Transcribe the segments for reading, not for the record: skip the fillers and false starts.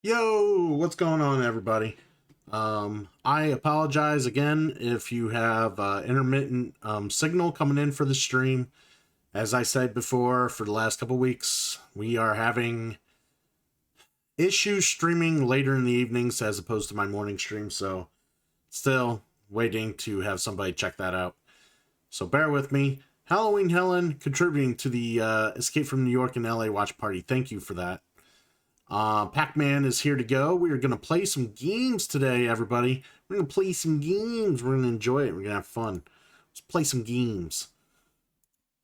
Yo, what's going on, everybody? I apologize again if you have intermittent signal coming in for the stream. As I said before, for the last couple weeks, we are having issues streaming later in the evenings as opposed to my morning stream, so still waiting to have somebody check that out. So bear with me. Halloween Helen contributing to the Escape from New York and LA watch party. Thank you for that. Pac-Man is here to go. We are going to play some games today, everybody. We're going to play some games. We're going to enjoy it. We're going to have fun. Let's play some games.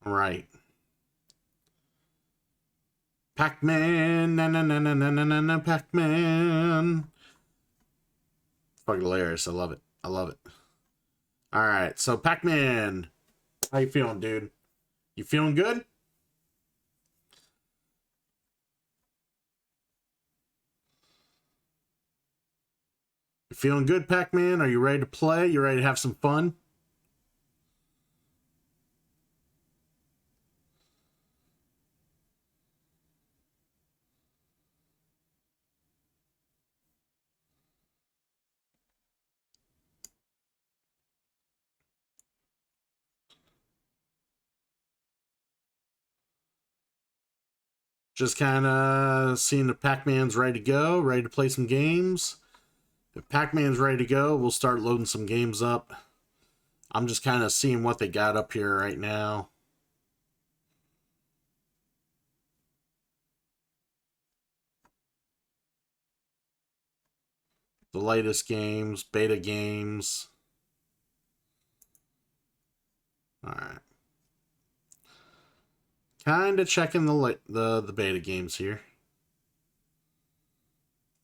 All right. Pac-Man. Na na na na na na na na. Pac-Man. Fucking hilarious. I love it. I love it. All right. So Pac-Man, how you feeling, dude? You feeling good? You feeling good, Pac-Man? Are you ready to play? You ready to have some fun? Just kind of seeing if Pac-Man's ready to go, ready to play some games. If Pac-Man's ready to go, we'll start loading some games up. I'm just kind of seeing what they got up here right now. The latest games, beta games. All right. Kind of checking the beta games here.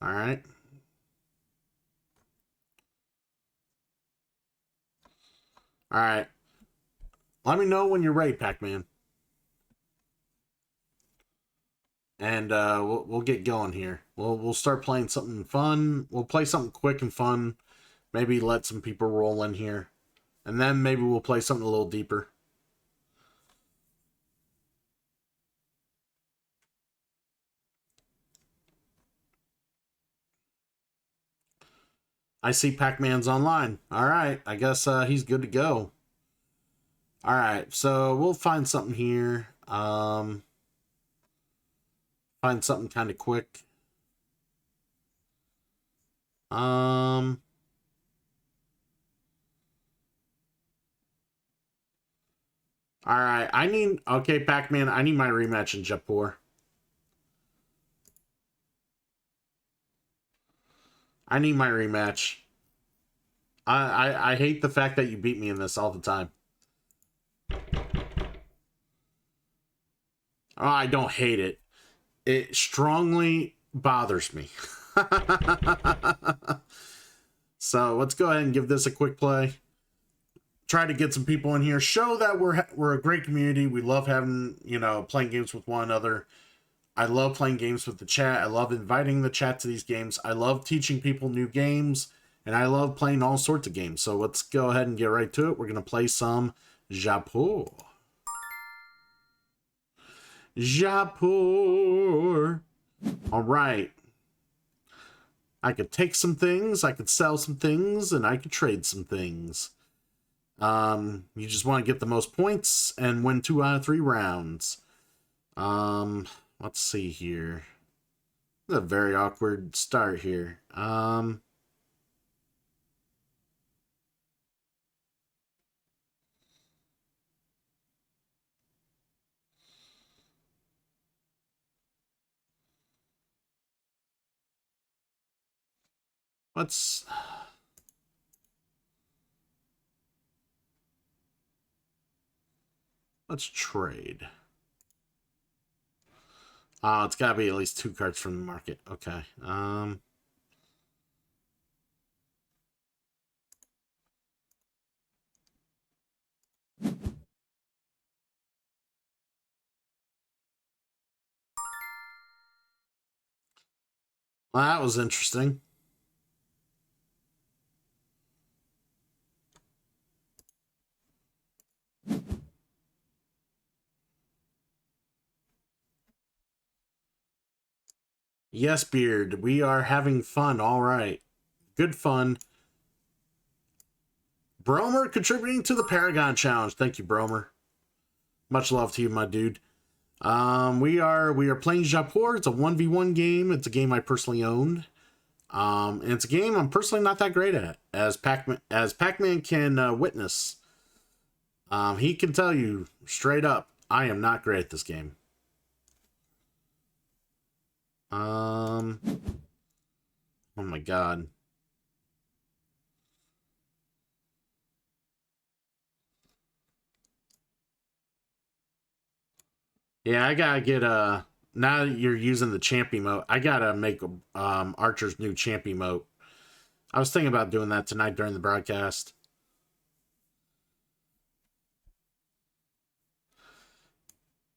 All right. All right. Let me know when you're ready, Pac-Man. And we'll get going here. We'll start playing something fun. We'll play something quick and fun. Maybe let some people roll in here, and then maybe we'll play something a little deeper. I see Pac-Man's online. All right, I guess he's good to go. All right, so we'll find something here. Find something kind of quick. Um, all right, okay, Pac-Man. I need my rematch in Jaipur. I need my rematch. I hate the fact that you beat me in this all the time. Oh, I don't hate it. It strongly bothers me. So let's go ahead and give this a quick play. Try to get some people in here. Show that we're a great community. We love having playing games with one another. I love playing games with the chat. I love inviting the chat to these games. I love teaching people new games, and I love playing all sorts of games. So let's go ahead and get right to it. We're gonna play some Jaipur. Jaipur. All right. I could take some things, I could sell some things, and I could trade some things. You just want to get the most points and win 2 out of 3 rounds. Let's see here. This is a very awkward start here. Let's trade. It's gotta be at least 2 cards from the market. Okay. Well, that was interesting. Yes, Beard. We are having fun. All right. Good fun. Bromer contributing to the Paragon Challenge. Thank you, Bromer. Much love to you, my dude. We are playing Jaipur. It's a 1v1 game. It's a game I personally own. And it's a game I'm personally not that great at, as Pac-Man can witness. He can tell you straight up, I am not great at this game. Oh my god. Yeah, I gotta get now that you're using the champ emote, I gotta make Archer's new champ emote. I was thinking about doing that tonight during the broadcast.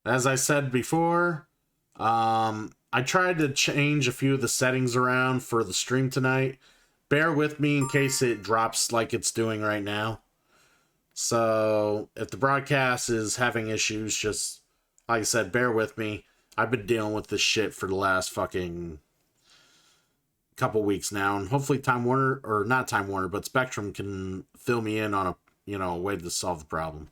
As I said before, I tried to change a few of the settings around for the stream tonight. Bear with me in case it drops like it's doing right now. So if the broadcast is having issues, just like I said, bear with me. I've been dealing with this shit for the last fucking couple weeks now, and hopefully Time Warner, or not Time Warner, but Spectrum can fill me in on a way to solve the problem.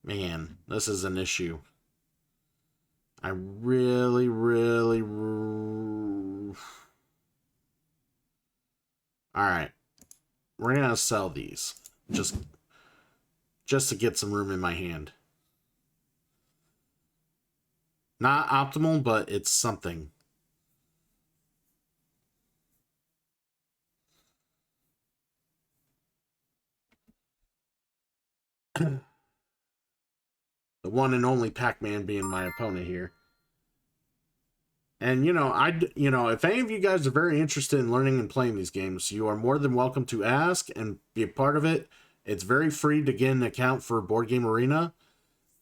Man, this is an issue. I really, really. All right, we're gonna sell these just to get some room in my hand. Not optimal, but it's something. The one and only Pac-Man being my opponent here. And if any of you guys are very interested in learning and playing these games, you are more than welcome to ask and be a part of it. It's very free to get an account for Board Game Arena,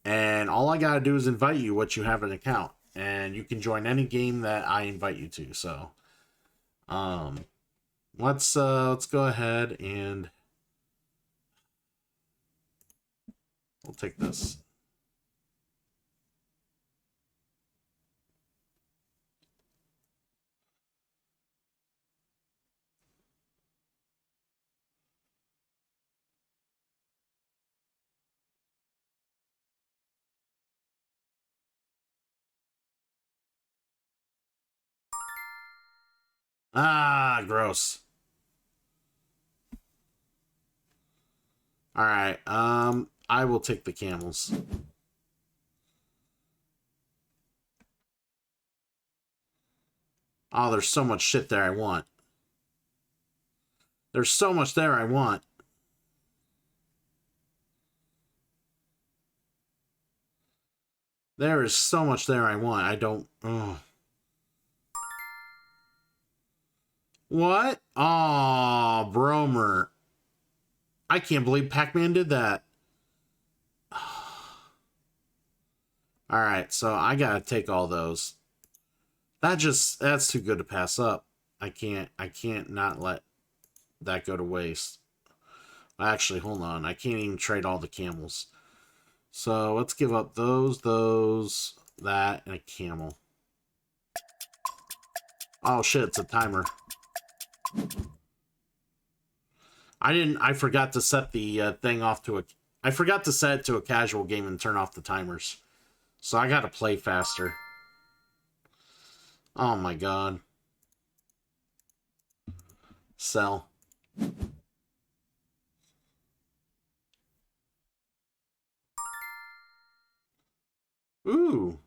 and all I gotta do is invite you once you have an account, and you can join any game that I invite you to. So, let's go ahead and we'll take this. Ah, gross. All right. I will take the camels. Oh, there's so much shit there I want. There's so much there I want. There is so much there I want. I don't. Oh. What? Oh, Bromer. I can't believe Pac-Man did that. Alright, so I gotta take all those. That's too good to pass up. I can't not let that go to waste. Actually, hold on. I can't even trade all the camels. So let's give up those, that, and a camel. Oh shit, it's a timer. I forgot to set the thing off to I forgot to set it to a casual game and turn off the timers. So I gotta play faster. Oh my god. Sell. Ooh.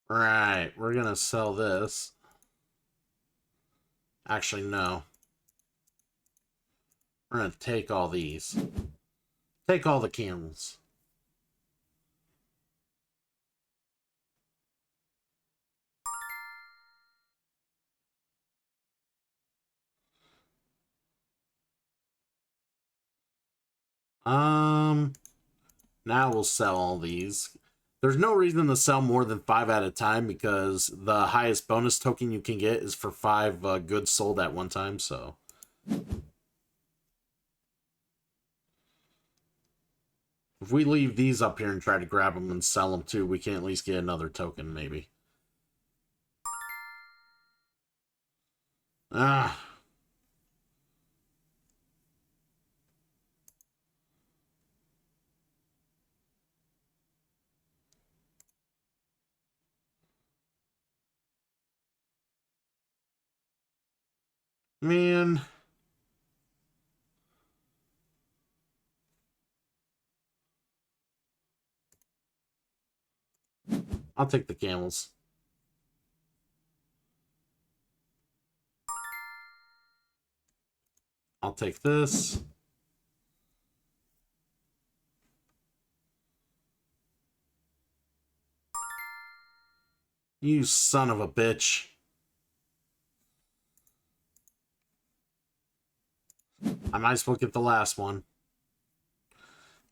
Right, we're gonna sell this. Actually, no. We're gonna take all these. Take all the camels. Now we'll sell all these. There's no reason to sell more than 5 at a time because the highest bonus token you can get is for 5 goods sold at one time, so. If we leave these up here and try to grab them and sell them too, we can at least get another token, maybe. Ah. Man. I'll take the camels. I'll take this. You son of a bitch. I might as well get the last one.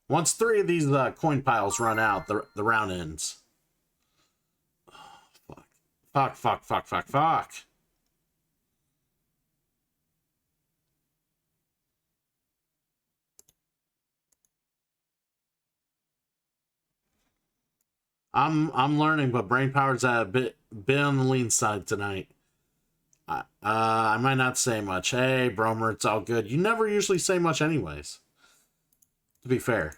Once 3 of these coin piles run out, the round ends. Oh, fuck. Fuck. I'm learning, but brain power's a bit on the lean side tonight. I might not say much. Hey, Bromer, it's all good. You never usually say much anyways. To be fair.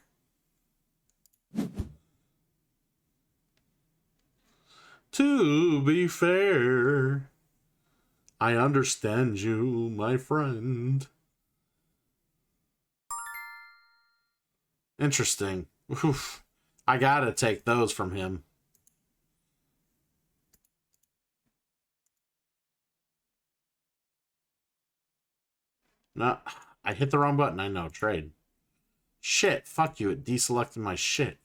To be fair. I understand you, my friend. Interesting. Oof. I gotta take those from him. No, I hit the wrong button. I know. Trade. Shit. Fuck you. It deselected my shit.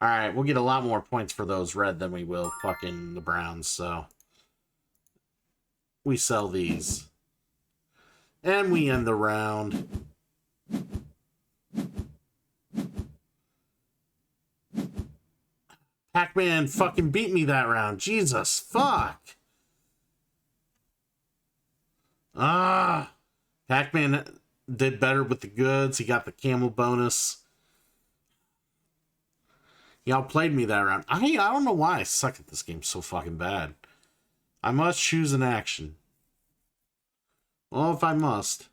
Alright, we'll get a lot more points for those red than we will fucking the browns, so. We sell these. And we end the round. Pac-Man fucking beat me that round. Jesus, fuck. Pac-Man did better with the goods. He got the camel bonus. He outplayed me that round. I don't know why I suck at this game so fucking bad. I must choose an action. Well, if I must.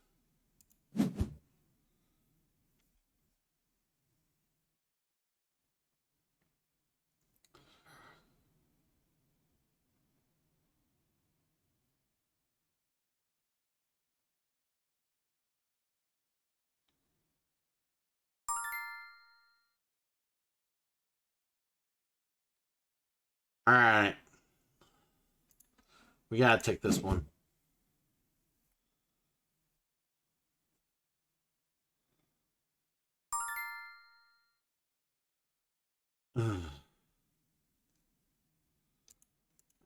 Alright. We gotta take this one.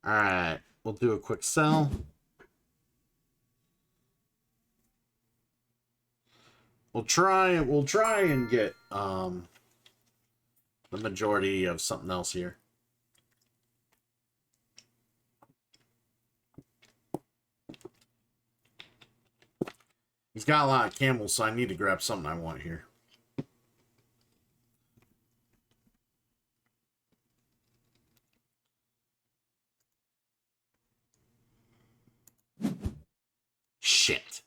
Alright. We'll do a quick sell. We'll try and get the majority of something else here. He's got a lot of camels, so I need to grab something I want here. Shit.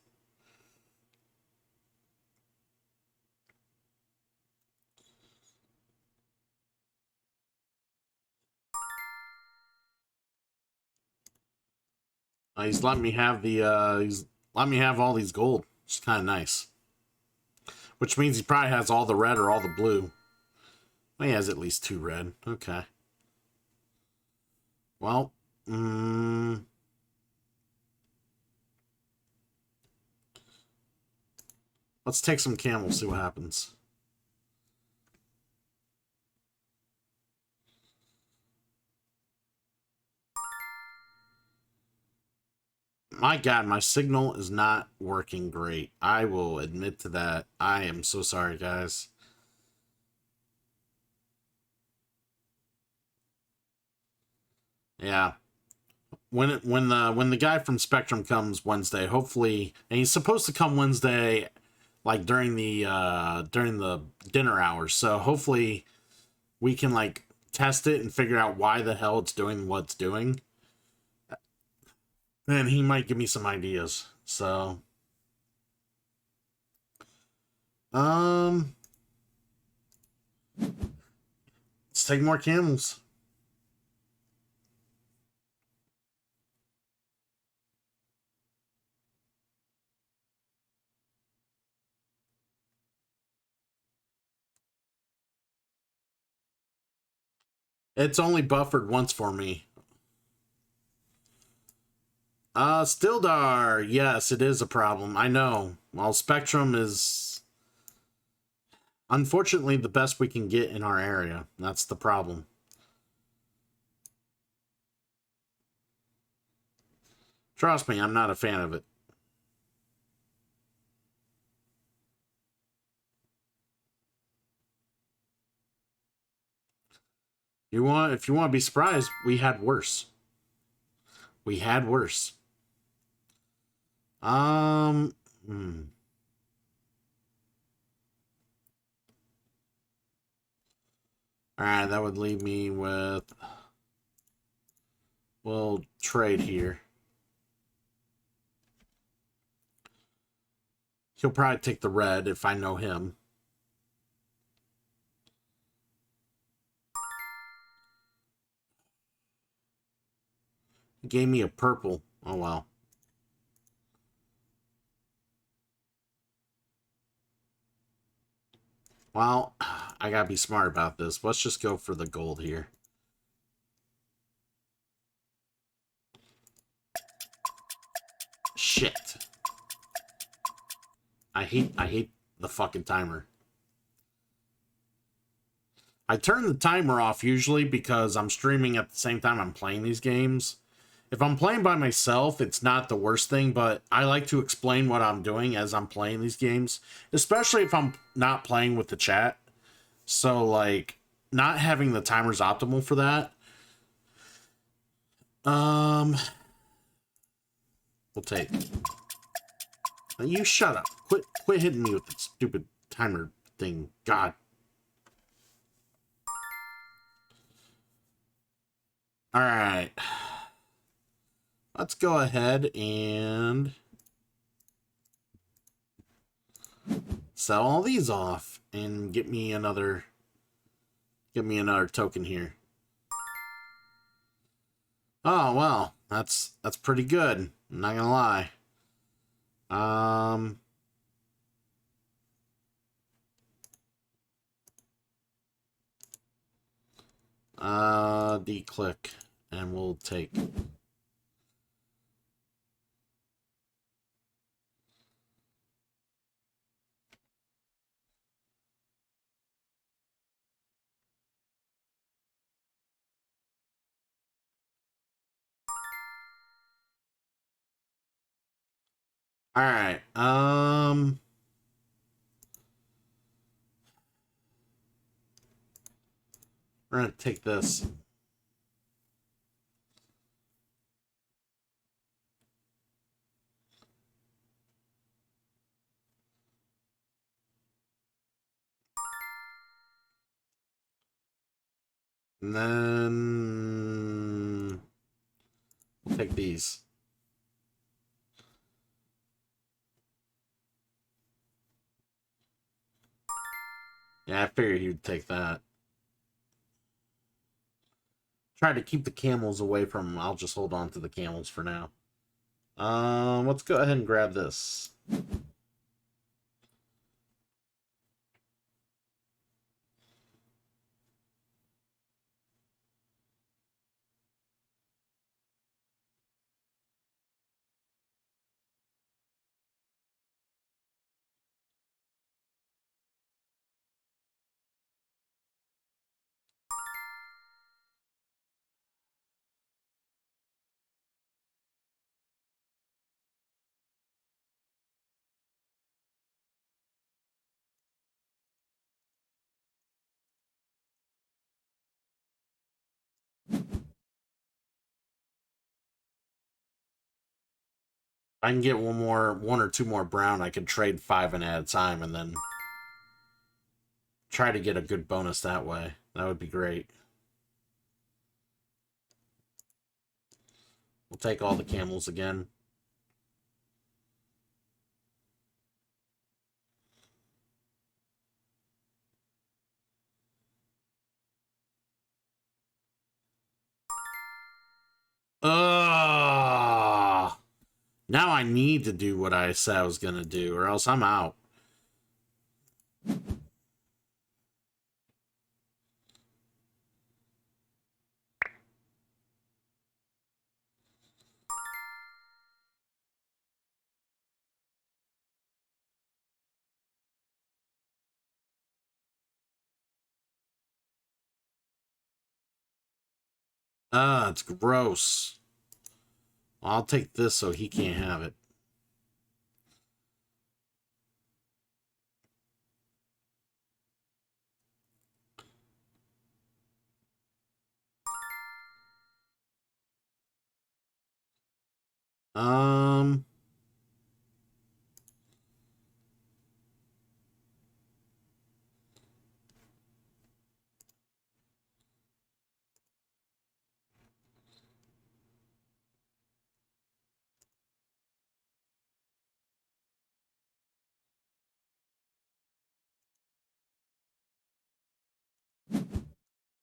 He's letting me have he's letting me have all these gold. It's kind of nice. Which means he probably has all the red or all the blue. Well, he has at least 2 red. Okay. Well, let's take some camels, see what happens. My God, my signal is not working great. I will admit to that. I am so sorry, guys. Yeah. When the guy from Spectrum comes Wednesday, hopefully, and he's supposed to come Wednesday, like during the dinner hours. So hopefully we can like test it and figure out why the hell it's doing what it's doing. And he might give me some ideas. So um let's take more camels. It's only buffered once for me. Stildar, yes, it is a problem. I know. Well, Spectrum is unfortunately the best we can get in our area. That's the problem. Trust me, I'm not a fan of it. If you want to be surprised, we had worse. We had worse. Um hmm. Alright, that would leave me with we'll trade here. He'll probably take the red if I know him. He gave me a purple. Oh well. Well, I gotta be smart about this. Let's just go for the gold here. Shit. I hate the fucking timer. I turn the timer off usually because I'm streaming at the same time I'm playing these games. If I'm playing by myself, it's not the worst thing, but I like to explain what I'm doing as I'm playing these games, especially if I'm not playing with the chat. So, like, not having the timers optimal for that. Um, we'll take. You shut up. Quit hitting me with the stupid timer thing. God. All right. Let's go ahead and sell all these off and get me another token here. Oh well, that's pretty good. I'm not gonna lie. D-click, and we'll take. All right. We're gonna take this. And then we'll take these. Yeah, I figured you'd take that. Try to keep the camels away from them. I'll just hold on to the camels for now. Let's go ahead and grab this. I can get one or two more brown, I could trade 5 in at a time and then try to get a good bonus that way. That would be great. We'll take all the camels again. Ugh. Now I need to do what I said I was going to do, or else I'm out. It's gross. I'll take this so he can't have it. Um...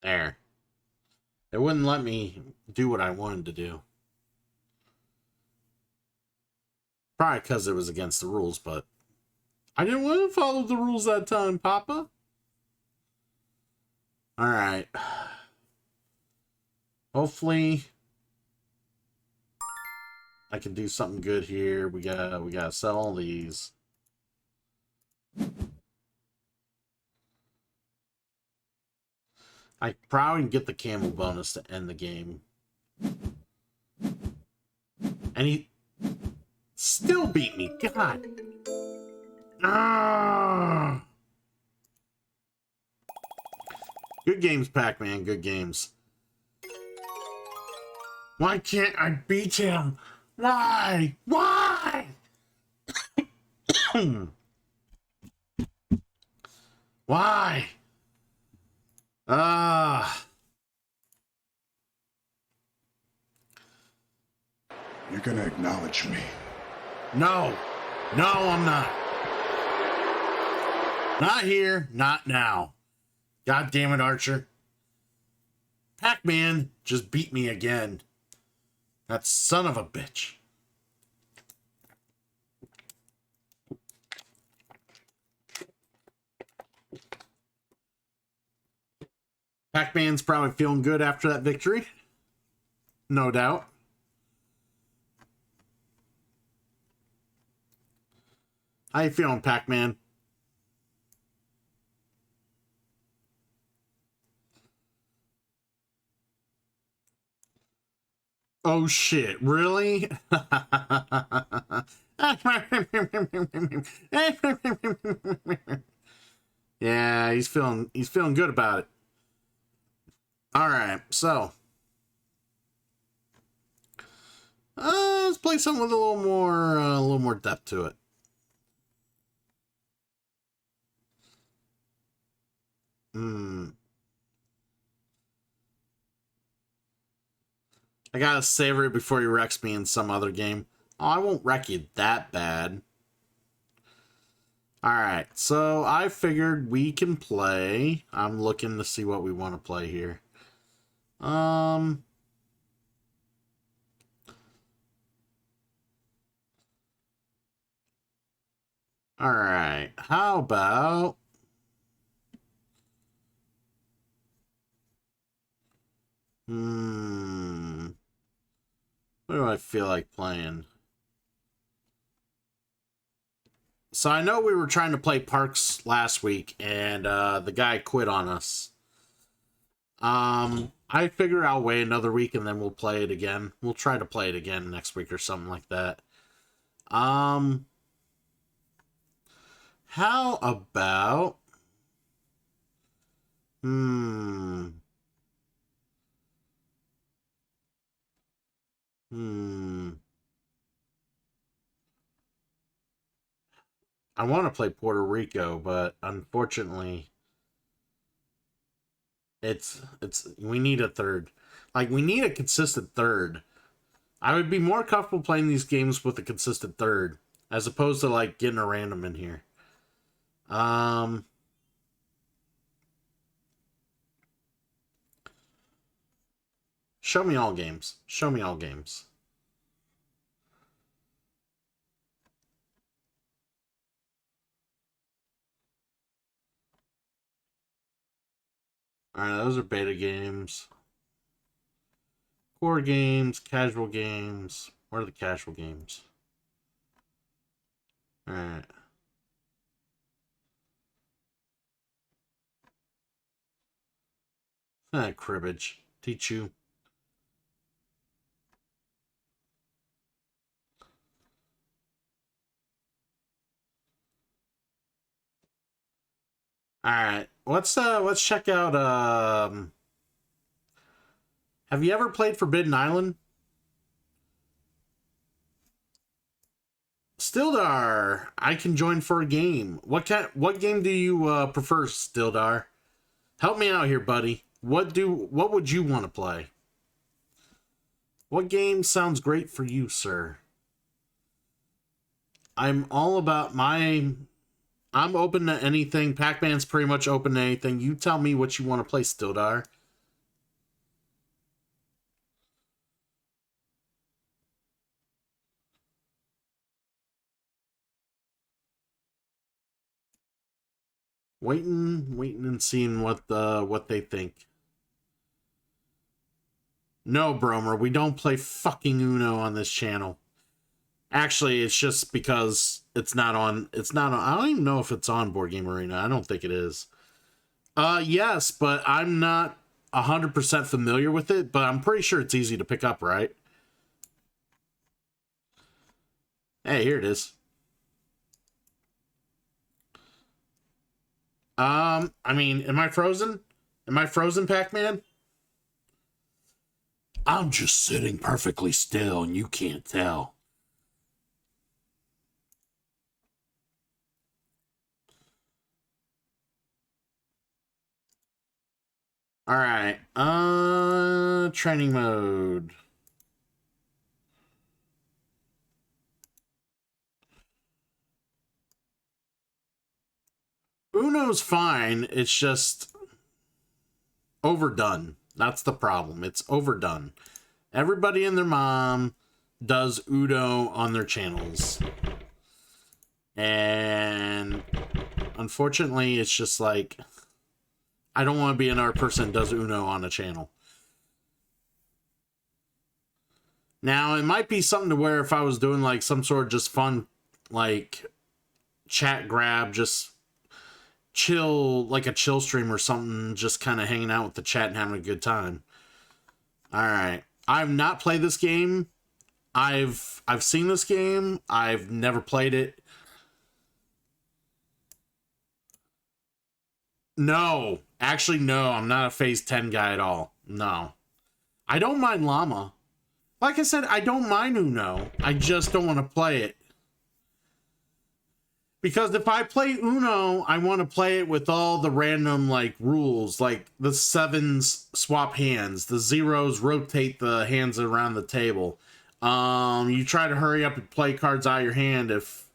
There. It wouldn't let me do what I wanted to do. Probably because it was against the rules, but I didn't want to follow the rules that time, Papa. Alright. Hopefully I can do something good here. We gotta sell all these. I probably can get the camel bonus to end the game. And he still beat me. God. Ah. Good games, Pac-Man. Good games. Why can't I beat him? Why? Why? Why? Ah. You're gonna acknowledge me. No. No, I'm not. Not here. Not now. God damn it, Archer. Pac-Man just beat me again. That son of a bitch. Pac-Man's probably feeling good after that victory. No doubt. How you feeling, Pac-Man? Oh shit, really? Yeah, he's feeling good about it. All right, so let's play something with a little more depth to it. I gotta savor it before he wrecks me in some other game. Oh, I won't wreck you that bad. Alright, so I figured we can play. I'm looking to see what we want to play here. Alright, how about... What do I feel like playing? So I know we were trying to play Parks last week, and the guy quit on us. I figure I'll wait another week, and then we'll play it again. We'll try to play it again next week or something like that. How about... I want to play Puerto Rico, but unfortunately, it's we need a third. Like, we need a consistent third. I would be more comfortable playing these games with a consistent third, as opposed to like getting a random in here. Show me all games. Show me all games. Alright, those are beta games. Core games, casual games. Where are the casual games? Alright. Cribbage. Teach you. Alright. Let's check out have you ever played Forbidden Island? Stildar, I can join for a game. What game do you prefer, Stildar? Help me out here, buddy. What would you want to play? What game sounds great for you, sir? I'm all about I'm open to anything. Pac-Man's pretty much open to anything. You tell me what you want to play, Stildar. Waiting and seeing what they think. No, Bromer, we don't play fucking Uno on this channel. Actually, it's just because it's not on. I don't even know if it's on Board Game Arena. I don't think it is. Yes, but I'm not 100% familiar with it, but I'm pretty sure it's easy to pick up, right? Hey, here it is. I mean, am I frozen? Am I frozen, Pac-Man? I'm just sitting perfectly still and you can't tell. Alright, training mode. Uno's fine, it's just overdone. That's the problem. It's overdone. Everybody and their mom does Uno on their channels. And unfortunately, it's just like, I don't want to be another person that does Uno on a channel. Now, it might be something to where if I was doing like some sort of just fun, like chat grab, just chill, like a chill stream or something, just kind of hanging out with the chat and having a good time. All right. I've not played this game. I've seen this game. I've never played it. No. Actually, no. I'm not a Phase 10 guy at all. No. I don't mind Llama. Like I said, I don't mind Uno. I just don't want to play it. Because if I play Uno, I want to play it with all the random, like, rules. Like, the 7s swap hands. The 0s rotate the hands around the table. You try to hurry up and play cards out of your hand if,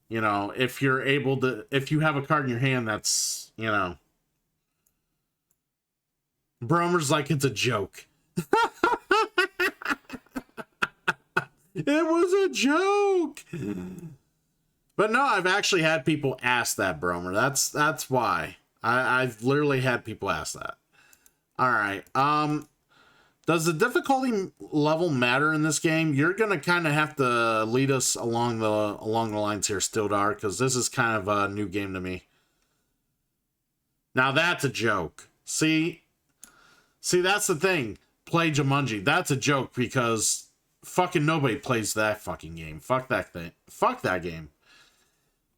you know, if you're able to... If you have a card in your hand that's, you know... Bromer's like, it's a joke. It was a joke! But no, I've actually had people ask that, Bromer. That's why. I've literally had people ask that. Alright. Does the difficulty level matter in this game? You're gonna kind of have to lead us along the lines here, Stildar, because this is kind of a new game to me. Now that's a joke. See, that's the thing. Play Jumanji. That's a joke because fucking nobody plays that fucking game. Fuck that thing. Fuck that game.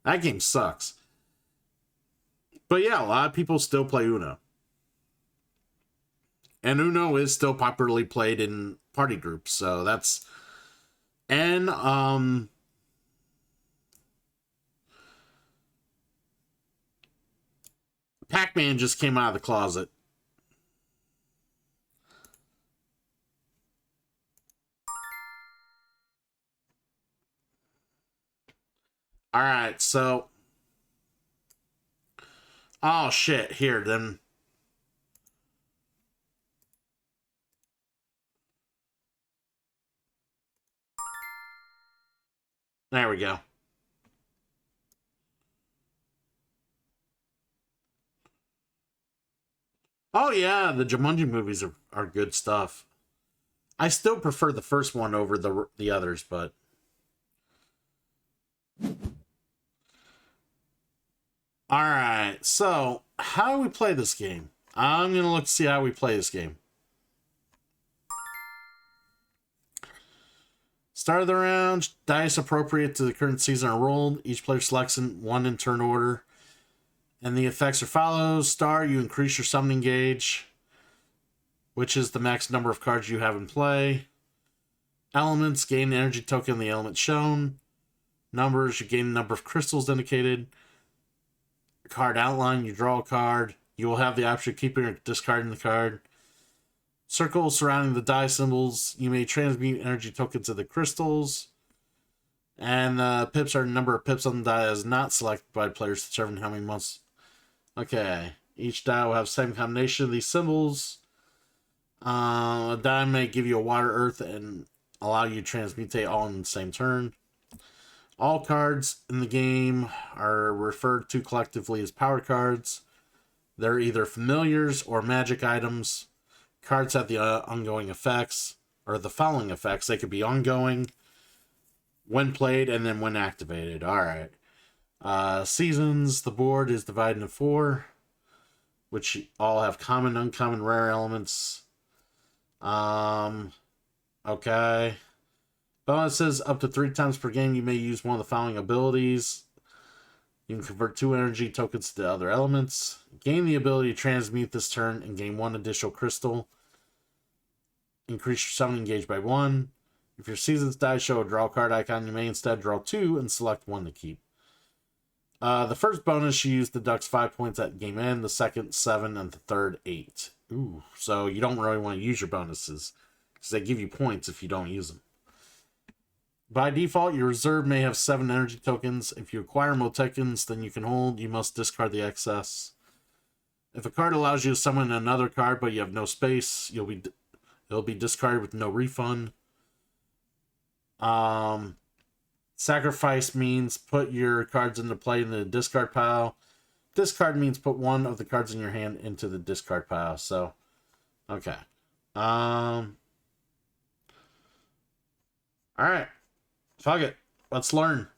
That game sucks. But yeah, a lot of people still play Uno. And Uno is still popularly played in party groups, so that's... And, Pac-Man just came out of the closet. All right, so... Oh, shit. Here, then... There we go. Oh, yeah, the Jumanji movies are good stuff. I still prefer the first one over the others, but... Alright, so, how do we play this game? I'm going to look to see how we play this game. Start of the round, dice appropriate to the current season are rolled. Each player selects one in turn order. And the effects are follows. Star, you increase your summoning gauge, which is the max number of cards you have in play. Elements, gain the energy token in the element shown. Numbers, you gain the number of crystals indicated. Card outline, you draw a card. You will have the option of keeping or discarding the card. Circles surrounding the die symbols, you may transmute energy tokens to the crystals. And pips are the number of pips on the die as not selected by players to determine how many months. Okay, each die will have the same combination of these symbols. A die may give you a water, earth, and allow you to transmutate all in the same turn. All cards in the game are referred to collectively as power cards. They're either familiars or magic items. Cards have the ongoing effects, or the following effects. They could be ongoing, when played, and then when activated. Alright. Seasons, the board is divided into 4, which all have common, uncommon, rare elements. Okay. Bonuses, up to 3 times per game, you may use one of the following abilities. You can convert 2 energy tokens to other elements. Gain the ability to transmute this turn and gain 1 additional crystal. Increase your summoning gauge by 1. If your season's die show a draw card icon, you may instead draw 2 and select 1 to keep. The first bonus you use deducts 5 points at game end, the second 7, and the third 8. Ooh, so you don't really want to use your bonuses, because they give you points if you don't use them. By default, your reserve may have 7 energy tokens. If you acquire more tokens than you can hold, you must discard the excess. If a card allows you to summon another card, but you have no space, it'll be discarded with no refund. Sacrifice means put your cards into play in the discard pile. Discard means put one of the cards in your hand into the discard pile. So, okay. All right. Fuck it. Let's learn.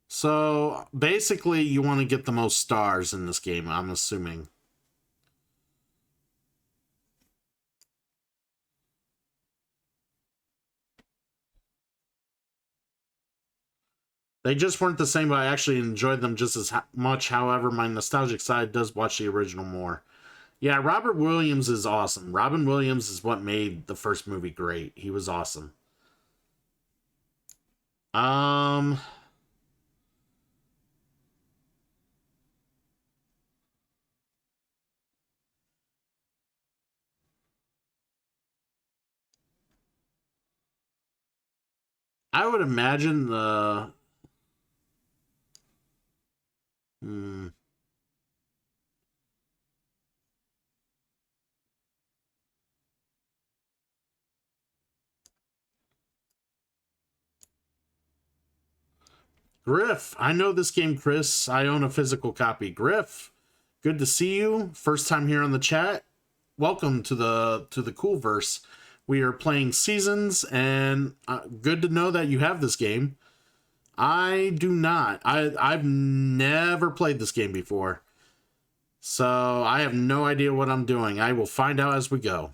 So basically you want to get the most stars in this game, I'm assuming. They just weren't the same, but I actually enjoyed them just as much. However, my nostalgic side does watch the original more. Yeah, Robert Williams is awesome. Robin Williams is what made the first movie great. He was awesome. I would imagine the... Griff, I know this game, Chris. I own a physical copy. Griff, good to see you. First time here on the chat. Welcome to the Coolverse. We are playing Seasons, and good to know that you have this game. I do not. I've never played this game before, so I have no idea what I'm doing. I will find out as we go.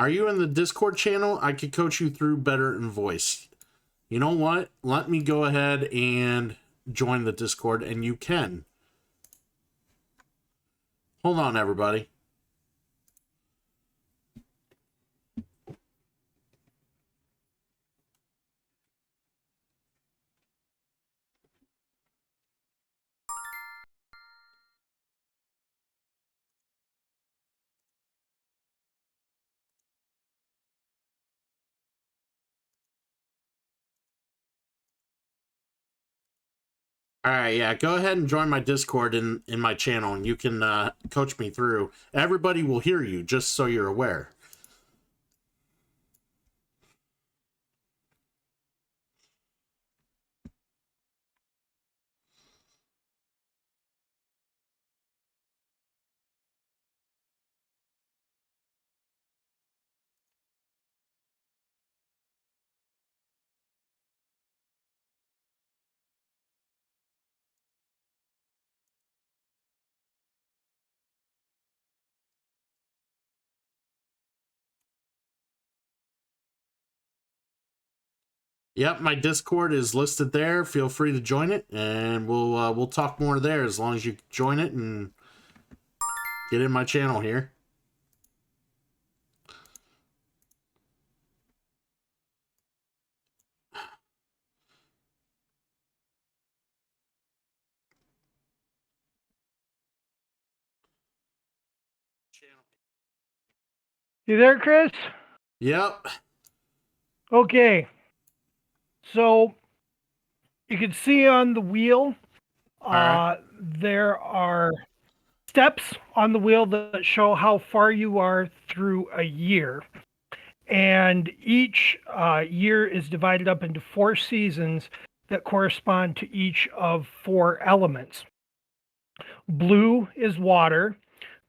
Are you in the Discord channel? I could coach you through better in voice. You know what? Let me go ahead and join the Discord, and you can. Hold on, everybody. All right, yeah, go ahead and join my Discord in my channel, and you can coach me through. Everybody will hear you, just so you're aware. Yep, my Discord is listed there. Feel free to join it, and we'll talk more there as long as you join it and get in my channel here. You there, Chris? Yep. Okay. So you can see on the wheel, right. there are steps on the wheel that show how far you are through a year. And each year is divided up into 4 seasons that correspond to each of 4 elements. Blue is water,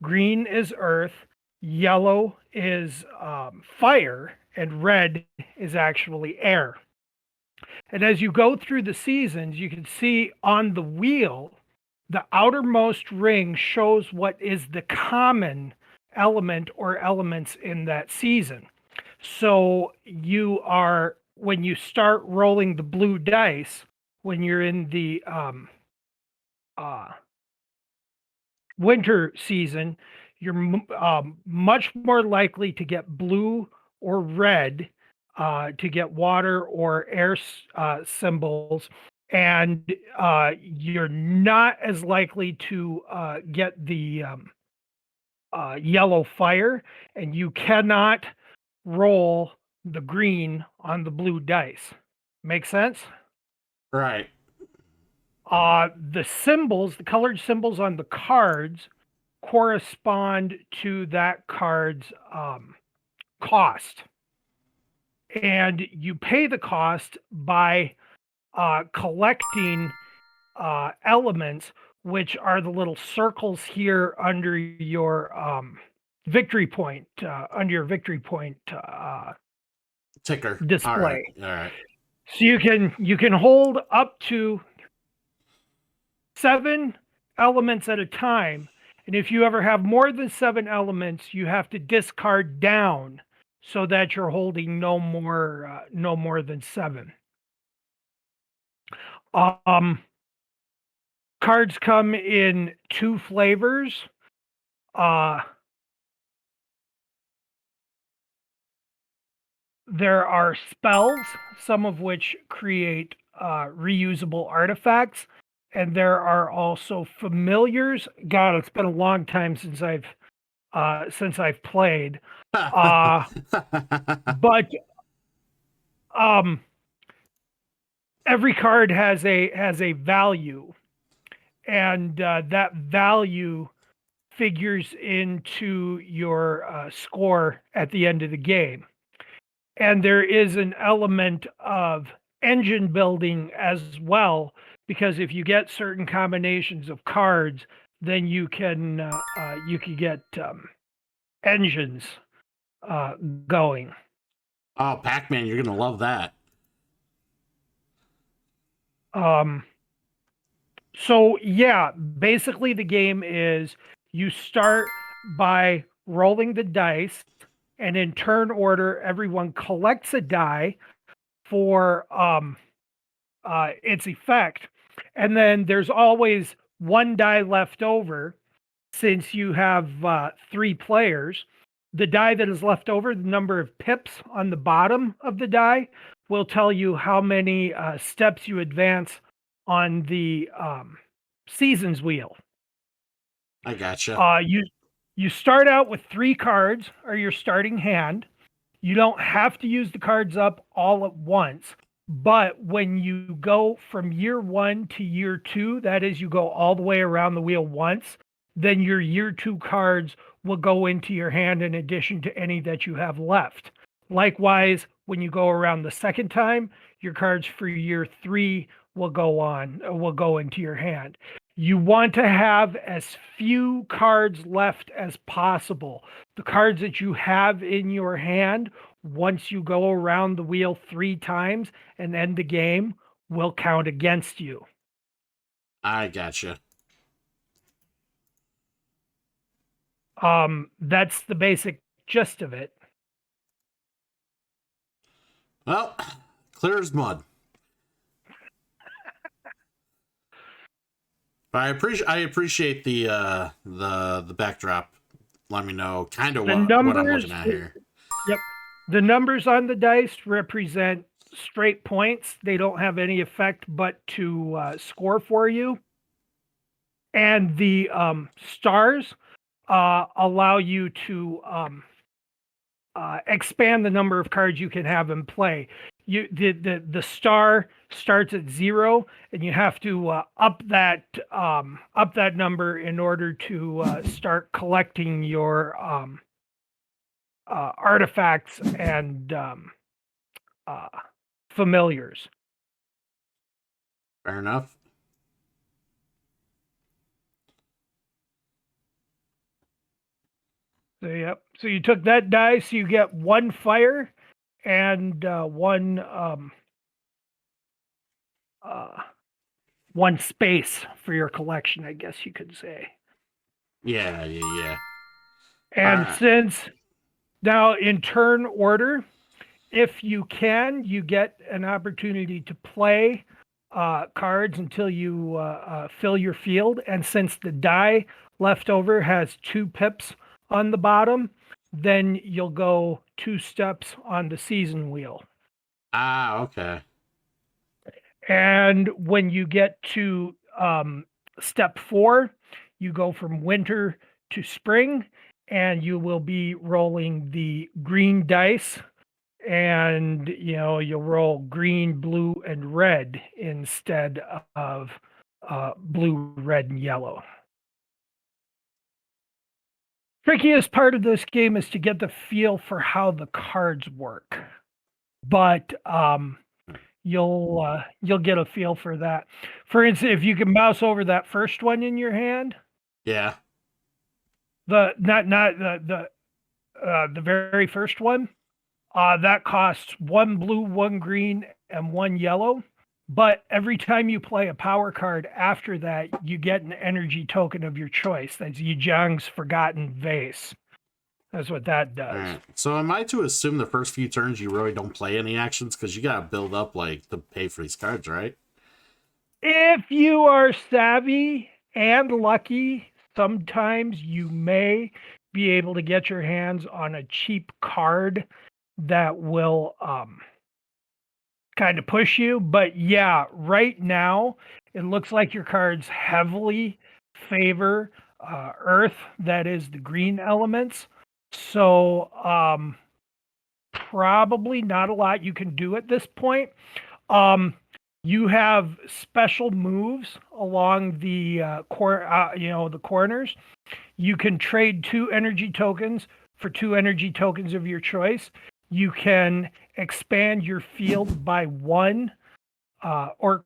green is earth, yellow is fire, and red is actually air. And as you go through the seasons, you can see on the wheel, the outermost ring shows what is the common element or elements in that season. So you are, when you start rolling the blue dice, when you're in the winter season, you're much more likely to get blue or red, to get water or air symbols, and you're not as likely to get the yellow fire, and you cannot roll the green on the blue dice. Make sense? Right. The symbols, the colored symbols on the cards correspond to that card's cost. And you pay the cost by collecting elements, which are the little circles here under your victory point, under your victory point Ticker. display. All right. So you can hold up to 7 elements at a time, and if you ever have more than 7 elements, you have to discard down so that you're holding no more than 7. Cards come in 2 flavors. There are spells, some of which create reusable artifacts, and there are also familiars. God, it's been a long time since I've played. But every card has a value, and that value figures into your score at the end of the game. And there is an element of engine building as well, because if you get certain combinations of cards, then you can get engines going. Oh, Pac-Man, you're gonna love that. So yeah, basically the game is you start by rolling the dice, and in turn order, everyone collects a die for its effect. And then there's always one die left over since you have 3 players. The die that is left over, the number of pips on the bottom of the die, will tell you how many steps you advance on the seasons wheel. I gotcha. You start out with 3 cards, or your starting hand. You don't have to use the cards up all at once. But when you go from year 1 to year 2, that is, you go all the way around the wheel once, then your year 2 cards will go into your hand in addition to any that you have left. Likewise, when you go around the second time, your cards for year 3 will go into your hand. You want to have as few cards left as possible. The cards that you have in your hand, once you go around the wheel 3 times and end the game, will count against you. I gotcha. That's the basic gist of it. Well, clear as mud. But I appreciate the backdrop. Let me know kind of what I'm looking at here. Yep. The numbers on the dice represent straight points. They don't have any effect but to score for you. And the stars allow you to expand the number of cards you can have in play. The star starts at 0, and you have to up that number in order to start collecting your artifacts and familiars. Fair enough. So yep. So you took that dice, you get 1 fire and 1 space for your collection, I guess you could say. Yeah. And since now in turn order, if you can, you get an opportunity to play cards until you fill your field. And since the die left over has 2 pips on the bottom, then you'll go 2 steps on the season wheel. Okay. And when you get to step 4, you go from winter to spring, and you will be rolling the green dice, and you'll roll green, blue, and red instead of blue, red, and yellow. Trickiest part of this game is to get the feel for how the cards work, but you'll get a feel for that. For instance, if you can mouse over that first one in your hand, yeah, the very first one, that costs 1 blue, 1 green, and 1 yellow. But every time you play a power card after that, you get an energy token of your choice. That's Yijang's Forgotten Vase. That's what that does. Right. So am I to assume the first few turns you really don't play any actions because you got to build up to pay for these cards, right? If you are savvy and lucky, sometimes you may be able to get your hands on a cheap card that will kind of push you. But yeah, right now it looks like your cards heavily favor earth, that is the green elements. So probably not a lot you can do at this point. You have special moves along the the corners. You can trade 2 energy tokens for 2 energy tokens of your choice. You can expand your field by 1, or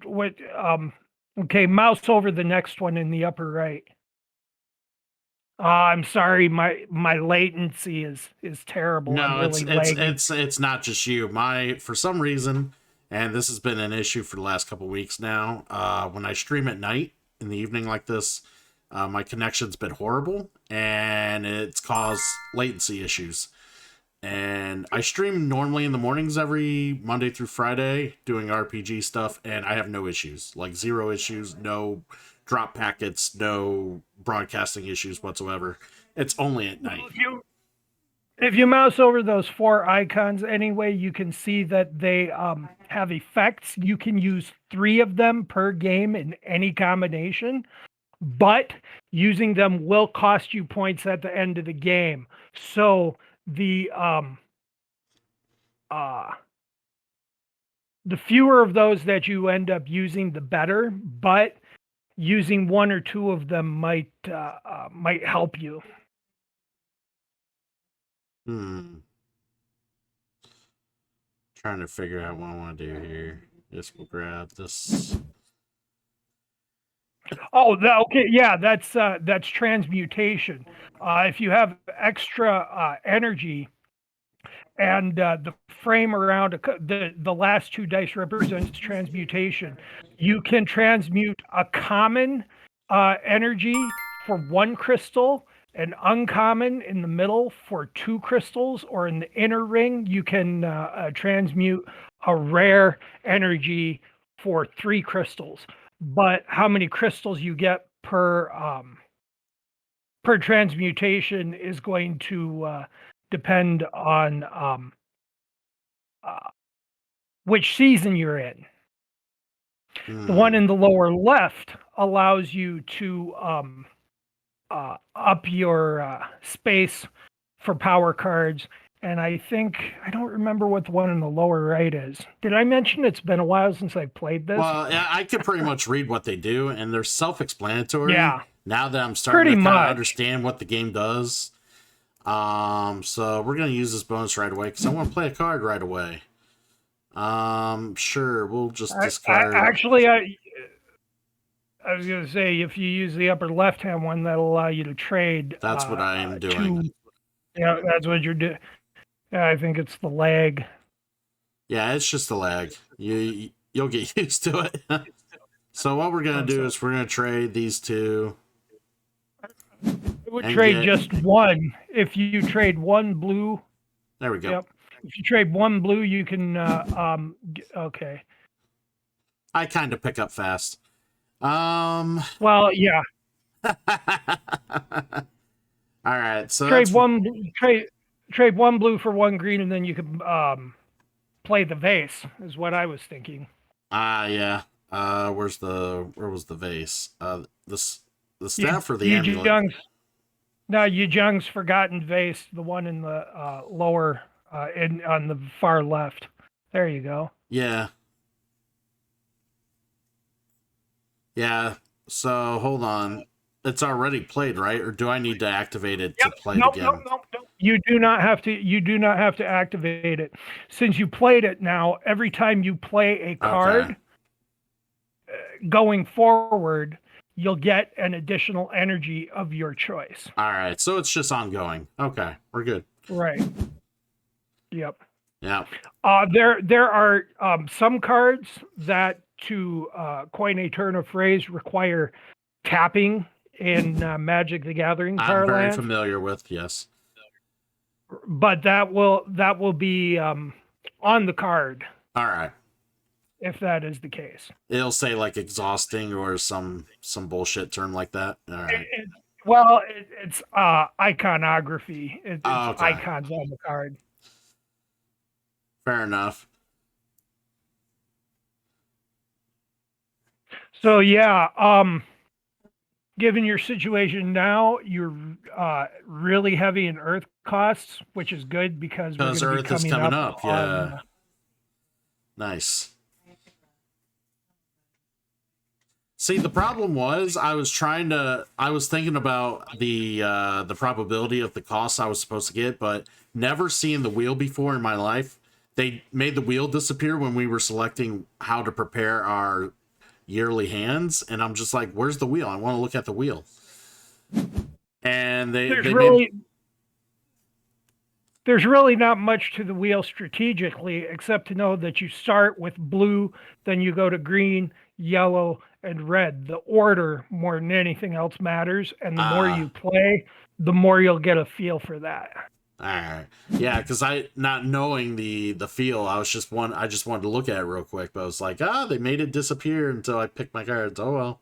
what? Okay, mouse over the next one in the upper right. I'm sorry, my latency is terrible. No, I'm really lagging. it's not just you. For some reason, and this has been an issue for the last couple weeks now. When I stream at night in the evening like this, my connection's been horrible, and it's caused latency issues. And I stream normally in the mornings every Monday through Friday doing RPG stuff, and I have no issues, like zero issues, no drop packets, no broadcasting issues whatsoever. It's only at night. If you mouse over those 4 icons anyway, you can see that they have effects. You can use 3 of them per game in any combination, but using them will cost you points at the end of the game. So the fewer of those that you end up using, the better. But using 1 or 2 of them might help you. Trying to figure out what I want to do here. Just we'll grab this. Oh, okay, yeah, that's transmutation. If you have extra energy, and the frame around the last 2 dice represents transmutation, you can transmute a common energy for 1 crystal, an uncommon in the middle for 2 crystals, or in the inner ring you can transmute a rare energy for 3 crystals. But how many crystals you get per transmutation is going to depend on which season you're in. The one in the lower left allows you to up your space for power cards. And I don't remember what the one in the lower right is. Did I mention it's been a while since I played this? Well, yeah, I could pretty much read what they do, and they're self-explanatory. Yeah. Now that I'm starting Pretty to kind of much understand what the game does. So we're going to use this bonus right away, because I want to play a card right away. Sure, we'll just discard. Actually, I was going to say, if you use the upper left-hand one, that'll allow you to trade. That's what I am doing. Yeah, that's what you're doing. Yeah, I think it's the lag. Yeah, it's just the lag. You'll get used to it. So what we're going to do is we're going to trade these 2. It would trade just 1. If you trade 1 blue. There we go. Yep. If you trade 1 blue, you can. Okay. I kind of pick up fast. Well, yeah. All right. So trade 1 blue for 1 green, and then you can play the vase. Is what I was thinking. Yeah. Where was the vase? The staff or the amulet? Yu Jung's Forgotten Vase, the one in the lower, on the far left. There you go. Yeah. Yeah. So hold on. It's already played, right? Or do I need to activate it to play it again? No. You do not have to. You do not have to activate it. Since you played it now, every time you play a card, going forward, you'll get an additional energy of your choice. All right. So it's just ongoing. Okay, we're good. Right. Yep. Yeah. There are some cards that, to coin a turn of phrase, require tapping in Magic the Gathering I'm very parlance. familiar with, yes. But that will be on the card. All right. If that is the case. It'll say like exhausting or some bullshit term like that. All right. It's iconography. It's icons on the card. Fair enough. So yeah, given your situation now, you're really heavy in earth costs, which is good because earth is coming up. Yeah. Nice. See, the problem was I was thinking about the probability of the costs I was supposed to get, but never seeing the wheel before in my life. They made the wheel disappear when we were selecting how to prepare our yearly hands, and I'm just like, where's the wheel? I want to look at the wheel. And there's really not much to the wheel strategically, except to know that you start with blue, then you go to green, yellow, and red. The order more than anything else matters, and the more you Ah, play, the more you'll get a feel for that. all right. Yeah, because I not knowing the feel, I just wanted to look at it real quick, but I was like, they made it disappear until I picked my cards. Oh well.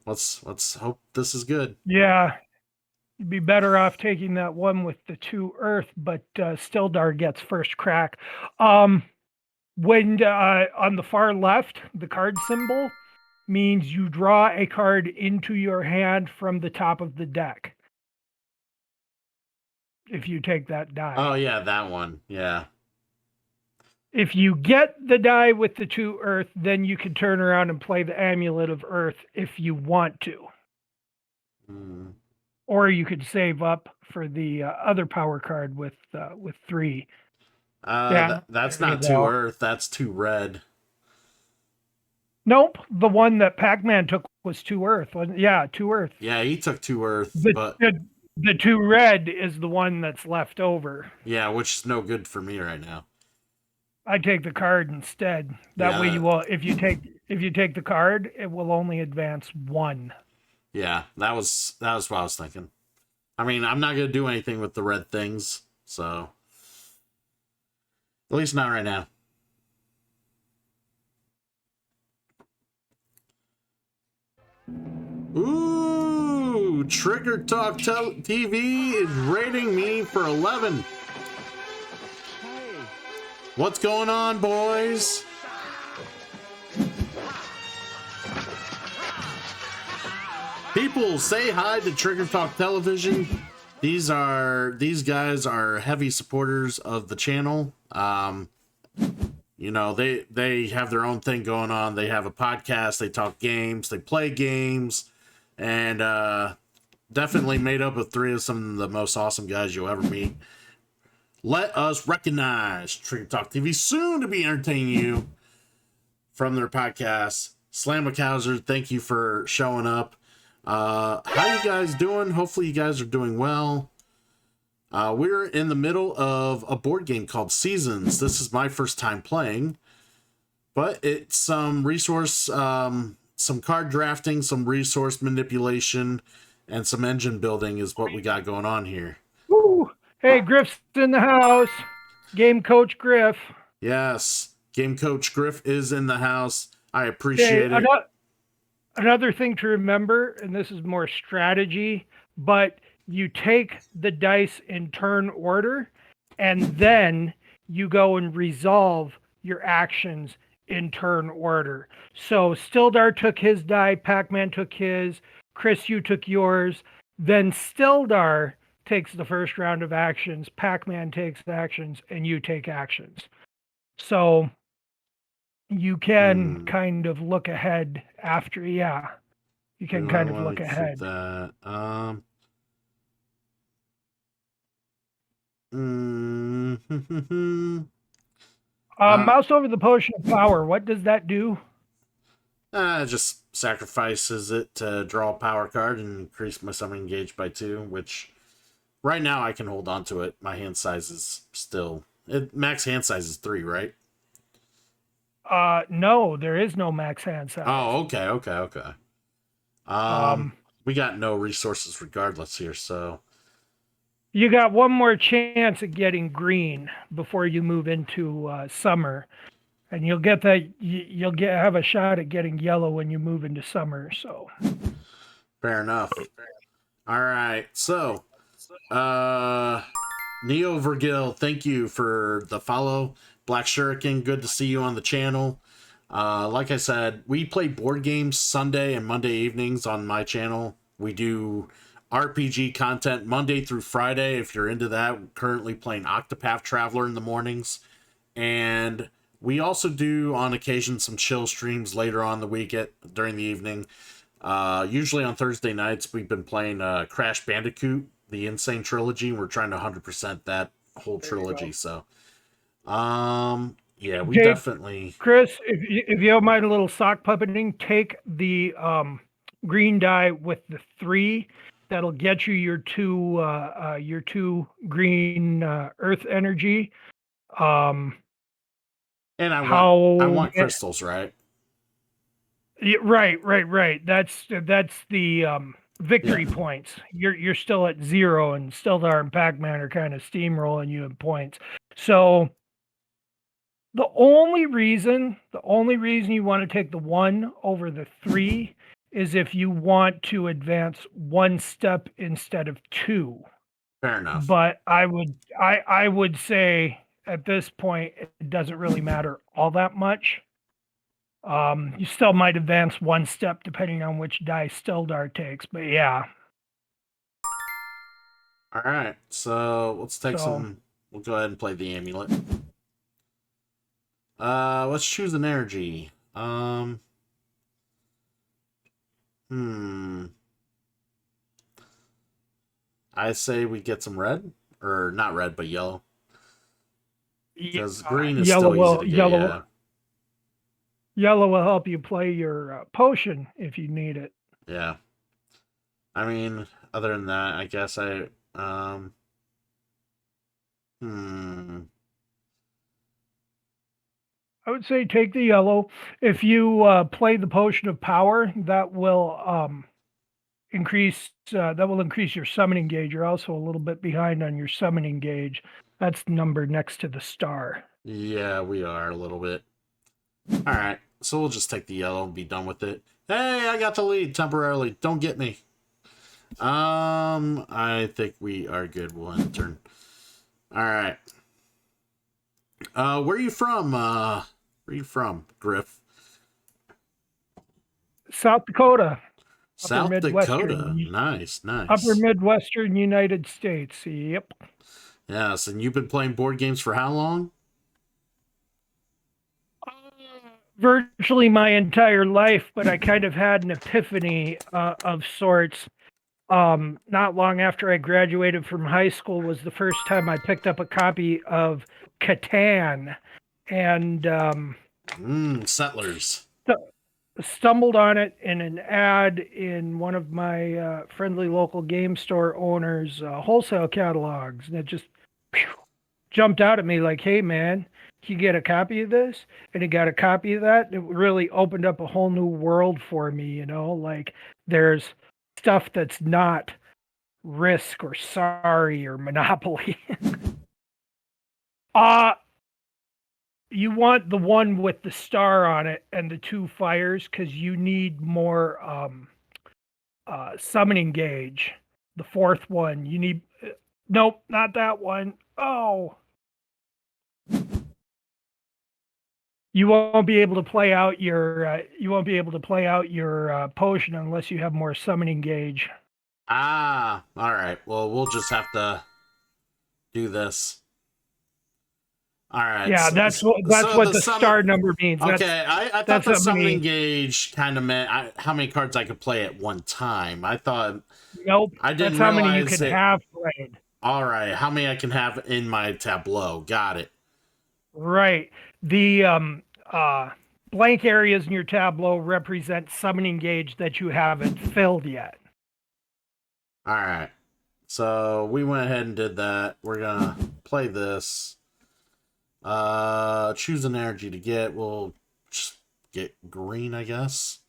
Let's hope this is good. Yeah, you'd be better off taking that one with the 2 earth, but Stildar gets first crack. When on the far left, the card symbol means you draw a card into your hand from the top of the deck if you take that Oh die. yeah, that one. Yeah. If you get the die with the 2 earth, then you can turn around and play the Amulet of Earth if you want to. Mm. Or you could save up for the other power card with 3. Yeah, That's there you not 2 go. earth. That's 2 red. Nope, the one that Pac-Man took was 2 earth. Yeah, 2 earth. Yeah, he took 2 earth, The, but the the 2 red is the one that's left over. yeah, which is no good for me right now. I take the card instead. That way Yeah, you will if you take the card, it will only advance 1. yeah, that was what I was thinking. I mean, I'm not gonna do anything with the red things, so at least not right now. Ooh, Trigger Talk TV is rating me for 11. What's going on, boys? People, say hi to Trigger Talk Television. These guys are heavy supporters of the channel. You know, they have their own thing going on. They have a podcast, they talk games, they play games, and definitely made up of 3 of some of the most awesome guys you'll ever meet. Let us recognize Trigger Talk TV, soon to be entertaining you from their podcast. Slam McHauser, thank you for showing up. How you guys doing? Hopefully you guys are doing well. We're in the middle of a board game called Seasons. This is my first time playing, but it's some resource, some card drafting, some resource manipulation, and some engine building is what we got going on here. Woo! Hey, Griff's in the house. Game coach Griff. Yes, Game Coach Griff is in the house. I Okay, appreciate it. another thing to remember, and this is more strategy, but you take the dice in turn order, and then you go and resolve your actions in turn order. So Stildar took his die, Pac-Man took his, Chris, you took yours. Then Stildar takes the first round of actions, Pac-Man takes actions, and you take actions. So you can kind of look ahead after, yeah. You can Do I kind of want look to keep ahead. that? Mouse over the potion of power. What does that do? Just sacrifices it to draw a power card and increase my summoning gauge by 2, which right now I can hold on to it. My hand size is still max hand size is 3, right? No, there is no max hand size. Oh, okay. We got no resources regardless here, so You got one more chance at getting green before you move into summer, and you'll get that. Have a shot at getting yellow when you move into summer. So fair enough. All right, so Neo Vergil, thank you for the follow. Black Shuriken, good to see you on the channel. Like I said, we play board games Sunday and Monday evenings on my channel. We do RPG content Monday through Friday. If you're into that, we're currently playing Octopath Traveler in the mornings. And we also do on occasion some chill streams later on the week during the evening. Usually on Thursday nights, we've been playing Crash Bandicoot, the Insane Trilogy. We're trying to 100% that whole trilogy. So, yeah, we definitely. Chris, if you don't mind a little sock puppeting, take the green die with the 3. That'll get you your 2 green earth energy. And I want crystals, right? Right. That's the victory Yeah. points. You're still at 0, and Steldar and Pac-Man are kind of steamrolling you in points. So the only reason you want to take the 1 over the 3 is if you want to advance 1 step instead of 2. Fair enough. But I would say at this point it doesn't really matter all that much. You still might advance 1 step depending on which die Steldar takes, but yeah. All right. So let's take So some. We'll go ahead and play the amulet. Let's choose an energy. Hmm. I say we get some red, or not red, but yellow, because green is yellow still easy will to get. yellow Yeah. yellow will help you play your potion if you need it. Yeah. I mean, other than that, I guess hmm. I would say take the yellow. If you play the potion of power, that will increase your summoning gauge. You're also a little bit behind on your summoning gauge. That's the number next to the star. Yeah, we are a little bit. All right. So we'll just take the yellow and be done with it. Hey, I got the lead temporarily. Don't get me. I think we are good. We'll end turn. All right. Where are you from? Griff? South Dakota, South Dakota. Midwestern, Nice, Upper nice. Midwestern United States. Yep. Yes, and you've been playing board games for how long? Virtually my entire life, but I kind of had an epiphany of sorts. Not long after I graduated from high school was the first time I picked up a copy of Catan, and Settlers. stumbled on it in an ad in one of my friendly local game store owners' wholesale catalogs, and it just jumped out at me like, "Hey, man, you get a copy of this?" And he got a copy of that. It really opened up a whole new world for me. Like there's stuff that's not Risk or Sorry or Monopoly. uh you want the one with the star on it and the 2 fires because you need more summoning gauge. The 4th one, you need nope, not that one. Oh, you won't be able to play out your potion unless you have more summoning gauge. Ah, all right. Well, we'll just have to do this. All right. Yeah, that's So what the the summon. star number means. Okay, I thought That's the how summoning many. gauge kind of meant how many cards I could play at one time. I thought Nope, I that's didn't how many you realize can it. have played. All right, how many I can have in my tableau? Got it. Right. The blank areas in your tableau represent summoning gauge that you haven't filled yet. All right. So we went ahead and did that. We're gonna play this. Choose an energy to get. We'll just get green, I guess.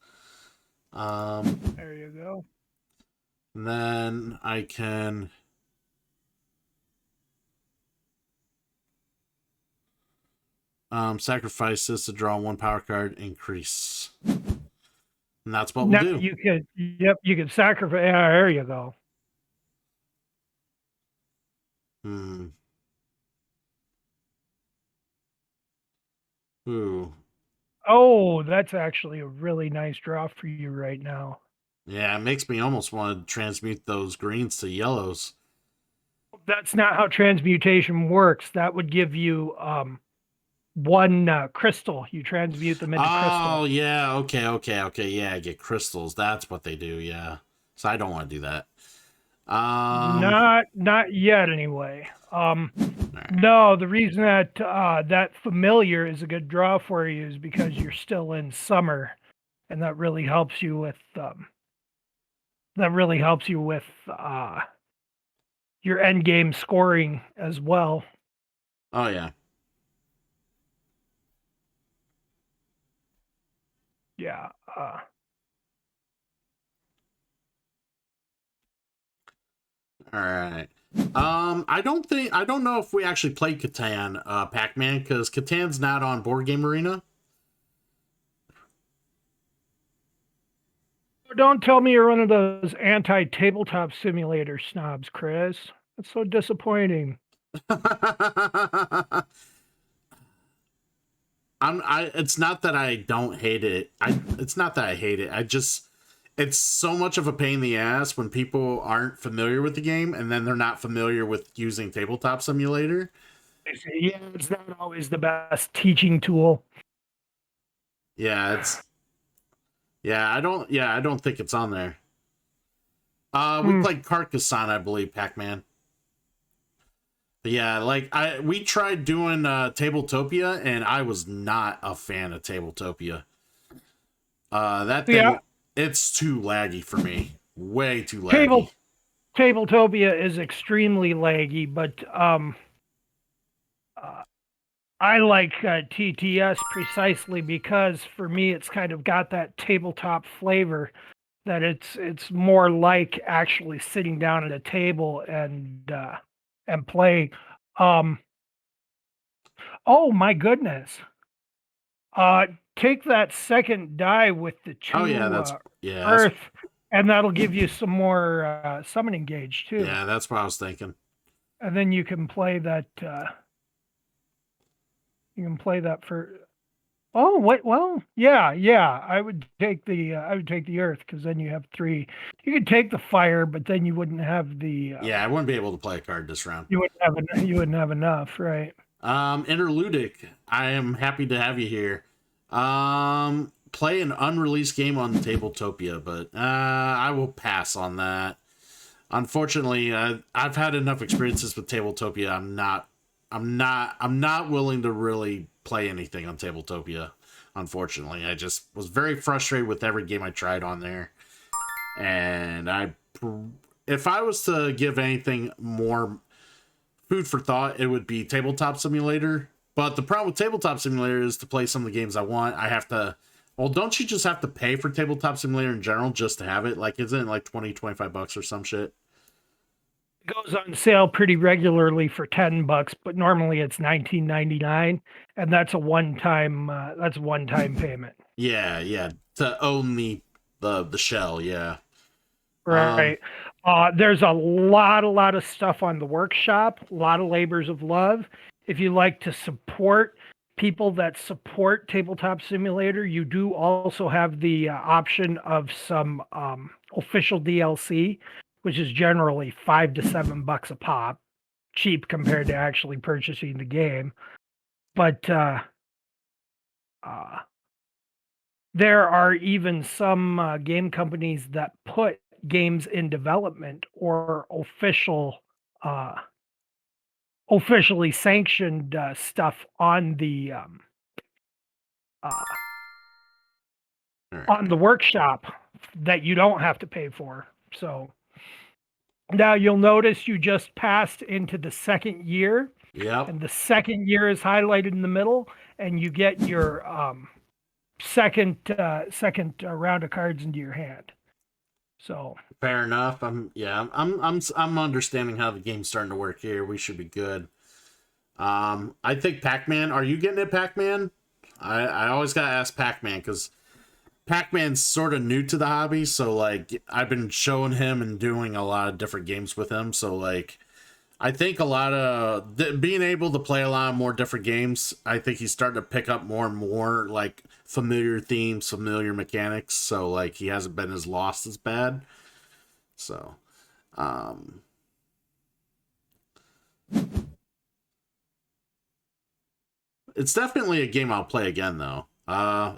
There you go. And then I can sacrifice this to draw 1 power card, increase. And that's what we'll Now do. you could sacrifice. Yeah, there you go. Ooh. Oh, that's actually a really nice draw for you right now. Yeah, it makes me almost want to transmute those greens to yellows. That's not how transmutation works. That would give you 1 crystal. You transmute them into crystal. Oh, yeah. Okay. Yeah, I get crystals. That's what they do. Yeah. So I don't want to do that. Not yet, anyway. Right. No, the reason that that familiar is a good draw for you is because you're still in summer, and that really helps you with your end game scoring as well. Oh, yeah. Yeah. All right. I don't know if we actually played Catan, Pac-Man, because Catan's not on Board Game Arena. Don't tell me you're one of those anti-tabletop simulator snobs, Chris. That's so disappointing. It's not that I don't hate it. It's not that I hate it. It's so much of a pain in the ass when people aren't familiar with the game and then they're not familiar with using Tabletop Simulator. Yeah, it's not always the best teaching tool. Yeah, I don't think it's on there. We played Carcassonne, I believe, Pac-Man. But yeah, we tried doing Tabletopia, and I was not a fan of Tabletopia. That thing, it's too laggy for me. Way too laggy. Tabletopia is extremely laggy, but I like TTS precisely because for me it's kind of got that tabletop flavor that it's more like actually sitting down at a table and play. Oh my goodness. Take that second die with the two Earth, and that'll give you some more summoning gauge too. Yeah, that's what I was thinking. And then you can play that. You can play that for. Oh wait, well, yeah. I would take the Earth because then you have 3. You could take the fire, but then you wouldn't have the. Yeah, I wouldn't be able to play a card this round. You wouldn't have enough, right? Interludic, I am happy to have you here. Play an unreleased game on Tabletopia, but I will pass on that. Unfortunately, I've had enough experiences with Tabletopia. I'm not willing to really play anything on Tabletopia. Unfortunately, I just was very frustrated with every game I tried on there. And if I was to give anything more food for thought, it would be Tabletop Simulator. But the problem with Tabletop Simulator is to play some of the games I want, I have to... Well, don't you just have to pay for Tabletop Simulator in general just to have it? Like, isn't it like 20, 25 bucks or some shit? It goes on sale pretty regularly for $10, but normally it's $19.99, and that's a one-time payment. Yeah, to own the shell, yeah. Right. There's a lot of stuff on the workshop, a lot of labors of love. If you like to support people that support Tabletop Simulator, you do also have the option of some official DLC, which is generally $5 to $7 a pop, cheap compared to actually purchasing the game. But there are even some game companies that put games in development or officially sanctioned stuff on the on the workshop that you don't have to pay for. So now you'll notice you just passed into the second year. Yep. And the second year is highlighted in the middle, and you get your second round of cards into your hand. So fair enough. I'm understanding how the game's starting to work here. We should be good. I think Pac-Man. Are you getting it, Pac-Man? I always gotta ask Pac-Man because Pac-Man's sort of new to the hobby. So like I've been showing him and doing a lot of different games with him. So like I think a lot of being able to play a lot more different games. I think he's starting to pick up more and more like familiar themes, familiar mechanics. So like he hasn't been as lost as bad. So, it's definitely a game I'll play again though.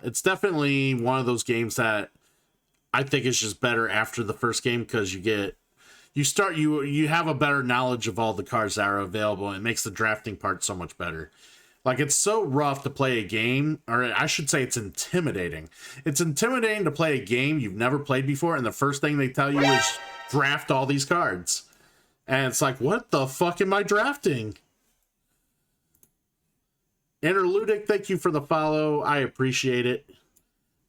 It's definitely one of those games that I think is just better after the first game because you have a better knowledge of all the cards that are available and it makes the drafting part so much better. Like it's so rough to play a game, or I should say it's intimidating. It's intimidating to play a game you've never played before and the first thing they tell you is draft all these cards. And it's like, what the fuck am I drafting? Interludic, thank you for the follow. I appreciate it.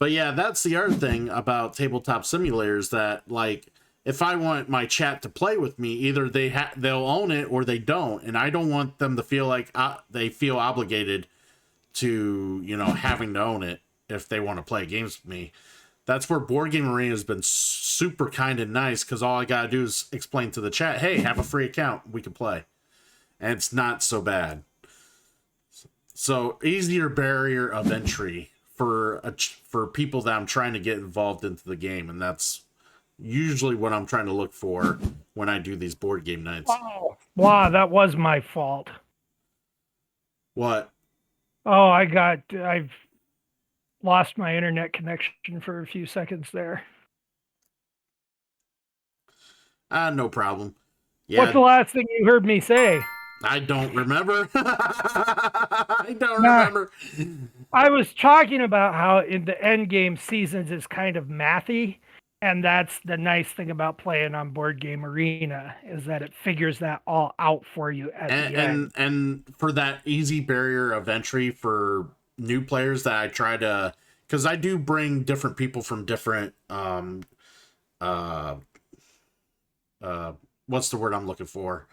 But yeah, that's the other thing about tabletop simulators, that like if I want my chat to play with me, either they'll own it or they don't, and I don't want them to feel like they feel obligated to, you know, having to own it if they want to play games with me. That's where Board Game Arena has been super kind and nice, because all I gotta do is explain to the chat, hey, have a free account, we can play, and it's not so bad. So easier barrier of entry for people that I'm trying to get involved into the game, and that's usually what I'm trying to look for when I do these board game nights. Wow, that was my fault. What? Oh, I've lost my internet connection for a few seconds there. No problem. Yeah. What's the last thing you heard me say? I don't remember. I don't remember. I was talking about how in the end game seasons is kind of mathy, and that's the nice thing about playing on Board Game Arena, is that it figures that all out for you at the end. And for that easy barrier of entry for new players, that I try to, because I do bring different people from different what's the word I'm looking for?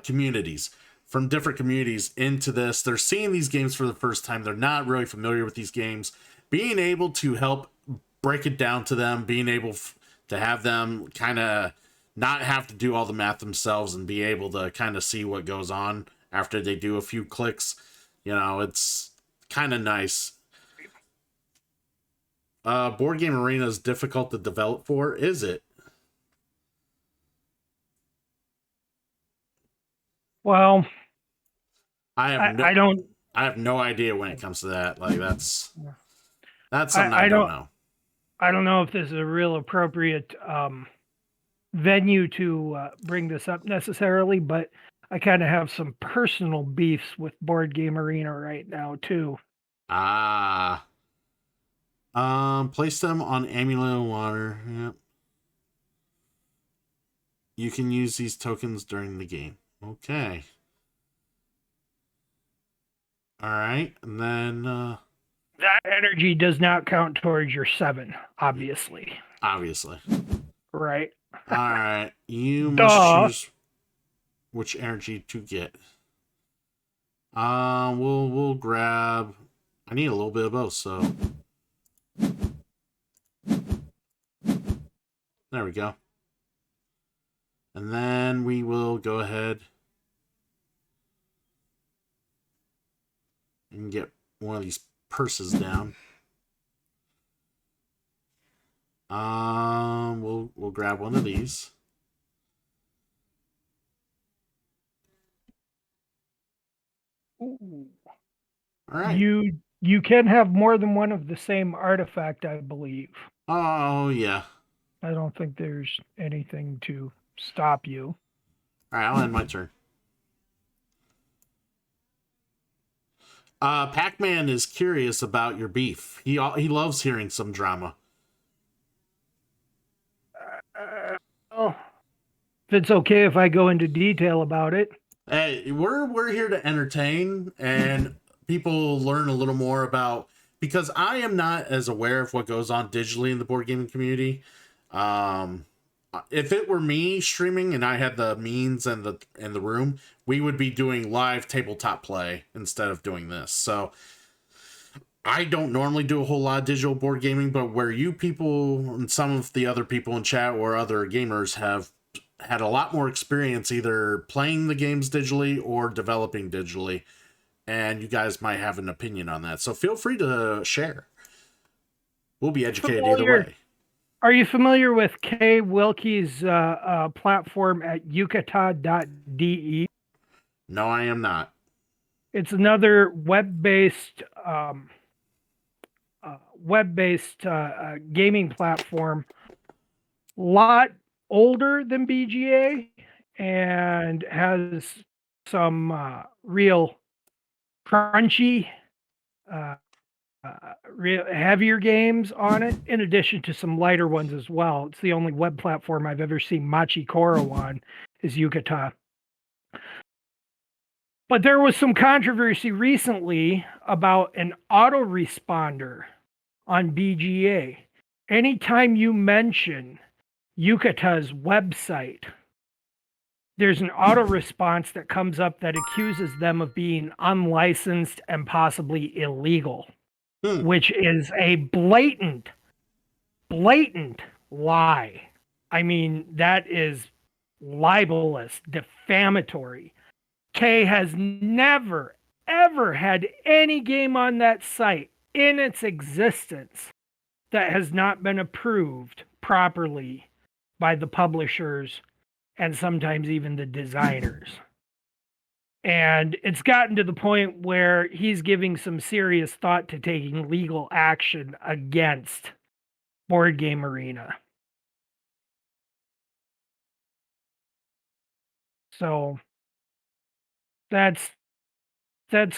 Communities, from different communities into this. They're seeing these games for the first time. They're not really familiar with these games. Being able to help break it down to them, being able to have them kind of not have to do all the math themselves and be able to kind of see what goes on after they do a few clicks, you know, it's kind of nice. Board Game Arena is difficult to develop for, is it? Well, I have no idea when it comes to that. Like that's something I don't know. I don't know if this is a real appropriate venue to bring this up necessarily, but I kind of have some personal beefs with Board Game Arena right now too. Place them on amulet and water. Yep. You can use these tokens during the game. Okay. All right, and then that energy does not count towards your 7, obviously. Obviously. Right. All right, you must choose which energy to get. We'll grab. I need a little bit of both, so there we go. And then we will go ahead and get one of these purses down. We'll grab one of these. Ooh. All right. You can have more than one of the same artifact, I believe. Oh yeah. I don't think there's anything to stop you. All right, I'll end my turn. Pac-Man is curious about your beef. He loves hearing some drama. Well, if it's okay if I go into detail about it. Hey, we're here to entertain and people learn a little more about, because I am not as aware of what goes on digitally in the board gaming community. If it were me streaming and I had the means and the room, we would be doing live tabletop play instead of doing this. So I don't normally do a whole lot of digital board gaming, but where you people and some of the other people in chat or other gamers have had a lot more experience either playing the games digitally or developing digitally, and you guys might have an opinion on that. So feel free to share. We'll be educated either way. Are you familiar with Kay Wilkie's platform at yucata.de? No, I am not. It's another web-based gaming platform. A lot older than BGA and has some real crunchy, real heavier games on it, in addition to some lighter ones as well. It's the only web platform I've ever seen Machi Koro on, is Yucata. But there was some controversy recently about an autoresponder on BGA. Anytime you mention Yucata's website, there's an auto response that comes up that accuses them of being unlicensed and possibly illegal, which is a blatant lie. I mean, that is libelous, defamatory. K has never, ever had any game on that site in its existence that has not been approved properly by the publishers and sometimes even the designers. And it's gotten to the point where he's giving some serious thought to taking legal action against Board Game Arena. So that's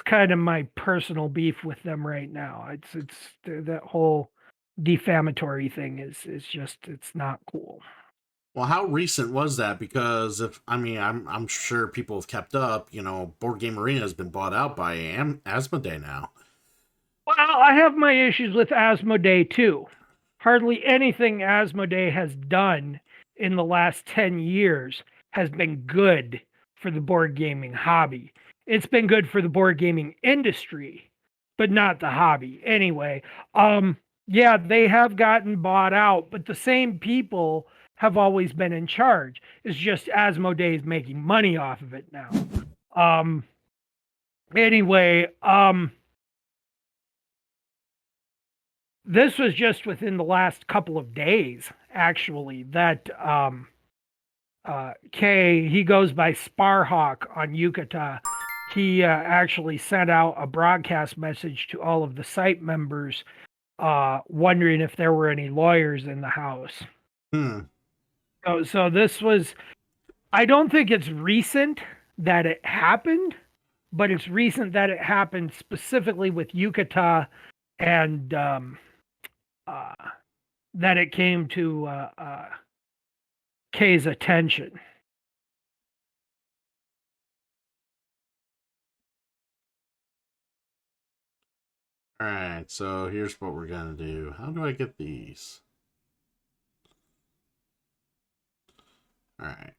kind of my personal beef with them right now. It's that whole defamatory thing is just, it's not cool. Well, how recent was that? Because I'm sure people have kept up. Board Game Arena has been bought out by Asmodee now. Well, I have my issues with Asmodee too. Hardly anything Asmodee has done in the last 10 years has been good for the board gaming hobby. It's been good for the board gaming industry, but not the hobby. Anyway, yeah, they have gotten bought out, but the same people have always been in charge. It's just Asmodee is making money off of it now. Anyway, this was just within the last couple of days, actually, that Kay, he goes by Sparhawk on Yucata. He actually sent out a broadcast message to all of the site members, wondering if there were any lawyers in the house. So this was, I don't think it's recent that it happened, but it's recent that it happened specifically with Yucata, and that it came to Kay's attention. All right, so here's what we're gonna do. How do I get these? All right.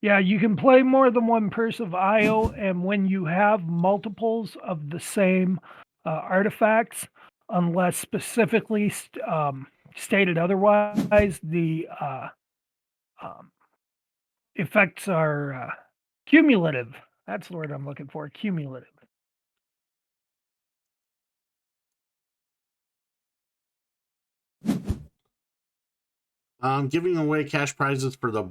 Yeah, you can play more than one Purse of Io, and when you have multiples of the same artifacts, unless specifically stated otherwise, the effects are cumulative. That's the word I'm looking for, cumulative. Giving away cash prizes for the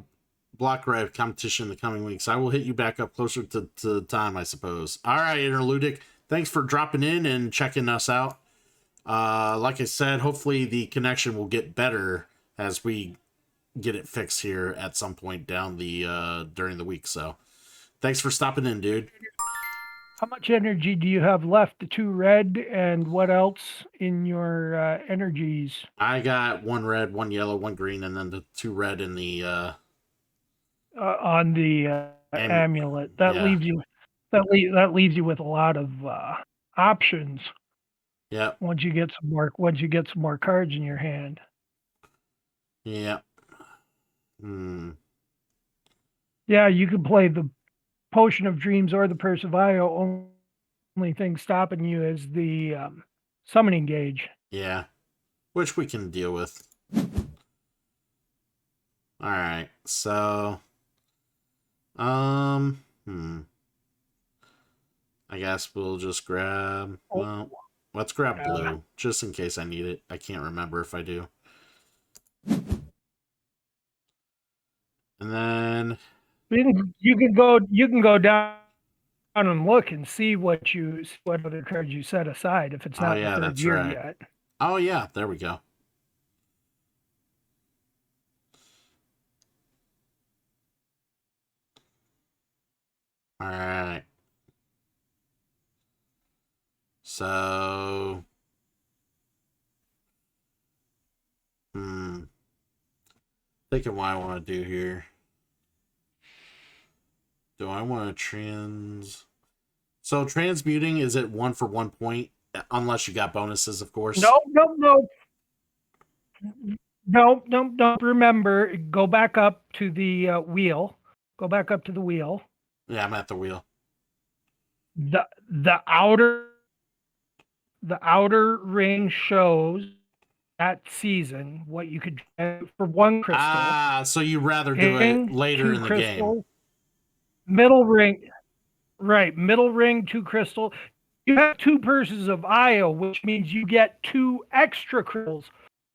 block ride competition in the coming weeks. I will hit you back up closer to the time, I suppose. All right, Interludic. Thanks for dropping in and checking us out. Like I said, hopefully the connection will get better as we get it fixed here at some point down the during the week. So thanks for stopping in, dude. How much energy do you have left? The 2 red, and what else in your energies? I got 1 red, 1 yellow, 1 green, and then the 2 red in the on the amulet. That yeah. leaves you that leaves you with a lot of options. Yeah. Once you get some more cards in your hand. Yeah. Yeah, you could play the Potion of Dreams or the Purse of Io. Only thing stopping you is the summoning gauge. Yeah. Which we can deal with. Alright, so I guess we'll just grab let's grab blue, just in case I need it. I can't remember if I do. And then you can go down and look and see what other cards you set aside if it's not the third year yet. Oh yeah, there we go. All right. So thinking what I want to do here. Do I want to So transmuting, is it 1 for 1 point? Unless you got bonuses, of course. No, no, no, no, no, no. Remember, go back up to the wheel. Go back up to the wheel. Yeah, I'm at the wheel. The outer ring shows that season what you could get for 1 crystal. Ah, so you rather do it later in the game. Middle ring, right? Middle ring, 2 crystal. You have 2 purses of IO, which means you get 2 extra crystals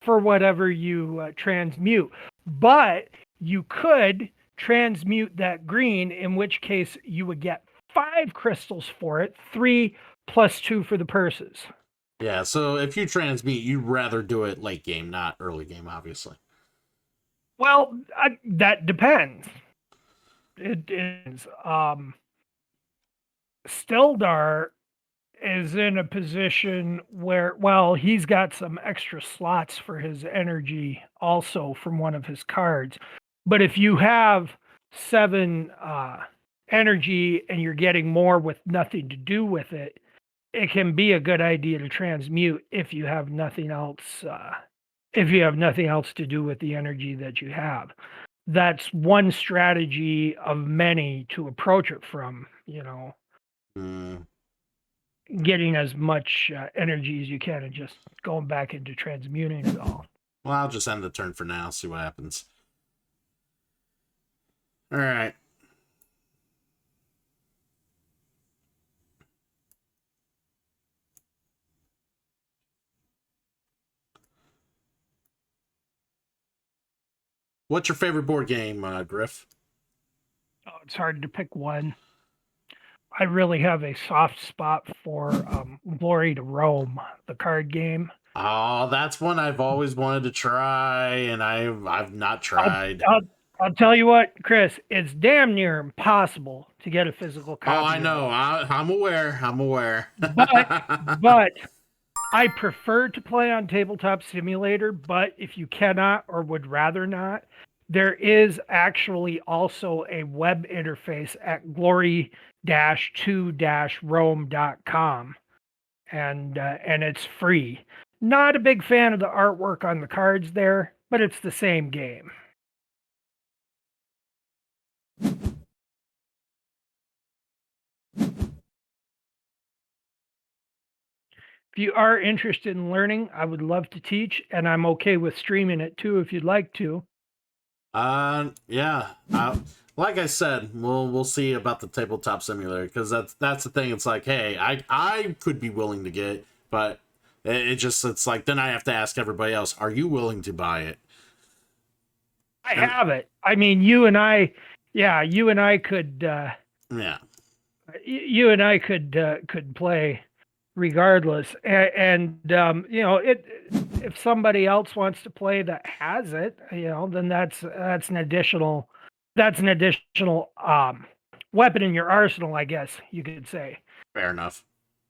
for whatever you transmute. But you could transmute that green, in which case you would get 5 crystals for it, 3 plus 2 for the purses. Yeah, so if you transmute, you'd rather do it late game, not early game, obviously. Well, that depends. It is. Stildar is in a position where, well, he's got some extra slots for his energy also from one of his cards. But if you have 7 energy and you're getting more with nothing to do with it, it can be a good idea to transmute if you have nothing else. If you have nothing else to do with the energy that you have, that's one strategy of many to approach it from. Getting as much energy as you can and just going back into transmuting it all. Well, I'll just end the turn for now, see what happens. All right. What's your favorite board game, Griff? Oh, it's hard to pick one. I really have a soft spot for Glory to Rome, the card game. Oh, that's one I've always wanted to try, and I've not tried. I'll tell you what, Chris, it's damn near impossible to get a physical copy. Oh, I know. I'm aware. I'm aware. But I prefer to play on Tabletop Simulator, but if you cannot or would rather not, there is actually also a web interface at glory-2-rome.com, and it's free. Not a big fan of the artwork on the cards there, but it's the same game. If you are interested in learning, I would love to teach, and I'm okay with streaming it too if you'd like to. Yeah. Like I said, we'll see about the Tabletop Simulator, because that's the thing. It's like, hey, I could be willing to get, but it's like, then I have to ask everybody else, are you willing to buy it? I have it. I mean, you and I could. Yeah. You and I could play regardless, and if somebody else wants to play that has it, then that's an additional weapon in your arsenal, I guess you could say. Fair enough.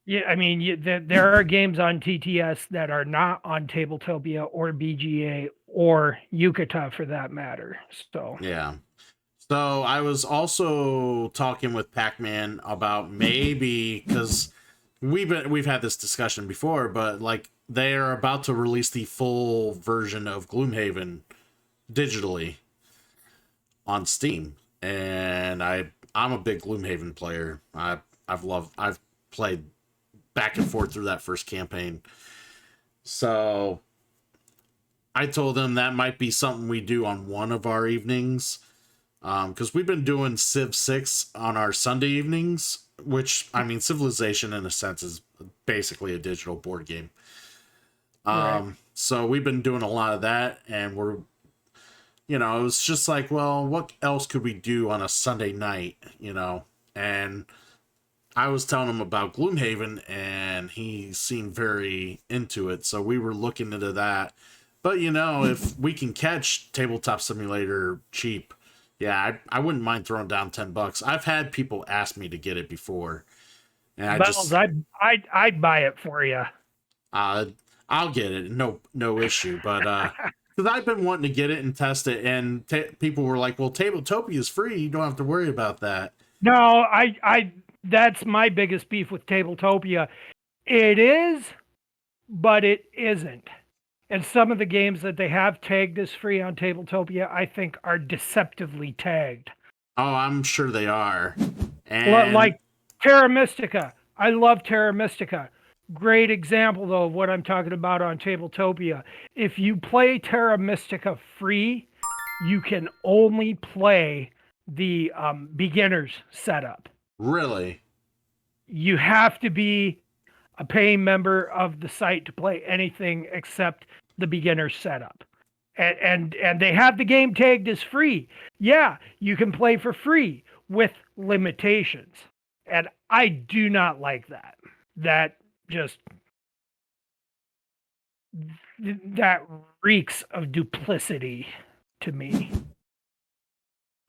Yeah, I mean, there are games on TTS that are not on Tabletopia or BGA or Yucata for that matter. So yeah. So I was also talking with Pac-Man about maybe, because we've had this discussion before, but like, they are about to release the full version of Gloomhaven digitally on Steam, and I'm a big Gloomhaven player. I've played back and forth through that first campaign. So I told him that might be something we do on one of our evenings, because we've been doing Civ 6 on our Sunday evenings, which, I mean, Civilization in a sense is basically a digital board game. Right. So we've been doing a lot of that, and we're, it was just like, well, what else could we do on a Sunday night, and I was telling him about Gloomhaven, and he seemed very into it, so we were looking into that. But, if we can catch Tabletop Simulator cheap, yeah, I wouldn't mind throwing down $10. I've had people ask me to get it before, and I'd buy it for you. I'll get it, no issue. But because I've been wanting to get it and test it, and people were like, "Well, Tabletopia is free; you don't have to worry about that." No, I that's my biggest beef with Tabletopia. It is, but it isn't. And some of the games that they have tagged as free on Tabletopia, I think, are deceptively tagged. Oh, I'm sure they are. And Like Terra Mystica. I love Terra Mystica. Great example, though, of what I'm talking about on Tabletopia. If you play Terra Mystica free, you can only play the beginner's setup. really, You have to be a paying member of the site to play anything except the beginner's setup. And they have the game tagged as free. Yeah, you can play for free with limitations. And I do not like that. That just that reeks of duplicity to me.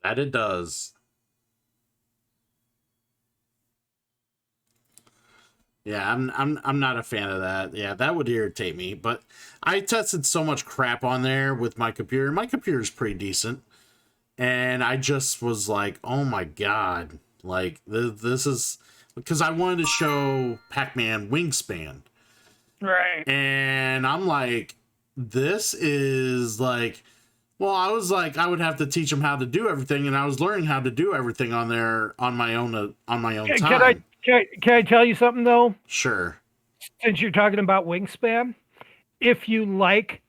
that it does. Yeah, I'm not a fan of that. Yeah, that would irritate me. But I tested so much crap on there with my computer. My computer's pretty decent, and I just was like, oh my god, like this is because I wanted to show Pac-Man Wingspan, Right. and I'm like, this is like, well, I was like, I would have to teach him how to do everything, and I was learning how to do everything on there on my own Can time. I tell you something though? Sure. Since you're talking about Wingspan, if you like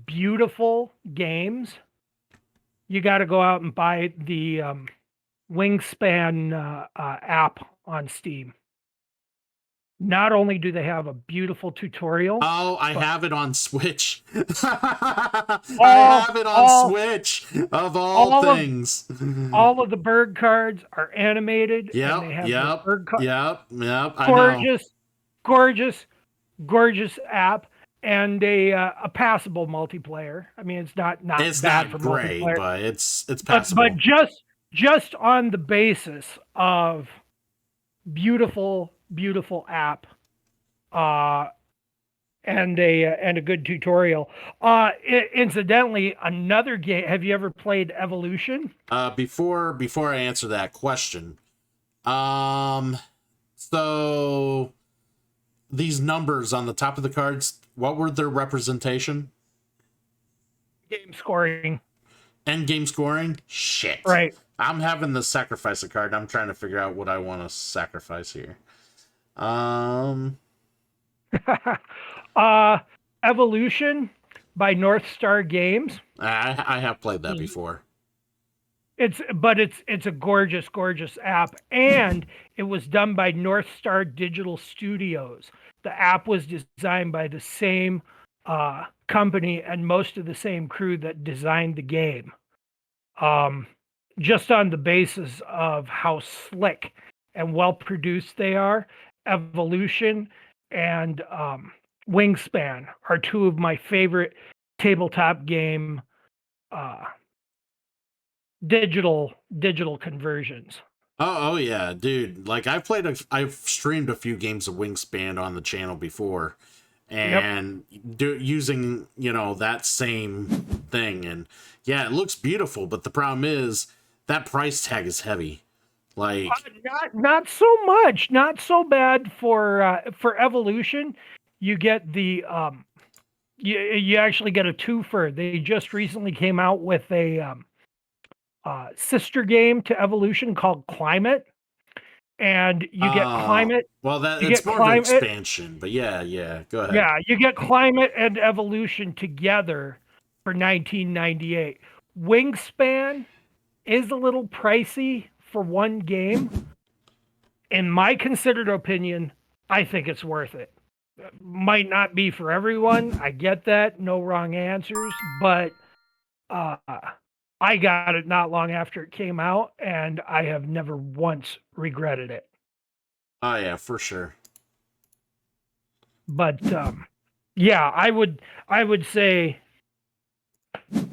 beautiful games, you got to go out and buy the Wingspan app on Steam. Not only do they have a beautiful tutorial, Oh, I but have it on Switch. I all have it on all Switch of all all of things. all of the bird cards are animated, and they Yep, have the yep, bird card. yep. I know. Gorgeous, gorgeous, gorgeous app, and a passable multiplayer. I mean, it's not It's bad not for great, multiplayer, but it's but passable. just on the basis of beautiful app, uh, and a good tutorial. Incidentally, another game. Have you ever played Evolution? Before I answer that question, um, so these numbers on the top of the cards, what were their representation? Game scoring, End game scoring? Shit. right? I'm having to sacrifice a card. I'm trying to figure out what I want to sacrifice here. Um, uh, Evolution by North Star Games. I have played that before. It's a gorgeous app, and it was done by North Star Digital Studios. The app was designed by the same company and most of the same crew that designed the game. Just on the basis of how slick and well produced they are, Evolution and Wingspan are two of my favorite tabletop game uh, digital conversions. Oh yeah, dude. Like I've streamed a few games of Wingspan on the channel before, Yep. and using that same thing, and yeah, it looks beautiful. But the problem is that price tag is heavy. Like, Not so much. Not so bad for Evolution. You get the you actually get a twofer. They just recently came out with a sister game to Evolution called Climate, and you get Climate. well, that You it's get more of an Climate. expansion. But yeah, go ahead. Yeah, you get Climate and Evolution together for 1998. Wingspan is a little pricey for one game. In my considered opinion, I think it's worth it. Might not be for everyone. I get that. No wrong answers. But uh, I got it not long after it came out, and I have never once regretted it. Oh yeah, for sure. But yeah, I would say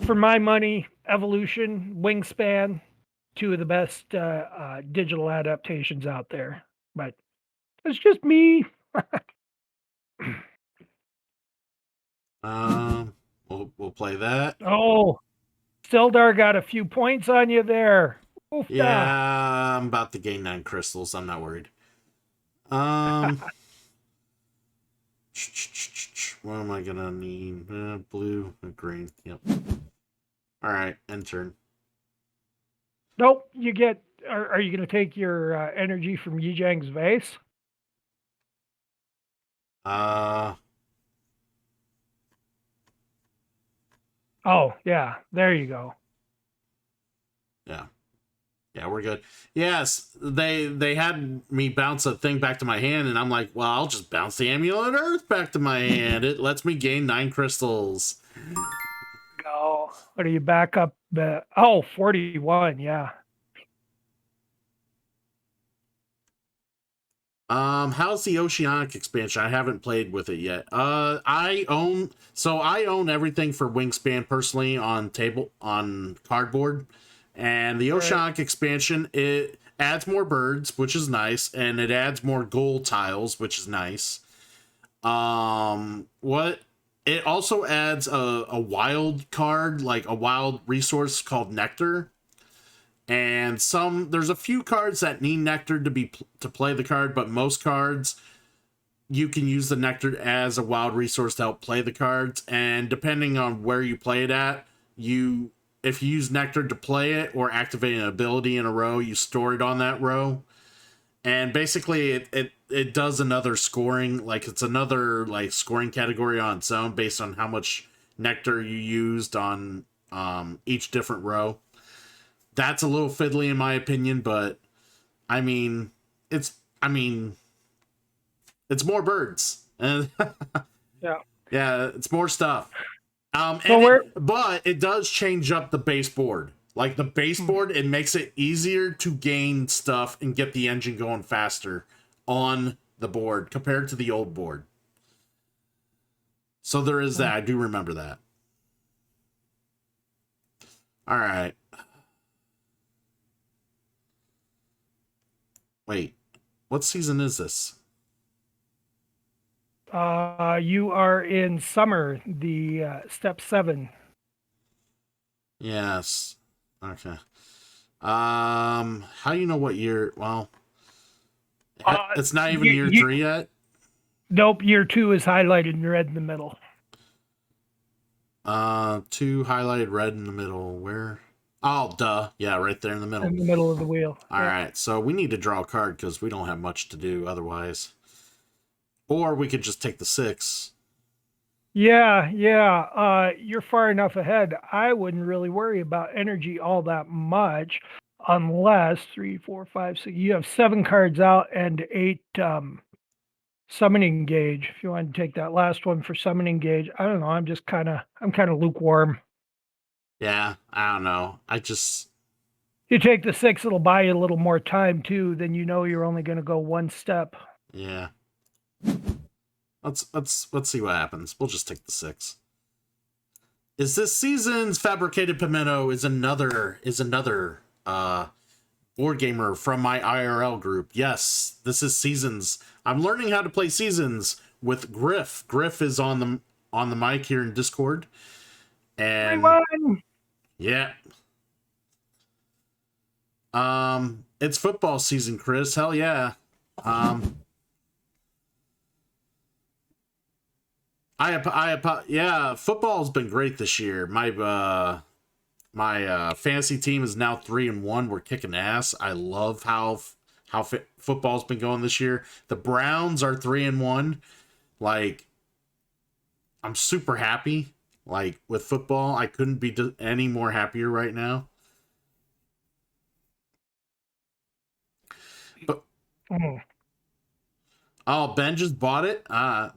for my money, Evolution, Wingspan, two of the best digital adaptations out there. But it's just me. We'll play that. Oh, Sildar got a few points on you there. Oofda. Yeah, I'm about to gain 9 crystals. I'm not worried. Um, what am I gonna need? Blue and green. Yep. All right, end turn. Nope, you get. Are you going to take your energy from Yijang's vase? Uh, Oh, yeah, there you go. yeah. Yeah, we're good. Yes, they had me bounce a thing back to my hand, and I'm like, well, I'll just bounce the Amulet Earth back to my hand. It lets me gain 9 crystals. Go. What are you back up? 41, yeah. How's the Oceanic expansion? I haven't played with it yet. I own everything for Wingspan personally on cardboard. And the Right. Oceanic expansion, it adds more birds, which is nice, and it adds more gold tiles, which is nice. What it also adds a wild card, like a wild resource called Nectar. And there's a few cards that need Nectar to play the card, but most cards you can use the Nectar as a wild resource to help play the cards. And depending on where you play it at, if you use Nectar to play it or activate an ability in a row, you store it on that row. And basically it does another scoring, like it's another like scoring category on its own based on how much Nectar you used on each different row. That's a little fiddly in my opinion, but I mean, it's it's more birds. And Yeah. yeah, it's more stuff. So But it does change up the base board. Like the base board, it makes it easier to gain stuff and get the engine going faster on the board compared to the old board. So there is that. I do remember that. All right. Wait, what season is this? You are in summer, the step 7. Yes. Okay. How do you know what year? Well, it's not even year 3 yet. Nope, year 2 is highlighted in red in the middle. 2 highlighted red in the middle. Where? Oh, duh. Yeah, right there in the middle. In the middle of the wheel. All right, so we need to draw a card because we don't have much to do otherwise. Or we could just take the 6. Yeah. You're far enough ahead. I wouldn't really worry about energy all that much unless 3, 4, 5, 6. You have 7 cards out and 8 summoning gauge. If you want to take that last one for summoning gauge, I don't know. I'm kind of lukewarm. Yeah, I don't know. You take the 6, it'll buy you a little more time too. Then you know you're only going to go one step. Yeah. Let's see what happens. We'll just take the 6. Is this season's Fabricated Pimento is another board gamer from my IRL group. Yes, this is Seasons. I'm learning how to play Seasons with Griff. Griff is on the mic here in Discord. And Everyone! yeah. It's football season, Chris. Hell yeah. Yeah, football's been great this year. My fantasy team is now 3-1. We're kicking ass. I love how football's been going this year. The Browns are 3-1. Like, I'm super happy. Like with football, I couldn't be any more happier right now. But oh, Ben just bought it.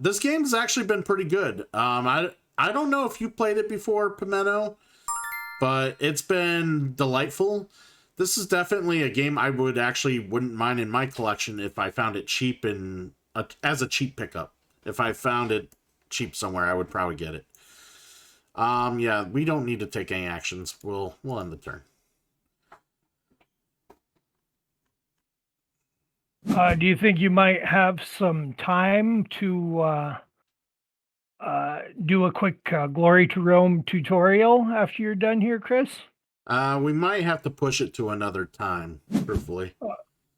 This game's actually been pretty good. I don't know if you played it before, Pimento, but it's been delightful. This is definitely a game I wouldn't mind in my collection if I found it cheap as a cheap pickup. If I found it cheap somewhere, I would probably get it. Yeah, we don't need to take any actions. We'll end the turn. Do you think you might have some time to do a quick Glory to Rome tutorial after you're done here, Chris? We might have to push it to another time, truthfully.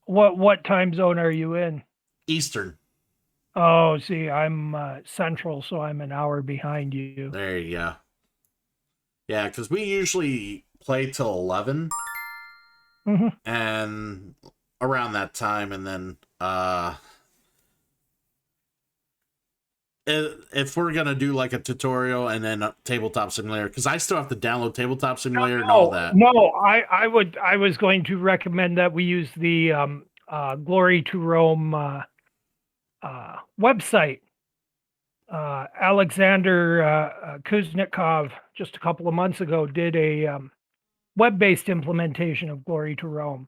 What time zone are you in? Eastern. Oh, see, I'm Central, so I'm an hour behind you. There you go. Yeah, because we usually play till 11 Hmm. and around that time, and then if we're gonna do like a tutorial and then a tabletop simulator, because I still have to download tabletop simulator and all No, that. no, I was going to recommend that we use the Glory to Rome website. Alexander Kuznikov just a couple of months ago did a web-based implementation of Glory to Rome.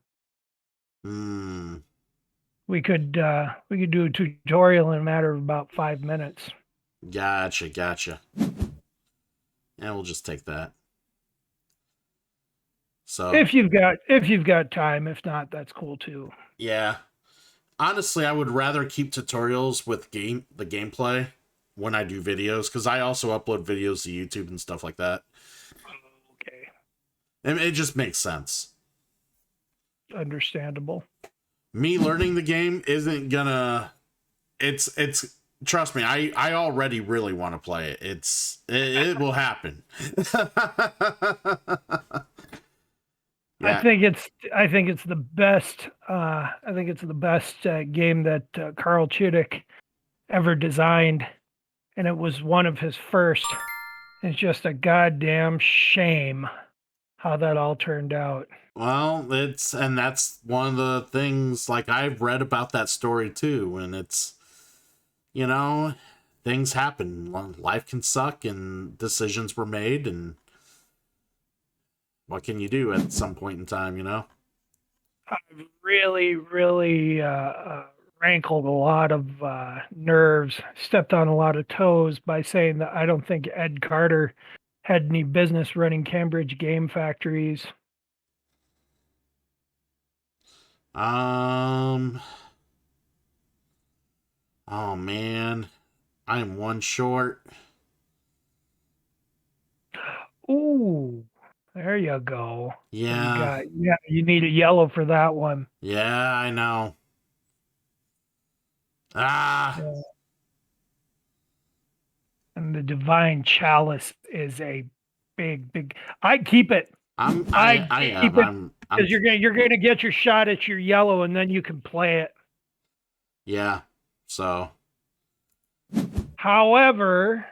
Hmm. We could do a tutorial in a matter of about 5 minutes. Gotcha, gotcha. Yeah, we'll just take that. So If you've got time, if not, that's cool too. yeah. Honestly, I would rather keep tutorials with the gameplay when I do videos, because I also upload videos to YouTube and stuff like that. Okay, And it just makes sense. understandable. Me learning the game isn't gonna. It's. Trust me, I already really want to play it. It will happen. I Yeah. think it's the best. I think it's the best game that Carl Chudik ever designed, and it was one of his first. It's just a goddamn shame how that all turned out. Well, and that's one of the things, like, I've read about that story too, and it's, you know, things happen. Life can suck, and decisions were made, and what can you do at some point in time, you know? I've really rankled a lot of nerves, stepped on a lot of toes by saying that I don't think Ed Carter had any business running Cambridge game factories. Um, oh man, I'm one short. Ooh, there you go. What do you Yeah, got? Yeah, you need a yellow for that one. yeah, I know. Ah, Yeah. And the divine chalice is a big. I'd keep it. I'd I keep am, it I'm, because you're gonna get your shot at your yellow, and then you can play it. yeah. So, However,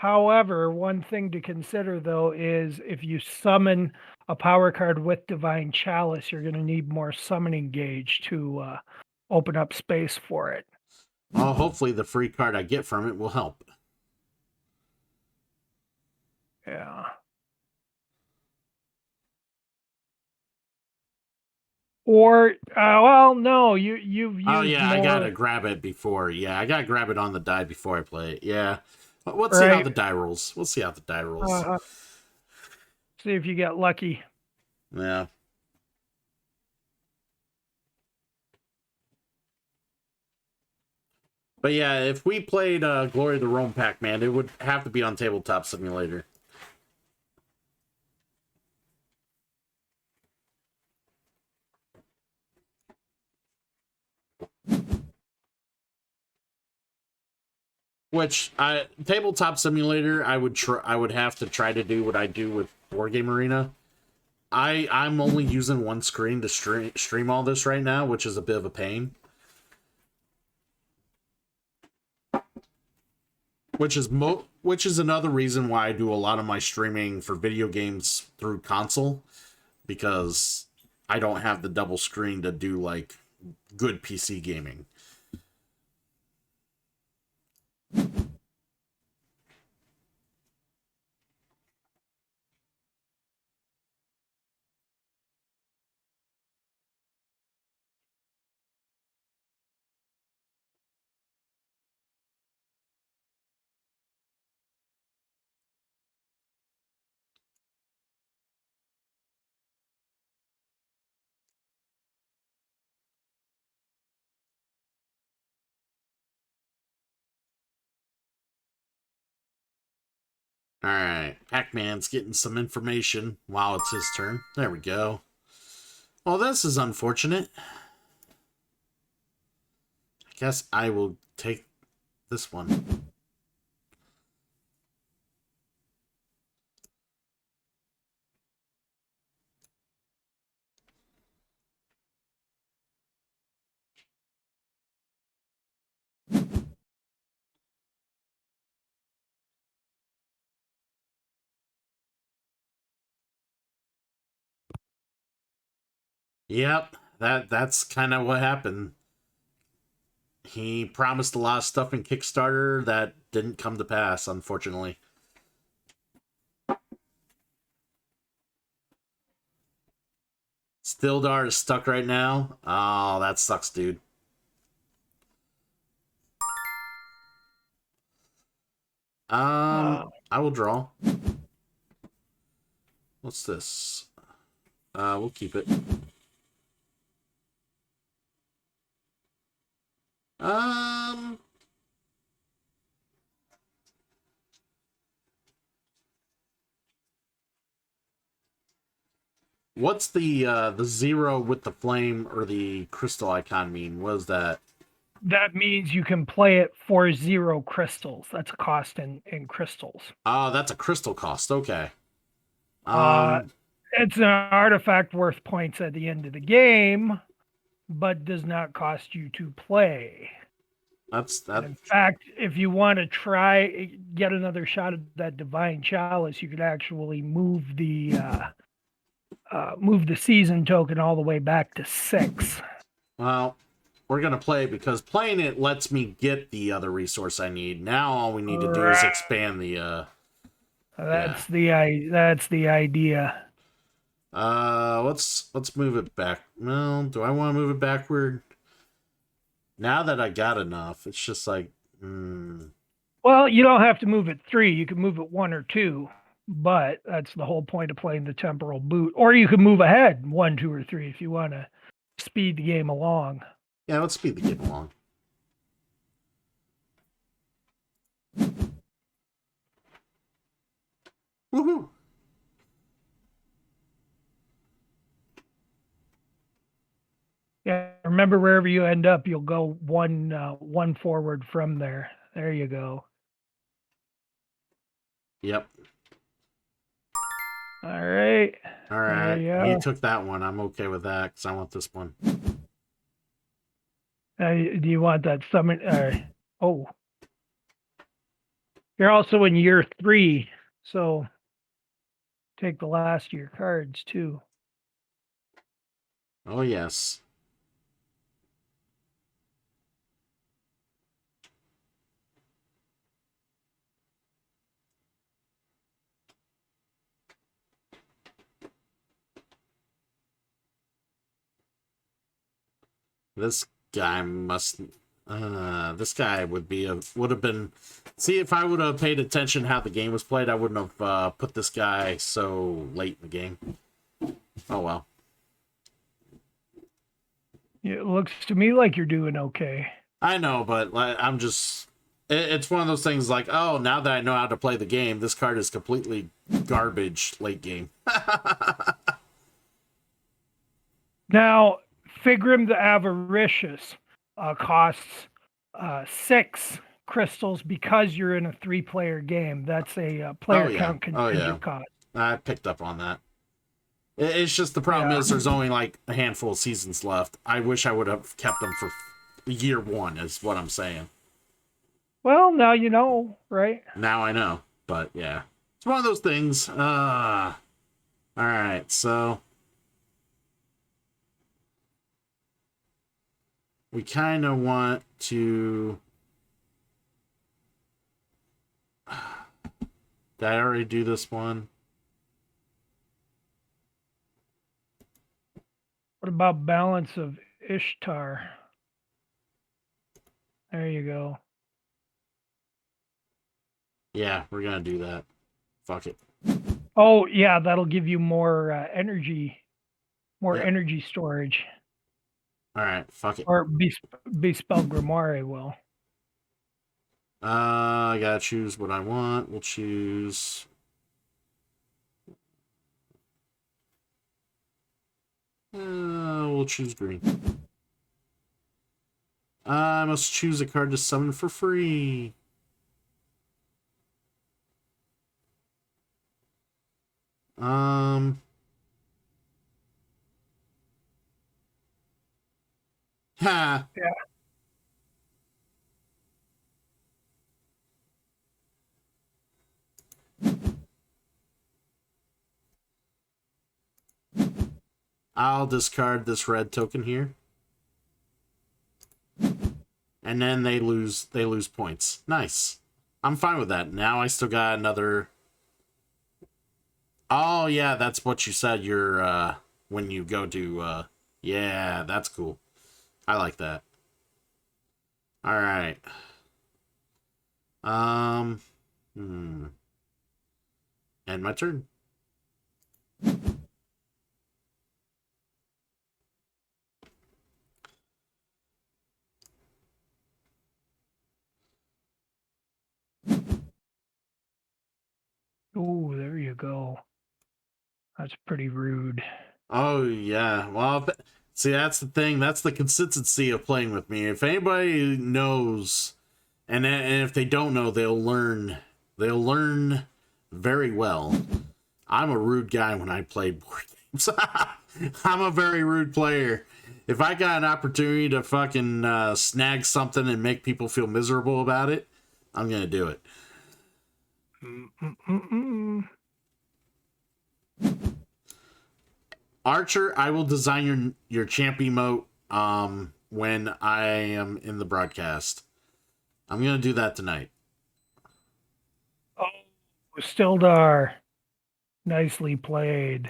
one thing to consider though is if you summon a power card with divine chalice, you're gonna need more summoning gauge to open up space for it. well, hopefully the free card I get from it will help. Yeah. Or well, no, you've Oh used yeah, I gotta more, grab it before. Yeah, I gotta grab it on the die before I play it. Yeah, but let's see how right? the die rolls. We'll see how the die rolls. Uh, See if you get lucky. Yeah. But yeah, if we played Glory of the Rome Pack, man, it would have to be on Tabletop Simulator. Which Tabletop Simulator, I would have to try to do what I do with Board Game Arena. I'm only using one screen to stream all this right now, which is a bit of a pain. Which is another reason why I do a lot of my streaming for video games through console, because I don't have the double screen to do like good PC gaming. All right, Pac-Man's getting some information while it's his turn. There we go. Well, this is unfortunate. I guess I will take this one. Yep, that's kind of what happened. He promised a lot of stuff in Kickstarter that didn't come to pass, unfortunately. Stildar is stuck right now. Oh, that sucks, dude. I will draw. What's this? We'll keep it. Um, what's the zero with the flame or the crystal icon mean? What is that? That means you can play it for 0 crystals. That's a cost in crystals. Oh, that's a crystal cost. Okay. Uh, it's an artifact worth points at the end of the game, but does not cost you to play. That's And that. in fact, if you want to try get another shot at that divine chalice, you could actually move the season token all the way back to 6. Well, we're gonna play because playing it lets me get the other resource I need. Now all we need to do is expand the. That's the idea. Let's move it back. Well, do I want to move it backward? Now that I got enough, it's just like, Well, you don't have to move it 3. You can move it 1 or 2, but that's the whole point of playing the temporal boot. Or you can move ahead 1, 2, or 3 if you want to speed the game along. yeah, let's speed the game along. Woohoo! Yeah, remember wherever you end up, you'll go one forward from there. There you go. Yep. All right. All right. He took that one. I'm okay with that because I want this one. Do you want that summon? Oh, you're also in year 3, so take the last of your cards too. Oh yes. This guy must. This guy would have been. See, if I would have paid attention how the game was played, I wouldn't have put this guy so late in the game. Oh well. It looks to me like you're doing okay. I know, but I'm just. It's one of those things like, oh, now that I know how to play the game, this card is completely garbage late game. Now, Figrim the Avaricious costs 6 crystals because you're in a 3-player game. That's a player count contingent cost. I picked up on that. It's just the problem is there's only like a handful of seasons left. I wish I would have kept them for year 1 is what I'm saying. Well, now you know, right? Now I know, but yeah. It's one of those things. All right, so we kind of want to. Did I already do this one? What about Balance of Ishtar? There you go. Yeah, we're gonna do that. Fuck it. Oh yeah, that'll give you more energy, energy storage. All right, fuck it. Or Bespell Grimoire will. I gotta choose what I want. We'll choose. We'll choose green. I must choose a card to summon for free. Ha. Yeah. I'll discard this red token here. And then they lose points. Nice. I'm fine with that. Now I still got another. Oh yeah, that's what you said. You're when you go to yeah, that's cool. I like that. All right. End my turn. Oh, there you go. That's pretty rude. Oh yeah. Well, see, that's the thing. That's the consistency of playing with me. If anybody knows, and if they don't know, they'll learn. They'll learn very well. I'm a rude guy when I play board games. I'm a very rude player. If I got an opportunity to fucking snag something and make people feel miserable about it, I'm gonna do it. Archer, I will design your champ emote when I am in the broadcast. I'm gonna do that tonight. Oh, Stildar. Nicely played.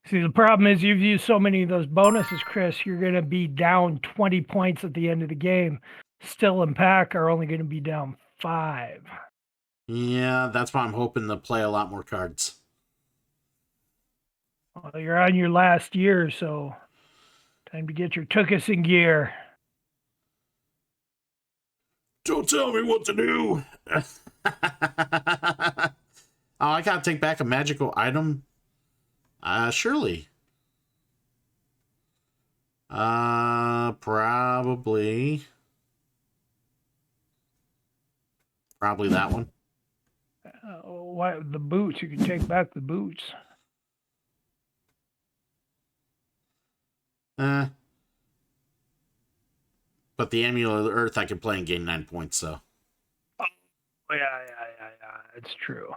See, the problem is you've used so many of those bonuses, Chris, you're going to be down 20 points at the end of the game. Still and Pack are only going to be down 5. Yeah, that's why I'm hoping to play a lot more cards. Well, you're on your last year, so time to get your Tookus in gear. Don't tell me what to do. Oh, I gotta take back a magical item. Surely. Probably that one. Why the boots? You can take back the boots. But the Amulet of the Earth I can play and gain 9 points, so. Oh, yeah. It's true.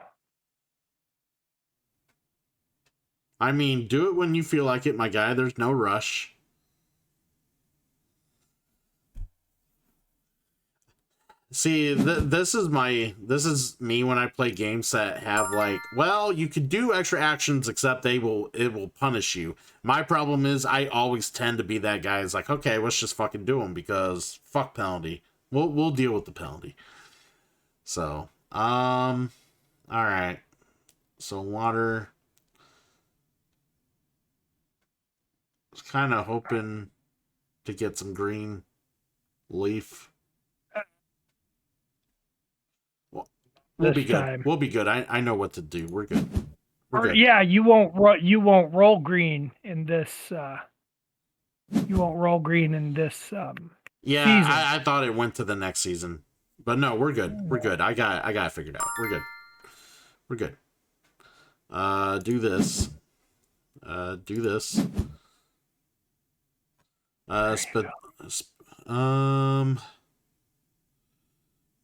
I mean, do it when you feel like it, my guy. There's no rush. See, this is me when I play games that have like, well, you could do extra actions, except it will punish you. My problem is I always tend to be that guy who's like, okay, let's just fucking do them because fuck penalty. We'll deal with the penalty. So, all right. So water. I was kind of hoping to get some green leaf. We'll be good. Time. We'll be good. I know what to do. We're good. We're good. Yeah, you won't roll green in this. You won't roll green in this. Yeah, season. I thought it went to the next season, but no, we're good. We're good. I got it figured out. We're good. We're good. Do this. Do this.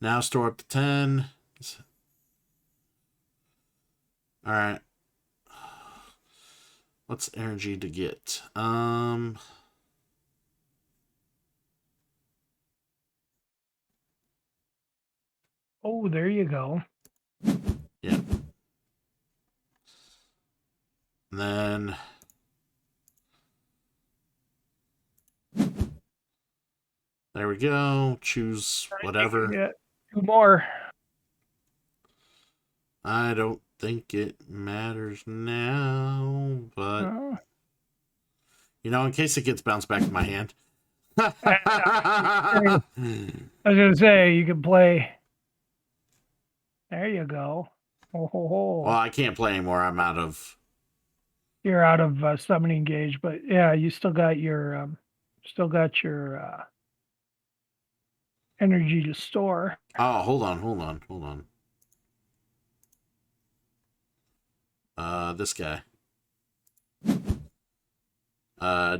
Now store up to 10. All right. What's energy to get? Oh, there you go. Yeah. And then there we go. Choose whatever. Yeah, 2 more. I don't think it matters now, but you know, in case it gets bounced back to my hand. I was gonna say you can play. There you go. Well, I can't play anymore. I'm out of. You're out of summoning gauge, but yeah, you still got your energy to store. Oh, hold on. This guy.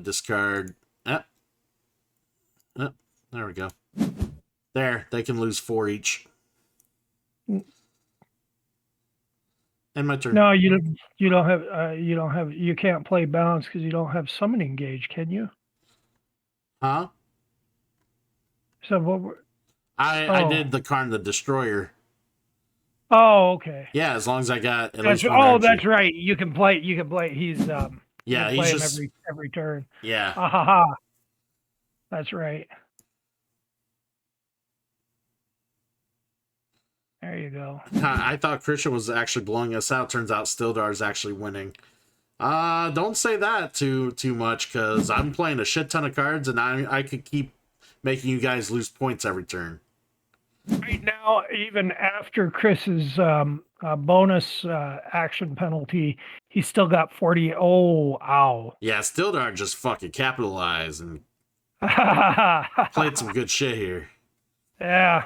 Discard. There we go. There, they can lose 4 each. And my turn. No, you don't have you can't play balance because you don't have summoning gauge, can you? Huh? So what? Were, I did the Karn the Destroyer. oh, okay. Yeah, as long as I got at That's, least one energy. that's right. You can play. He's Yeah, you play he's him just every turn. yeah. Ha ha ha. That's right. There you go. I thought Christian was actually blowing us out. Turns out Stildar's actually winning. Don't say that too much, because I'm playing a shit ton of cards and I could keep making you guys lose points every turn. Right now, even after Chris's bonus action penalty, he's still got 40. Oh, ow. Yeah, Stildar just fucking capitalized and played some good shit here. Yeah.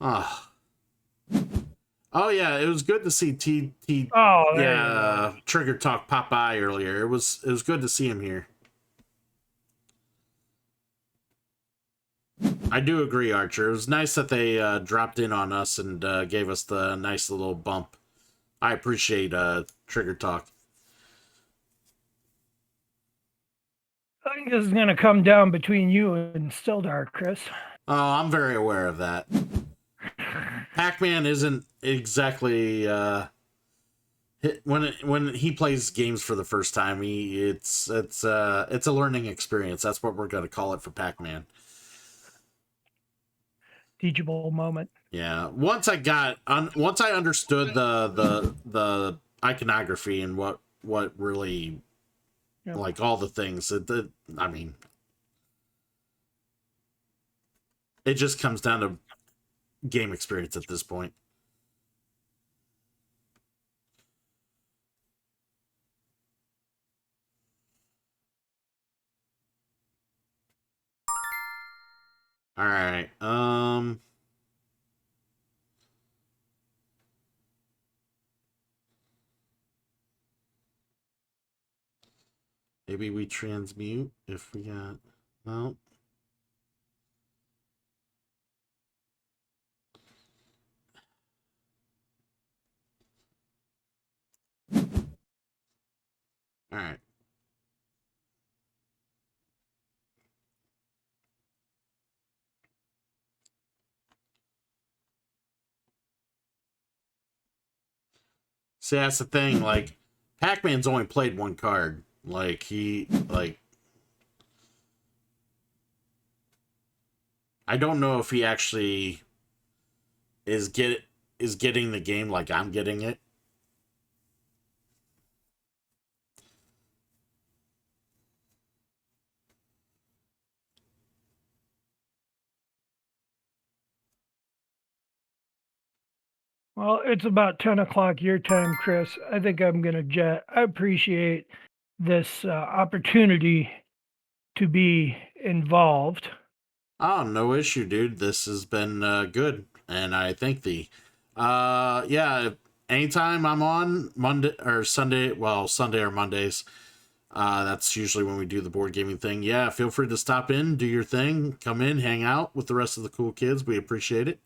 Oh. Oh yeah, it was good to see Oh, there yeah, Trigger Talk pop by earlier. It was good to see him here. I do agree, Archer. It was nice that they dropped in on us and gave us the nice little bump. I appreciate Trigger Talk. I think this is going to come down between you and Stildar, Chris. Oh, I'm very aware of that. Pac-Man isn't exactly when he plays games for the first time. It's a learning experience. That's what we're going to call it for Pac-Man. Teachable moment. Yeah. Once I understood the iconography and what really like all the things I mean, it just comes down to game experience at this point. All right. Maybe we transmute if we got no. All right. See, that's the thing. Like, Pac-Man's only played one card. Like, I don't know if he actually is getting the game like I'm getting it. Well, it's about 10 o'clock your time, Chris. I think I'm going to jet. I appreciate this opportunity to be involved. Oh, no issue, dude. This has been good, and I thank thee. Yeah, anytime I'm on Monday or Sunday, well, Sunday or Mondays, that's usually when we do the board gaming thing. Yeah, feel free to stop in, do your thing, come in, hang out with the rest of the cool kids. We appreciate it.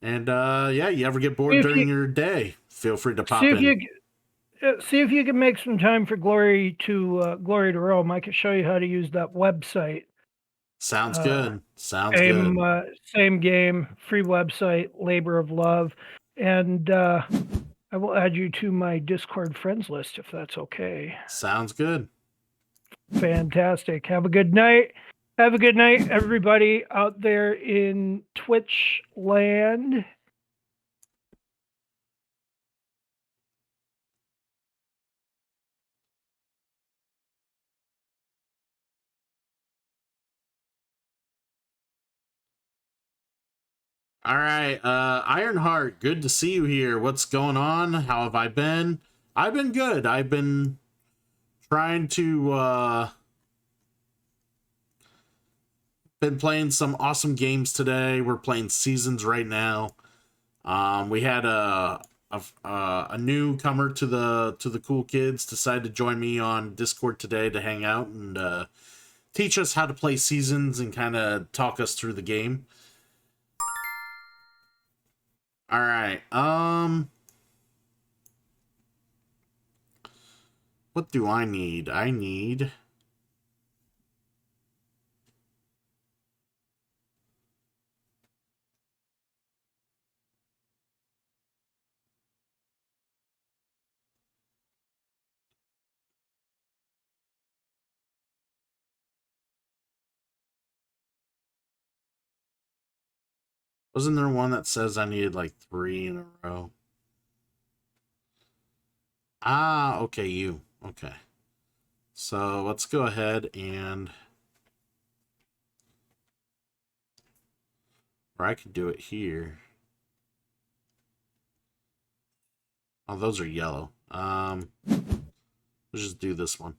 And yeah, you ever get bored during your day, feel free to pop in. See if you can make some time for Glory to Rome. I can show you how to use that website. Sounds good. Sounds good. Same game, free website, Labor of Love, and I will add you to my Discord friends list if that's okay. Sounds good. Fantastic. Have a good night. Have a good night, everybody out there in Twitch land. All right, Ironheart, good to see you here. What's going on? How have I been? I've been good. I've been trying to been playing some awesome games today. We're playing Seasons right now. We had a newcomer to the cool kids decide to join me on Discord today to hang out and teach us how to play Seasons and kind of talk us through the game. All right. What do I need? I need... Wasn't there one that says I needed like 3 in a row? Ah, okay, you. Okay. So let's go ahead and... Or I could do it here. Oh, those are yellow. Let's just do this one.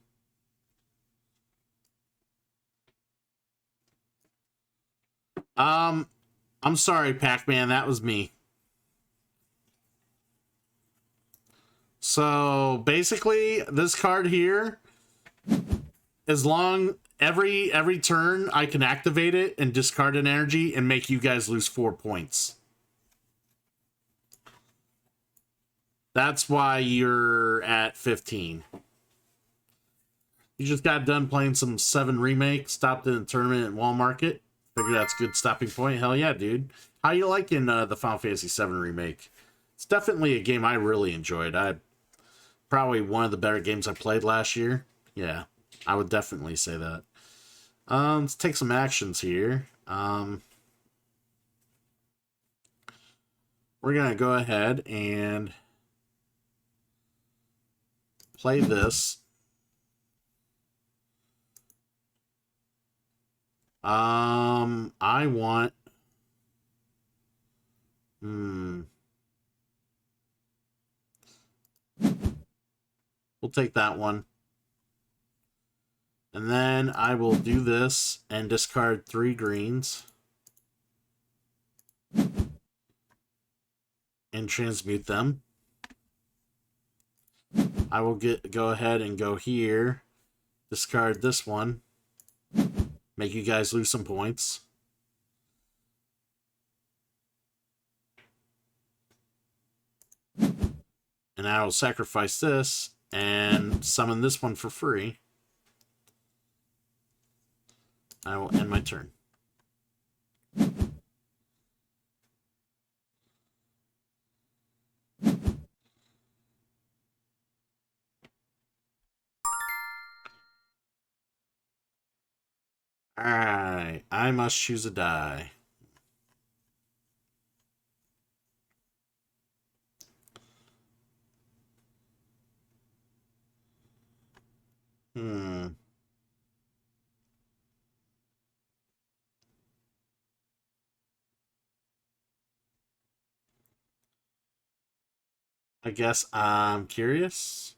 I'm sorry, Pac-Man, that was me. So basically, this card here, as long every turn, I can activate it and discard an energy and make you guys lose 4 points. That's why you're at 15. You just got done playing some 7 Remake, stopped in a tournament at Wall Market. Figure that's a good stopping point. Hell yeah, dude. How you liking the Final Fantasy VII Remake? It's definitely a game I really enjoyed. Probably one of the better games I played last year. Yeah, I would definitely say that. Let's take some actions here. We're gonna go ahead and play this. I want... We'll take that one. And then I will do this and discard 3 greens. And transmute them. I will go ahead and go here. Discard this one. Make you guys lose some points. And I will sacrifice this and summon this one for free. I will end my turn. Alright, I must choose a die. I guess I'm curious.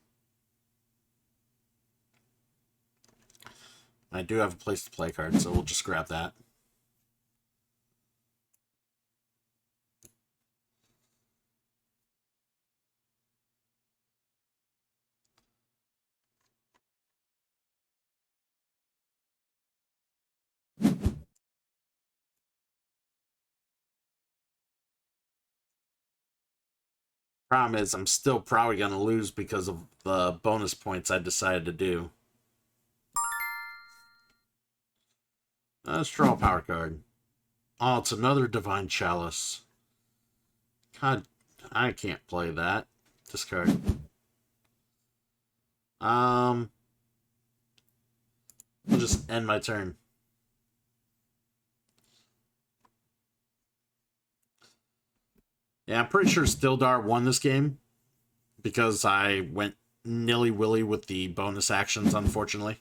I do have a place to play card, so we'll just grab that. Problem is, I'm still probably going to lose because of the bonus points I decided to do. Let's draw a power card. Oh, it's another Divine Chalice. God, I can't play that. Discard. I'll just end my turn. Yeah, I'm pretty sure Stildar won this game because I went nilly-willy with the bonus actions, unfortunately.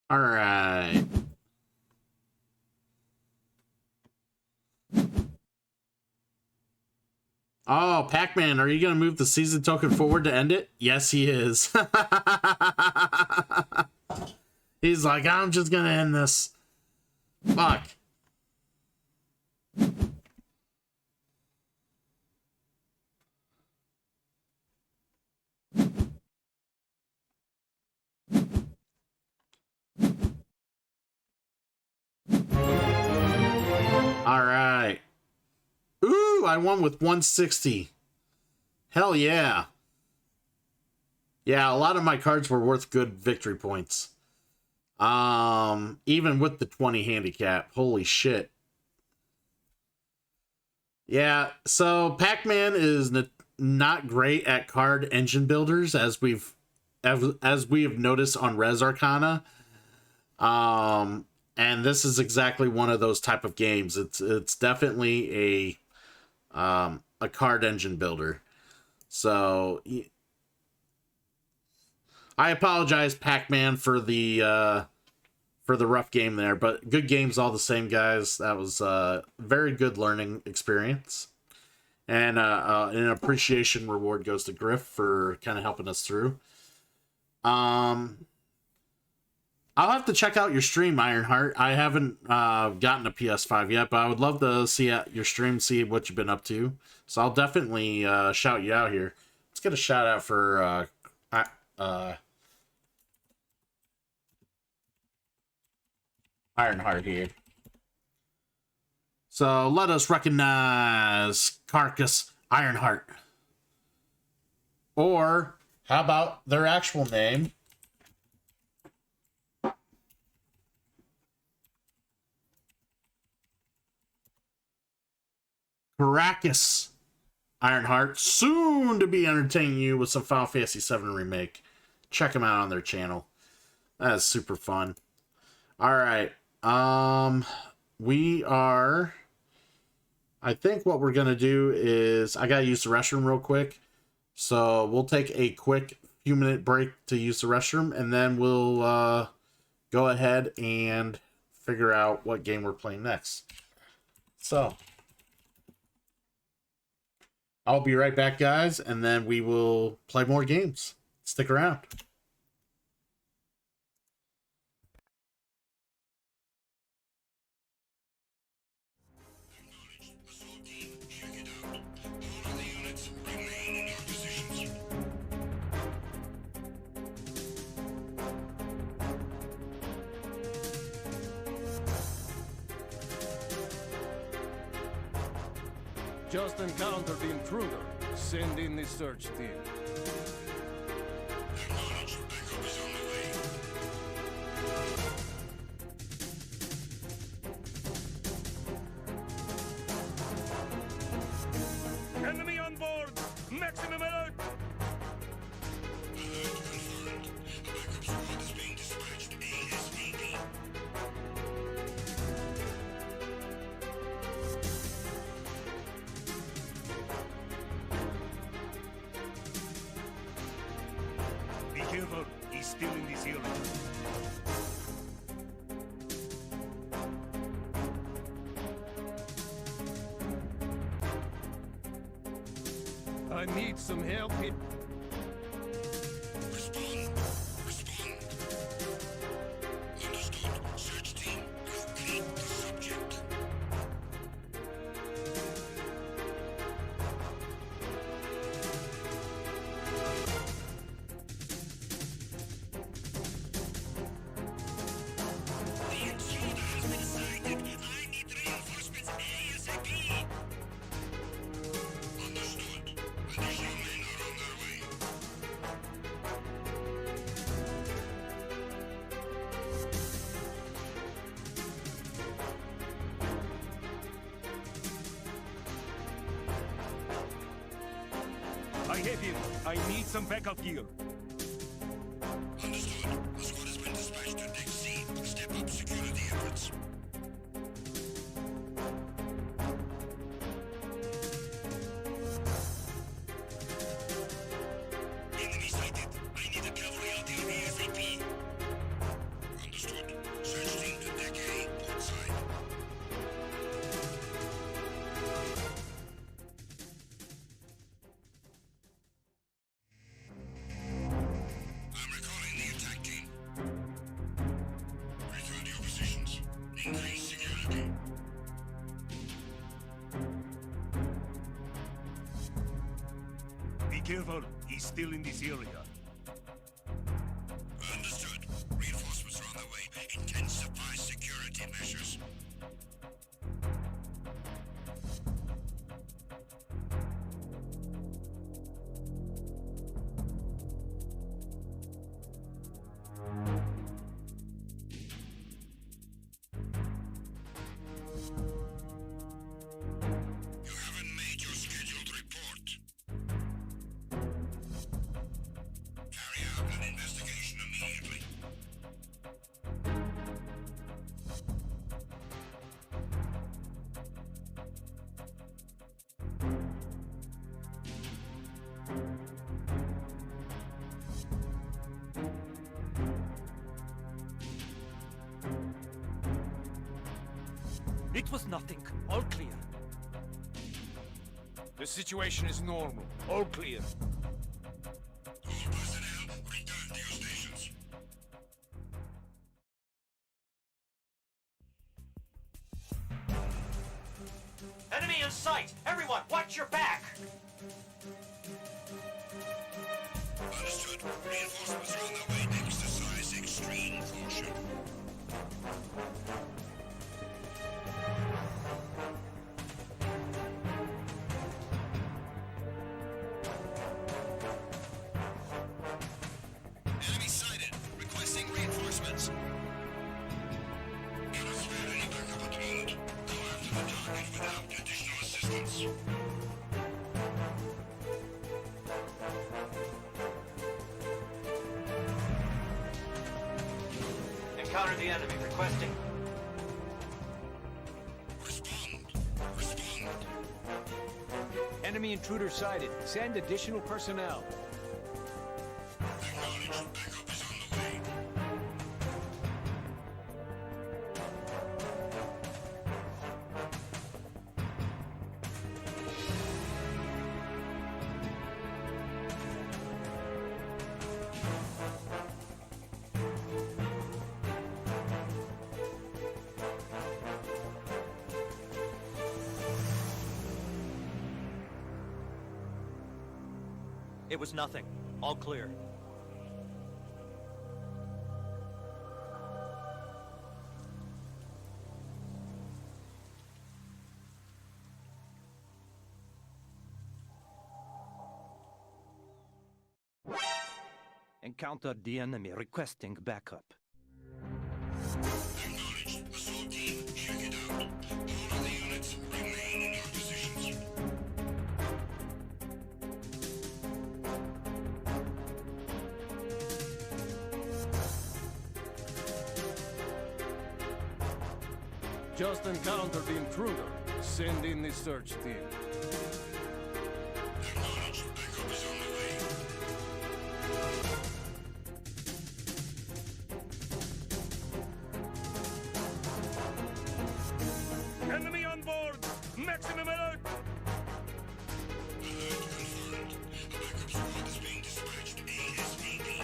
All right. Oh, Pac-Man, are you going to move the season token forward to end it? Yes, he is. He's like, I'm just going to end this. Fuck. All right. Ooh, I won with 160. Hell yeah. Yeah, a lot of my cards were worth good victory points. Even with the 20 handicap. Holy shit. Yeah, so Pac-Man is not great at card engine builders, as we have noticed on Res Arcana. And this is exactly one of those type of games. It's definitely a card engine builder. So I apologize, Pac-Man, for the rough game there, but good games all the same, guys. That was a very good learning experience. And an appreciation reward goes to Griff for kind of helping us through. I'll have to check out your stream, Ironheart. I haven't gotten a PS5 yet, but I would love to see your stream, see what you've been up to. So I'll definitely shout you out here. Let's get a shout out for Ironheart here. So let us recognize Carcass Ironheart. Or how about their actual name? Caracas Ironheart, soon to be entertaining you with some Final Fantasy VII Remake. Check them out on their channel. That is super fun. All right. We are... I think what we're going to do is... I got to use the restroom real quick. So we'll take a quick few-minute break to use the restroom, and then we'll go ahead and figure out what game we're playing next. So... I'll be right back, guys, and then we will play more games. Stick around. Just encountered the intruder. Send in the search team. Acknowledged. Backup is on the way. Enemy on board! Maximum alert! Alert confirmed. A backup squad is being dispatched ASAP. Be careful, he's still in this area. I need some help here. Respond. Respond. Understood. Search team, locate the subject. The intruder has been sighted. I need reinforcements ASAP. Understood. Additional men are on their way. I have him. I need some backup gear. Understood. A squad has been dispatched to Deck C. Step up security efforts. Enemy sighted. I need a cavalry out here ASAP. Understood. is still in this area. Understood. Reinforcements are on their way. Intensify security measures. You haven't made your scheduled report. Carry out an investigation immediately. It was nothing. All clear. The situation is normal. All clear. All personnel, return to your stations. Enemy in sight! Everyone, watch your back! Understood. Reinforcements are on their way. Exercise extreme caution. Enemy sighted. Requesting reinforcements. Cannot spare any backup at the moment. Go after the target without additional assistance. Encounter the enemy. Requesting. Respond. Respond. Enemy intruder sighted. Send additional personnel. Acknowledged. Backup is on the way. It was nothing. All clear. Encountered the enemy. Requesting backup. Acknowledged. Assault team, check it out. All of the units remain in your positions. Just encountered the intruder. Send in the search team. Acknowledged. Backup is on the way. Enemy on board! Maximum alert! Alert confirmed. A backup squad is being dispatched ASAP.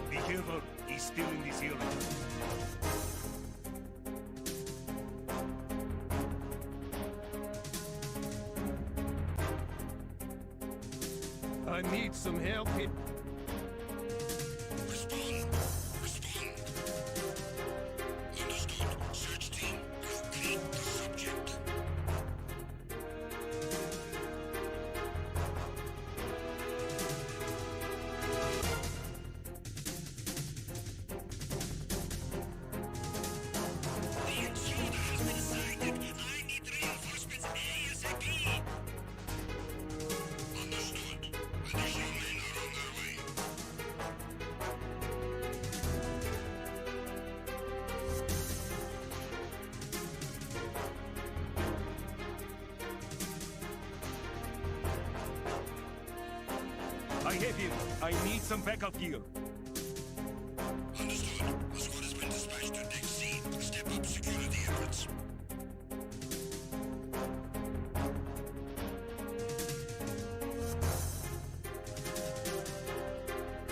Be careful. He's still in this area. I need some help here. Respond. Respond. Understood. Search team, locate the subject. The intruder has been sighted. I need reinforcements ASAP. Understood. Additional men are on their way. I have him. I need some backup gear. Understood. The squad has been dispatched to Deck C. Step up security efforts.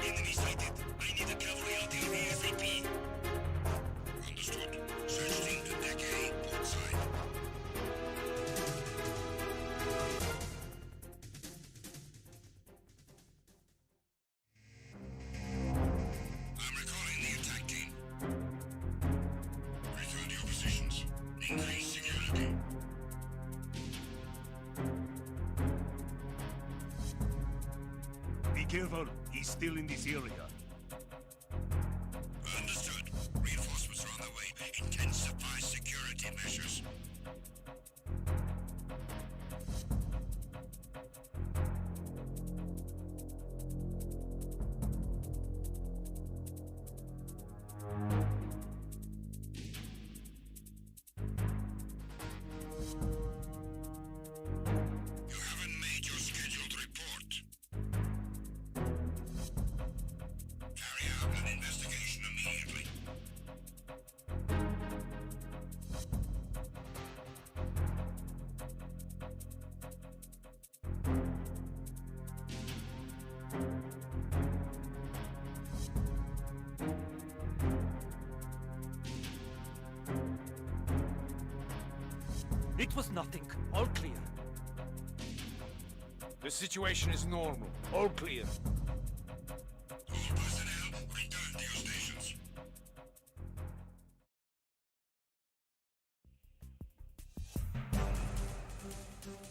Enemy sighted. I need a cavalry artillery ASAP. Careful, he's still in this area. Understood. Reinforcements are on their way. Intensify security measures. You haven't made your scheduled report. Carry out an investigation immediately. It was nothing. All clear. The situation is normal. All clear. All personnel, return to your stations.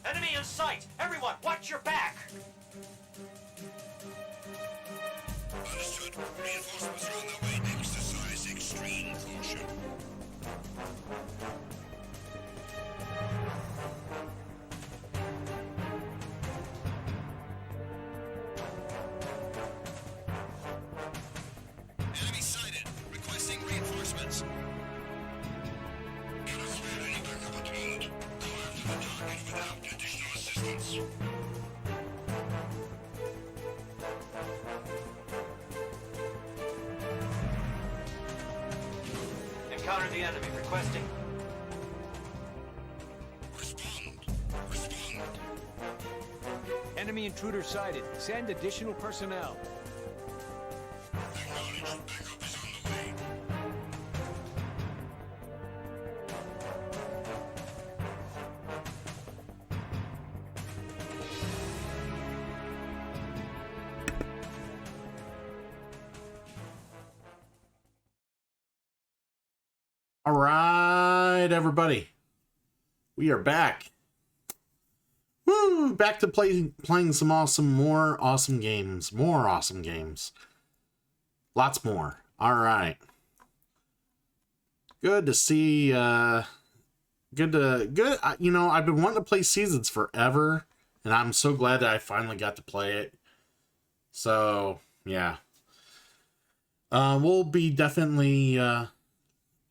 Enemy in sight! Everyone, watch your back! Understood. Reinforcements are on their way. Exercise extreme caution. Enemy sighted. Requesting reinforcements. Cannot spare any backup at the moment. Go after the target without additional assistance. Encounter the enemy. Requesting. Respond. Respond. Enemy intruder sighted. Send additional personnel. Acknowledged. Backup is on the way. All right, everybody. We are back. Woo! Back to playing some more awesome games. More awesome games. Lots more. All right. Good to see. Good. You know, I've been wanting to play Seasons forever, and I'm so glad that I finally got to play it. So yeah. We'll be definitely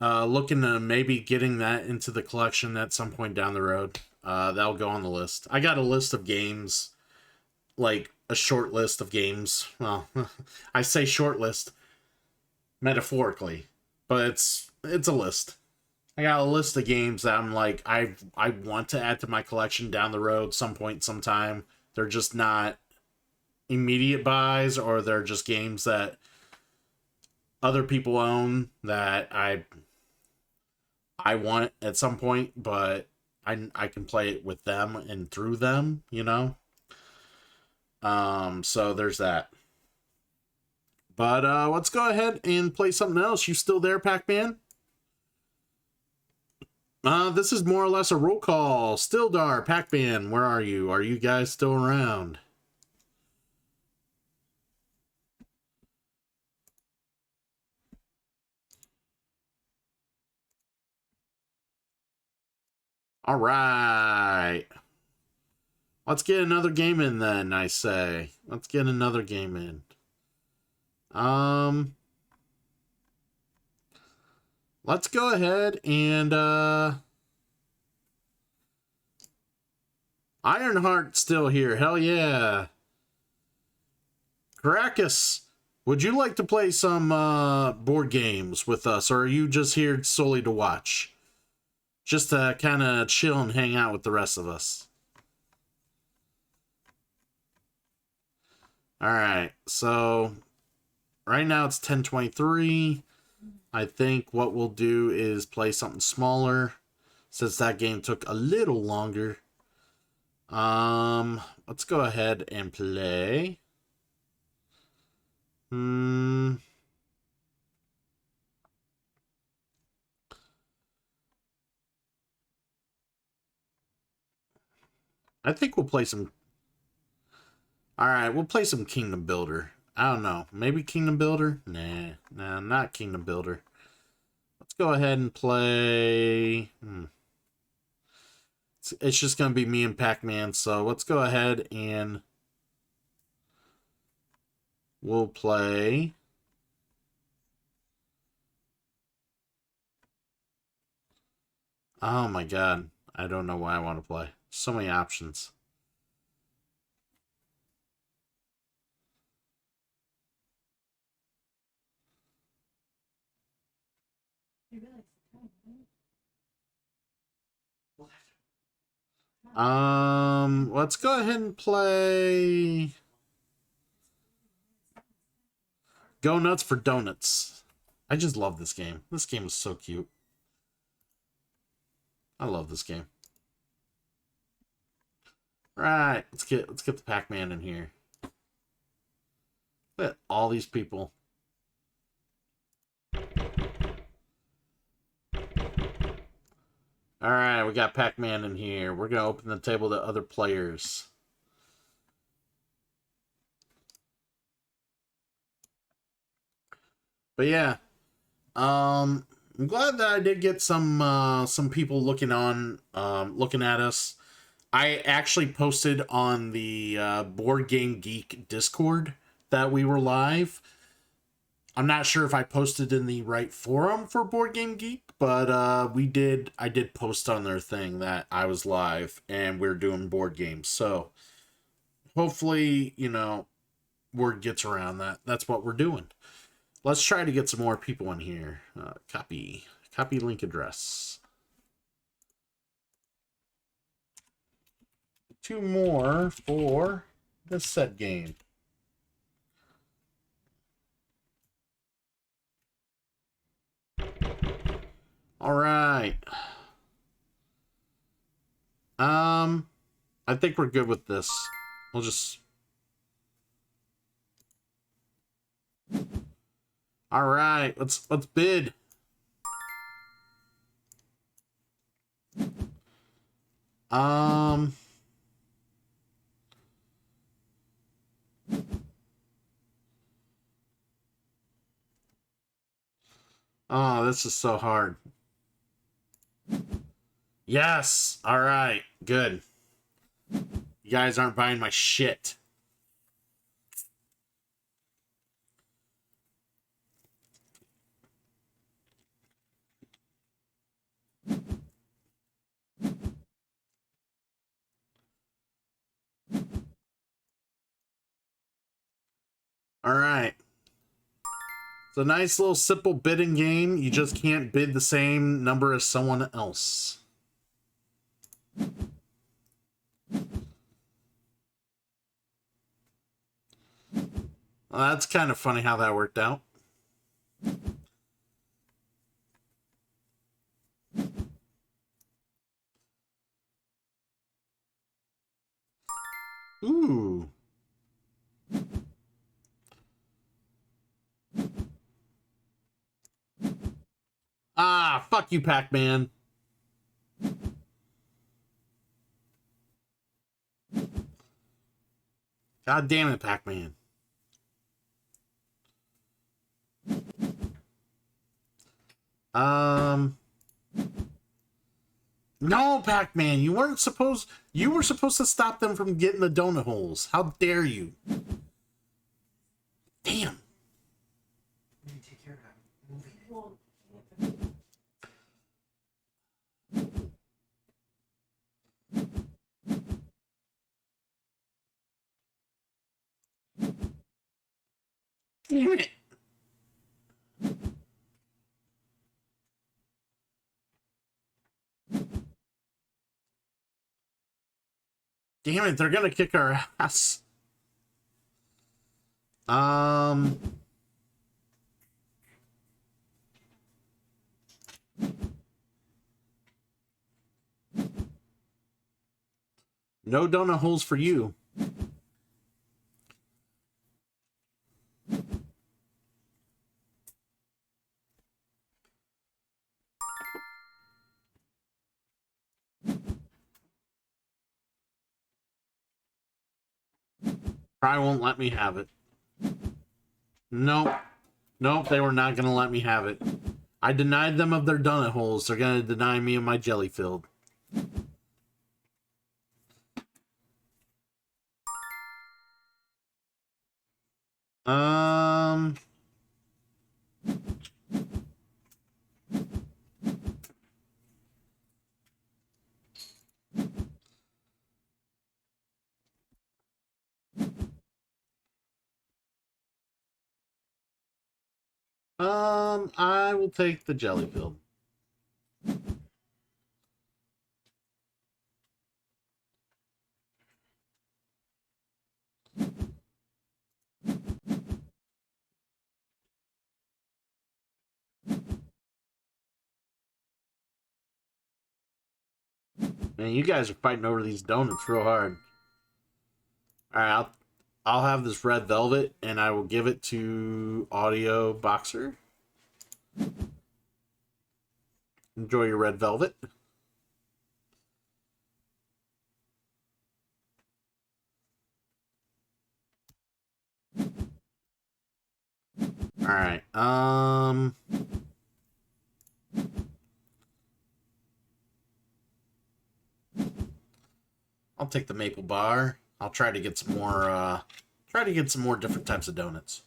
looking to maybe getting that into the collection at some point down the road. That'll go on the list. I got a list of games, like a short list of games. Well, I say short list metaphorically, but it's a list. I got a list of games that I'm like, I want to add to my collection down the road, some point, sometime. They're just not immediate buys, or they're just games that other people own that I want at some point, but I can play it with them and through them, you know? So there's that. But let's go ahead and play something else. You still there, Pac-Man? This is more or less a roll call. Stildar, Pac-Man, where are you? Are you guys still around? All right. Let's get another game in then, I say. Let's get another game in. Let's go ahead and Ironheart's still here. Hell yeah. Caracas, would you like to play some board games with us, or are you just here solely to watch? Just to kind of chill and hang out with the rest of us. Alright, so right now it's 10:23. I think what we'll do is play something smaller, since that game took a little longer. Let's go ahead and play. I think we'll play some... All right, we'll play some Kingdom Builder. I don't know. Maybe Kingdom Builder? Nah, not Kingdom Builder. Let's go ahead and play... It's just going to be me and Pac-Man, so let's go ahead and we'll play... Oh my god. I don't know why I want to play. So many options. Let's go ahead and play Go Nuts for Donuts. I just love this game. This game is so cute. I love this game. Right, let's get the Pac-Man in here. Look at all these people. All right, we got Pac-Man in here. We're gonna open the table to other players. But yeah, I'm glad that I did get some people looking at us. I actually posted on the Board Game Geek Discord that we were live. I'm not sure if I posted in the right forum for Board Game Geek, but I did post on their thing that I was live and we're doing board games. So hopefully, you know, word gets around that that's what we're doing. Let's try to get some more people in here. Copy link address. 2 more for this set game. All right. I think we're good with this. We'll just... All right, let's bid. Oh, this is so hard. Yes. All right. Good. You guys aren't buying my shit. All right. It's a nice little simple bidding game. You just can't bid the same number as someone else. Well, that's kind of funny how that worked out. Ooh. Ah, fuck you, Pac-Man. God damn it, Pac-Man. No, Pac-Man, you were supposed to stop them from getting the donut holes. How dare you? Damn. Damn it. Damn it, they're gonna kick our ass. No donut holes for you. Probably won't let me have it. Nope. Nope, they were not going to let me have it. I denied them of their donut holes. They're going to deny me of my jelly filled. Um... I will take the jelly filled. Man, you guys are fighting over these donuts real hard. All right, I'll have this red velvet, and I will give it to Audio Boxer. Enjoy your red velvet. All right. I'll take the maple bar. I'll try to get some more. Try to get some more different types of donuts.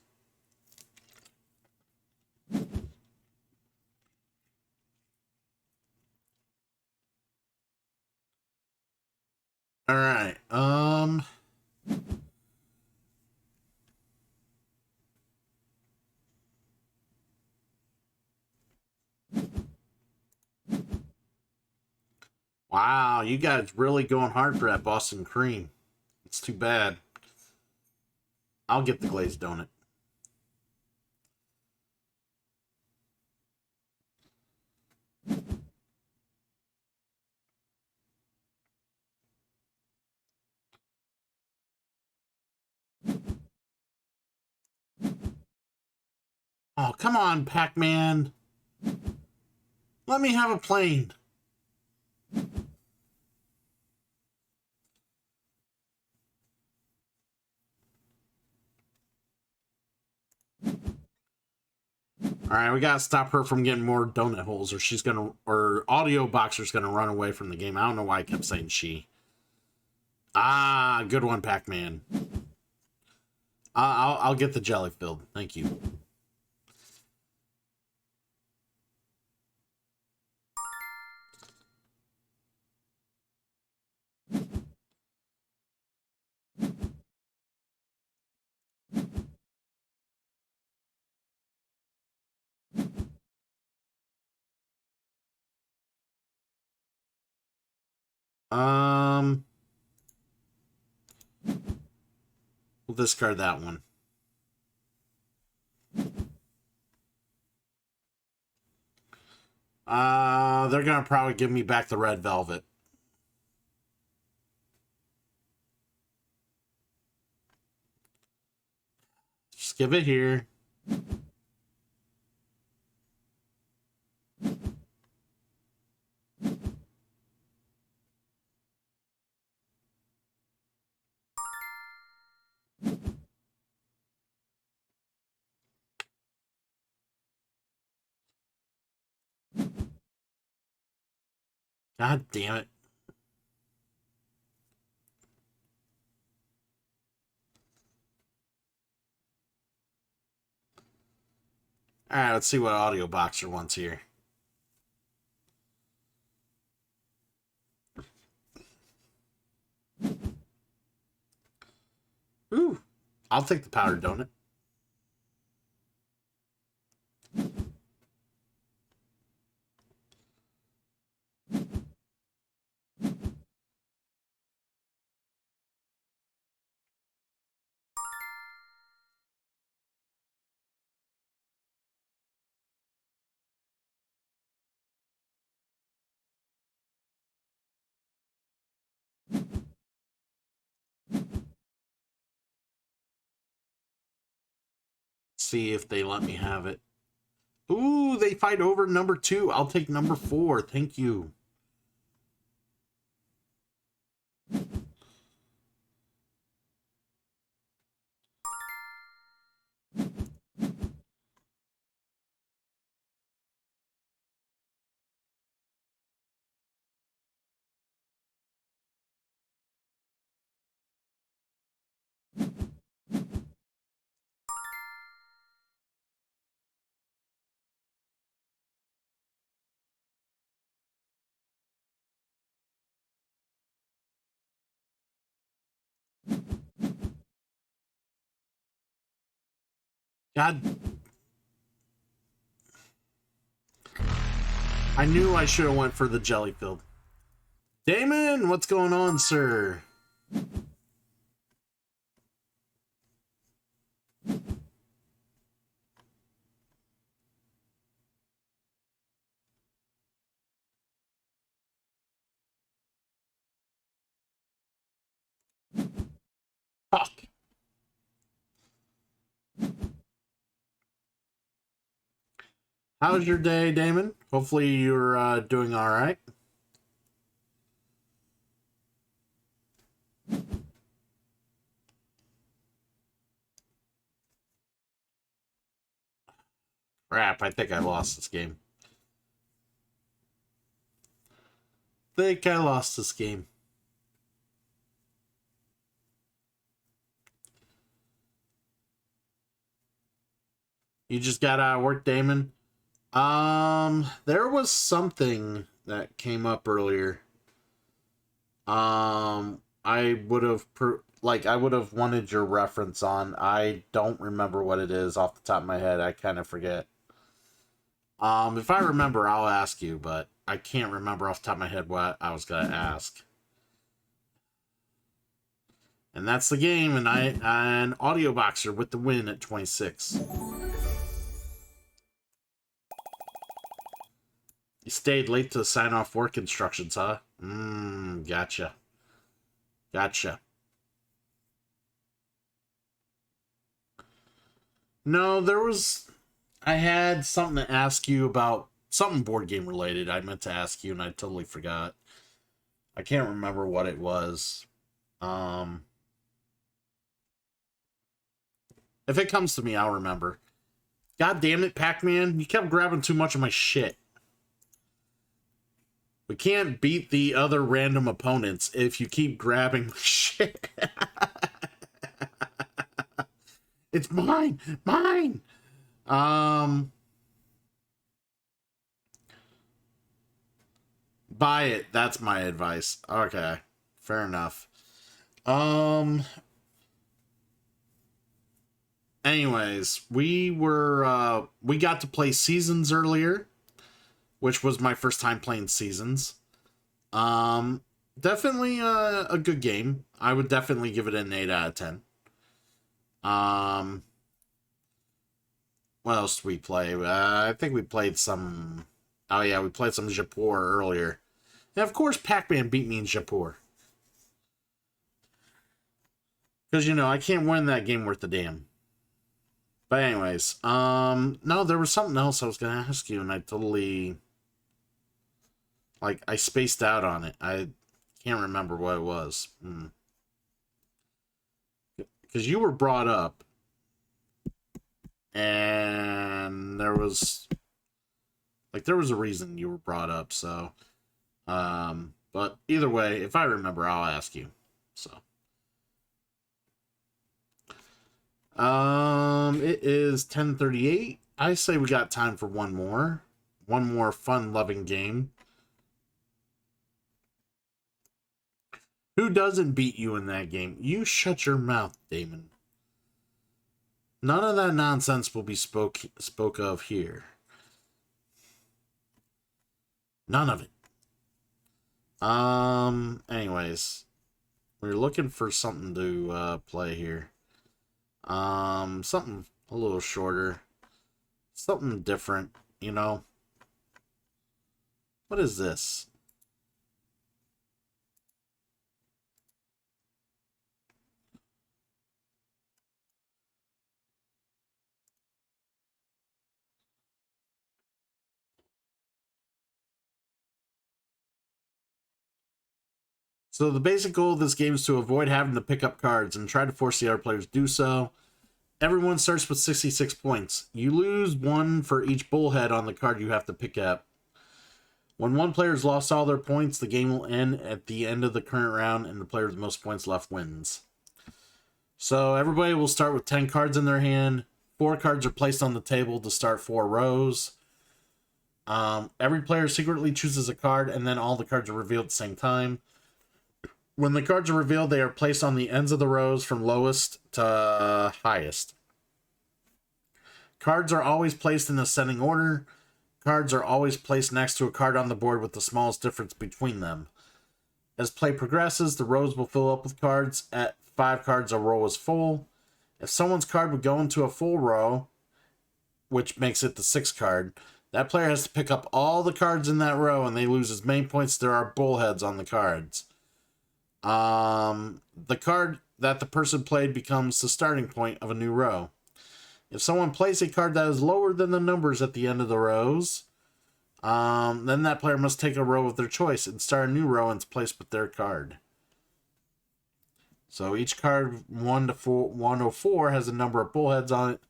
All right. Wow, you guys really going hard for that Boston cream. It's too bad. I'll get the glazed donut. Oh, come on, Pac-Man. Let me have a plane. All right, we gotta stop her from getting more donut holes, or she's gonna, or Audio Boxer's gonna run away from the game. I don't know why I kept saying she. Ah, good one, Pac-Man. I'll get the jelly filled. Thank you. We'll discard that one. They're gonna probably give me back the red velvet. Just give it here. God damn it. Alright, let's see what Audio Boxer wants here. Ooh, I'll take the powdered donut. See if they let me have it. Ooh, they fight over number 2. I'll take number 4. Thank you. God. I knew I should have went for the jelly filled. Damon, what's going on, sir? Fuck. How's your day, Damon? Hopefully you're doing all right. Crap, I think I lost this game. Think I lost this game. You just got out of work, Damon? There was something that came up earlier. I would have I would have wanted your reference on. I don't remember what it is off the top of my head. I kind of forget. If I remember, I'll ask you, but I can't remember off the top of my head what I was gonna ask. And that's the game, and an audio boxer with the win at 26. You stayed late to sign off work instructions, huh? Gotcha. Gotcha. No, I had something to ask you about, something board game related. I meant to ask you and I totally forgot. I can't remember what it was. If it comes to me, I'll remember. God damn it, Pac-Man. You kept grabbing too much of my shit. We can't beat the other random opponents if you keep grabbing my shit. It's mine! Mine! Buy it. That's my advice. Okay. Fair enough. Anyways, we got to play Seasons earlier, which was my first time playing Seasons. Definitely a good game. I would definitely give it an 8 out of 10. What else did we play? I think we played some... Oh yeah, we played some Jaipur earlier. And of course Pac-Man beat me in Jaipur. Because, you know, I can't win that game worth a damn. But anyways, no, there was something else I was going to ask you, and I totally... I spaced out on it. I can't remember what it was. Because you were brought up, and there was a reason you were brought up, so... but either way, if I remember, I'll ask you, so... It is 10:38. I say we got time for one more fun-loving game. Who doesn't beat you in that game? You shut your mouth, Damon. None of that nonsense will be spoke of here. None of it. Anyways, we're looking for something to play here. Something a little shorter. Something different, you know. What is this? So the basic goal of this game is to avoid having to pick up cards and try to force the other players to do so. Everyone starts with 66 points. You lose 1 for each bullhead on the card you have to pick up. When one player has lost all their points, the game will end at the end of the current round, and the player with the most points left wins. So everybody will start with 10 cards in their hand. 4 cards are placed on the table to start 4 rows. Every player secretly chooses a card, and then all the cards are revealed at the same time. When the cards are revealed, they are placed on the ends of the rows from lowest to highest. Cards are always placed in ascending order. Cards are always placed next to a card on the board with the smallest difference between them. As play progresses, the rows will fill up with cards. At 5 cards, a row is full. If someone's card would go into a full row, which makes it the 6th card, that player has to pick up all the cards in that row, and they lose as many points as there are bullheads on the cards. The card that the person played becomes the starting point of a new row. If someone plays a card that is lower than the numbers at the end of the rows, then that player must take a row of their choice and start a new row in its place with their card. So each card 1 to 4 has a number of bullheads on it.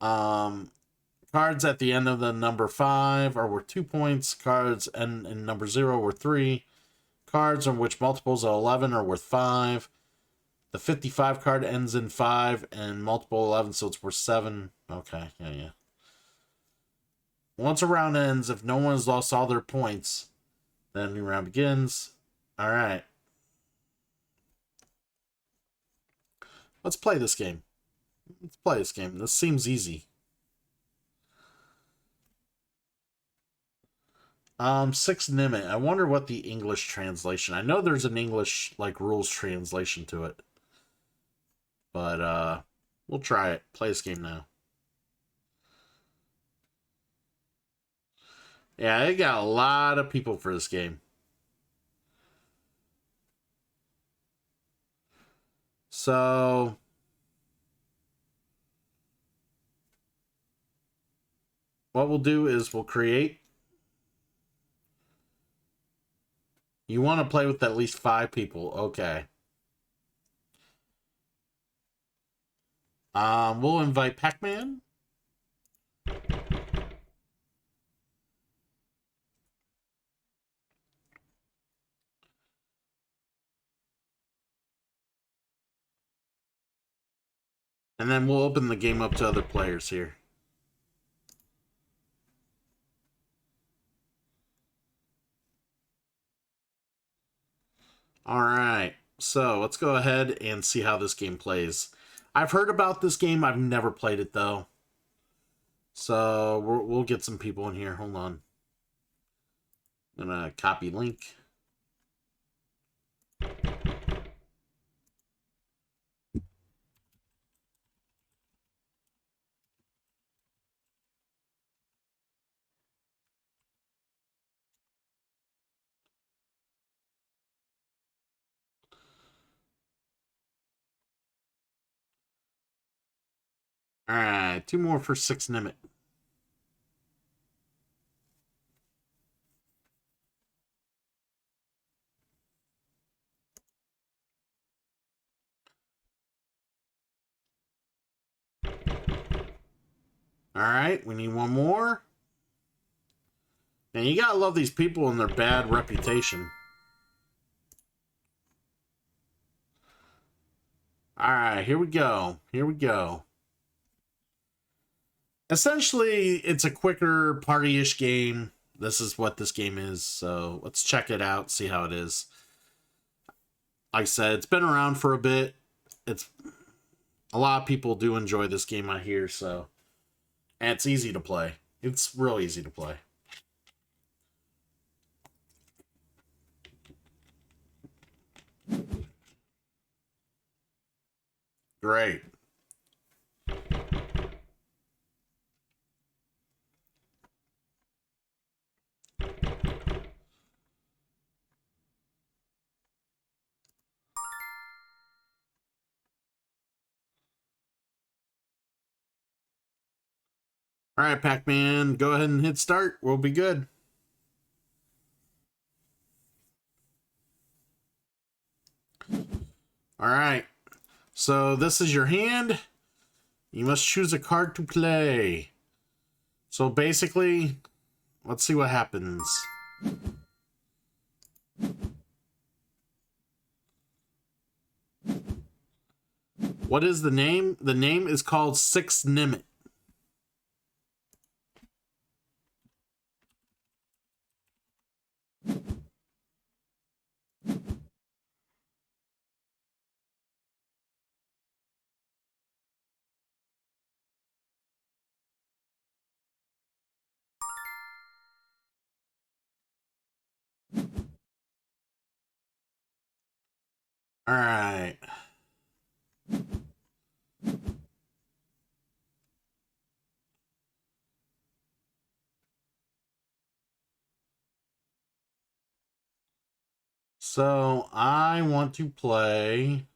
Cards at the end of the number 5 are worth 2 points. Cards in number 0 are worth 3. Cards on which multiples of 11 are worth 5. The 55 card ends in 5 and multiple 11, so it's worth 7. Okay, yeah. Once a round ends, if no one has lost all their points, then a new round begins. All right. Let's play this game. This seems easy. 6 Nimmit. I wonder what the English translation. I know there's an English rules translation to it. But we'll try it. Play this game now. Yeah, they got a lot of people for this game. So what we'll do is we'll create. You want to play with at least 5 people. Okay. We'll invite Pac-Man. And then we'll open the game up to other players here. Alright, so let's go ahead and see how this game plays. I've heard about this game. I've never played it, though. So we'll get some people in here. Hold on. I'm going to copy link. Alright, 2 more for 6 Nimmit. Alright, we need 1 more. And you gotta love these people and their bad reputation. Alright, here we go. Essentially, it's a quicker party-ish game. This is what this game is, so let's check it out, see how it is. Like I said, it's been around for a bit. It's a lot of people do enjoy this game, I hear, so. And it's easy to play. It's real easy to play. Great. All right, Pac-Man, go ahead and hit start. We'll be good. All right. So this is your hand. You must choose a card to play. So basically, let's see what happens. What is the name? The name is called 6 Nimmit. All right. So I want to play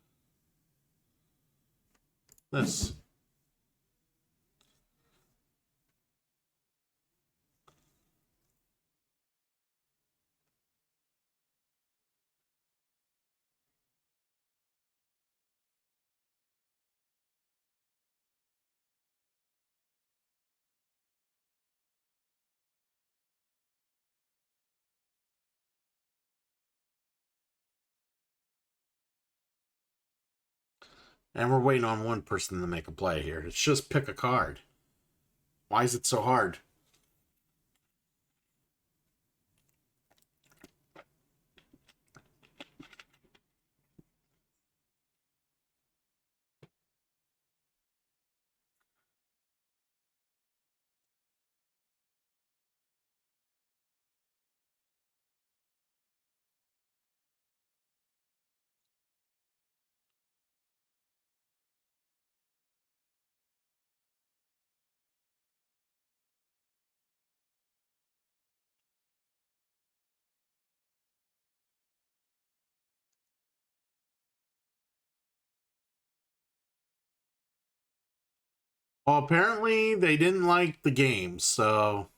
this. And we're waiting on one person to make a play here. It's just pick a card. Why is it so hard? Well, apparently they didn't like the game, so...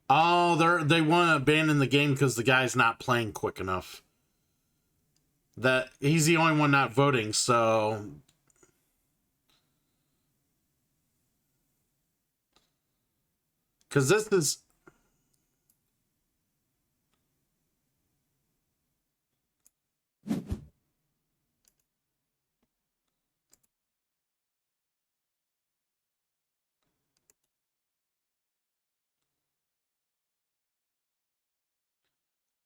Oh, they want to abandon the game because the guy's not playing quick enough. That he's the only one not voting, so... Because this is...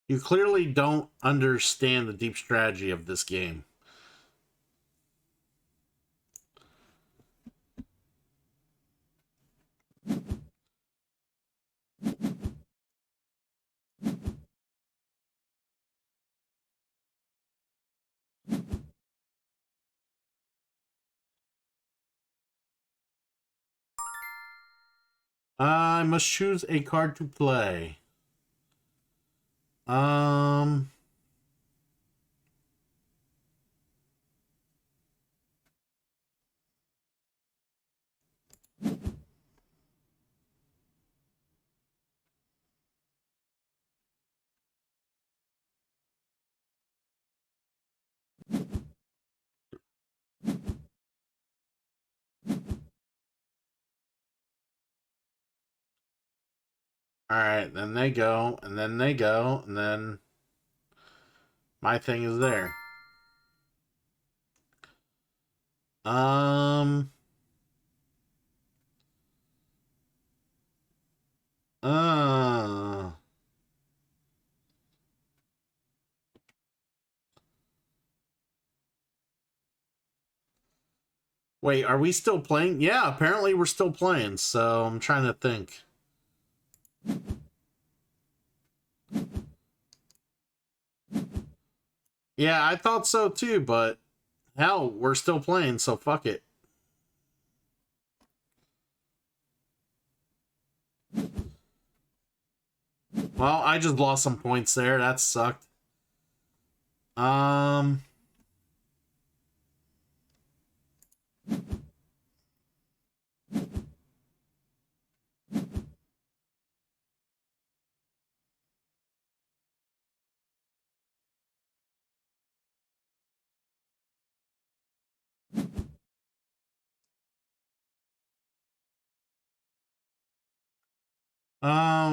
You clearly don't understand the deep strategy of this game. I must choose a card to play. Alright, then they go, and then they go, and then my thing is there. Um... Uh... Wait, are we still playing? Yeah, apparently we're still playing, so I'm trying to think. Yeah, I thought so too, but hell, we're still playing, so fuck it. Well, I just lost some points there. That sucked. Um...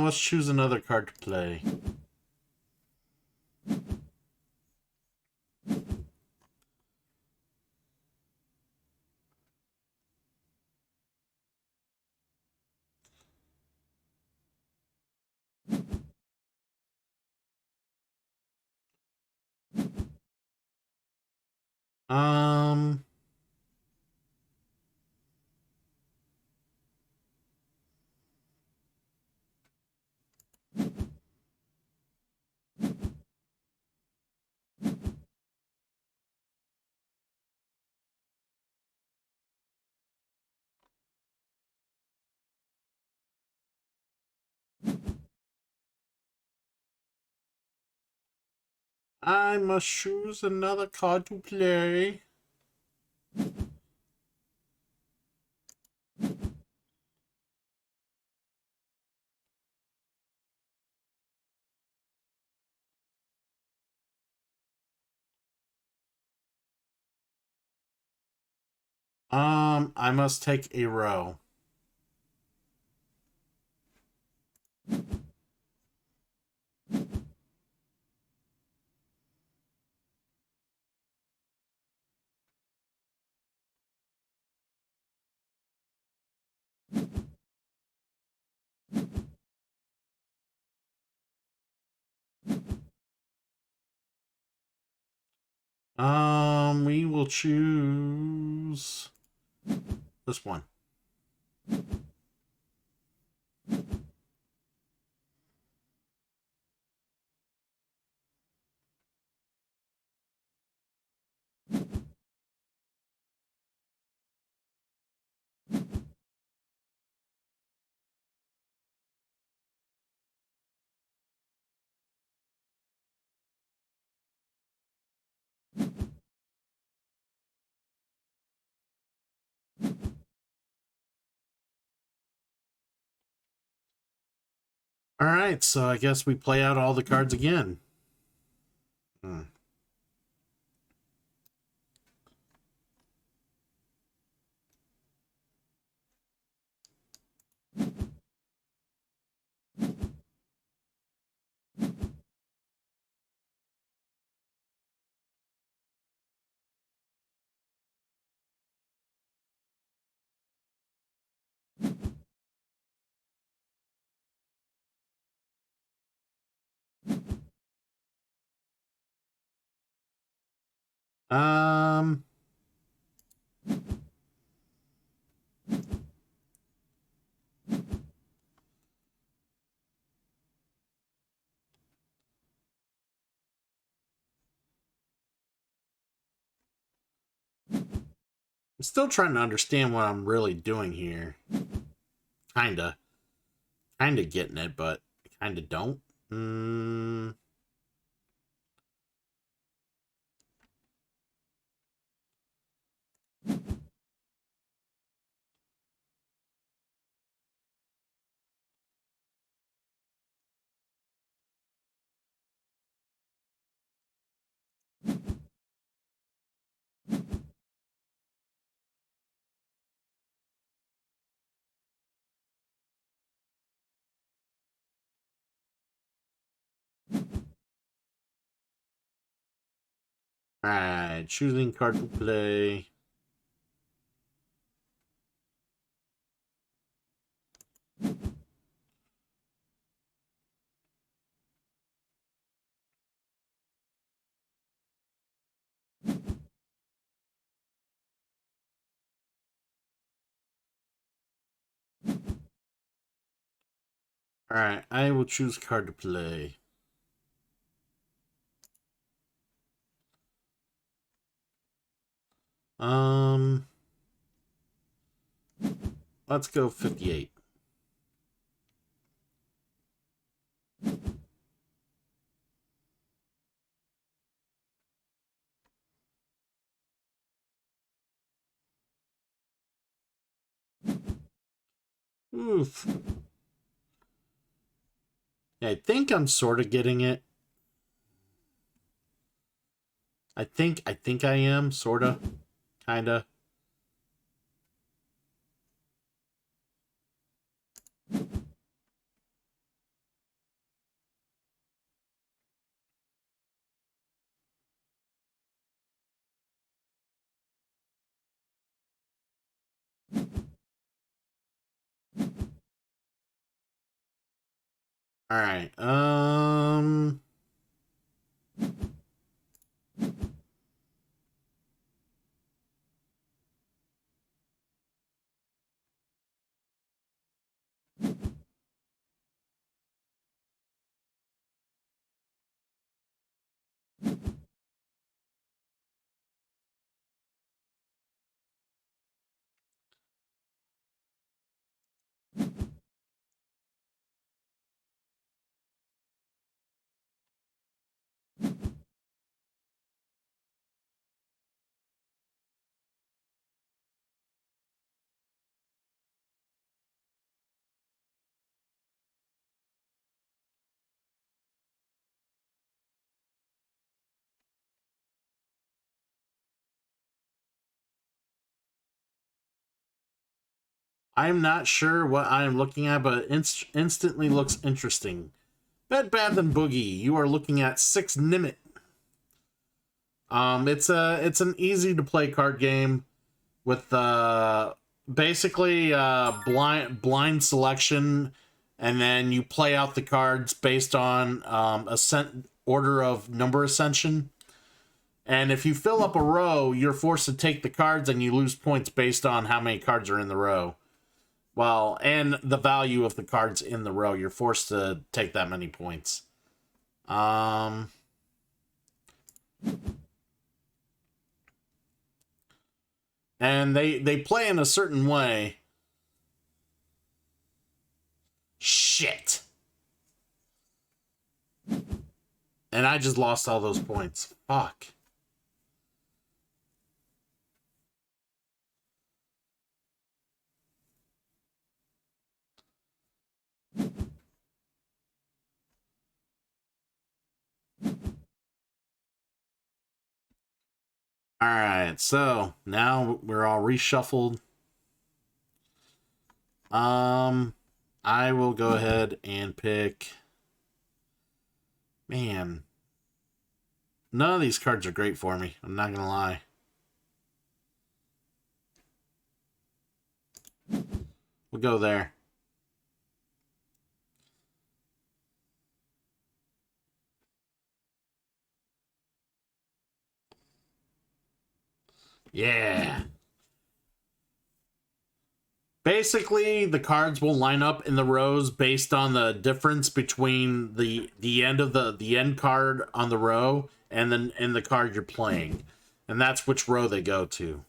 Let's choose another card to play. Um, I must choose another card to play. I must take a row. We will choose this one. All right, so I guess we play out all the cards again. Hmm. Um, I'm still trying to understand what I'm really doing here. Kinda. Kinda getting it, but kinda don't. Alright, choosing card to play. Alright, I will choose card to play. Um, let's go 58. Oof. Yeah, I think I'm sort of getting it. I think I am, sorta, kinda. Alright, I'm not sure what I am looking at, but it instantly looks interesting. Bed Bath and Boogie. You are looking at 6 Nimmit. It's an easy to play card game with basically blind selection, and then you play out the cards based on order of number ascension. And if you fill up a row, you're forced to take the cards, and you lose points based on how many cards are in the row. Well, and the value of the cards in the row. You're forced to take that many points. And they play in a certain way. Shit. And I just lost all those points. Fuck. Alright, so now we're all reshuffled. I will go ahead and pick... Man. None of these cards are great for me. I'm not gonna lie. We'll go there. Yeah. Basically, the cards will line up in the rows based on the difference between the end of the end card on the row and then in the card you're playing. And that's which row they go to.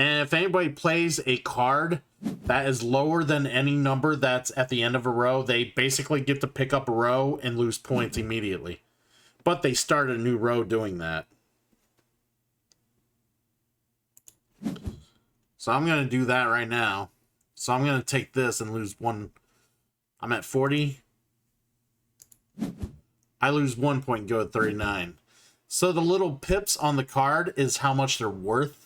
And if anybody plays a card that is lower than any number that's at the end of a row, they basically get to pick up a row and lose points immediately. But they start a new row doing that. So I'm going to do that right now. So I'm going to take this and lose 1. I'm at 40. I lose 1 point and go at 39. So the little pips on the card is how much they're worth.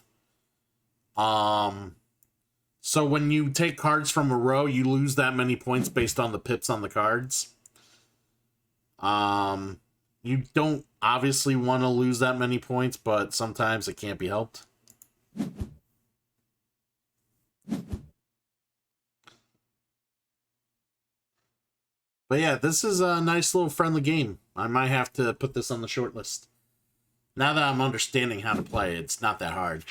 So when you take cards from a row, you lose that many points based on the pips on the cards. You don't obviously want to lose that many points, but sometimes it can't be helped. But yeah, this is a nice little friendly game. I might have to put this on the short list. Now that I'm understanding how to play, it's not that hard.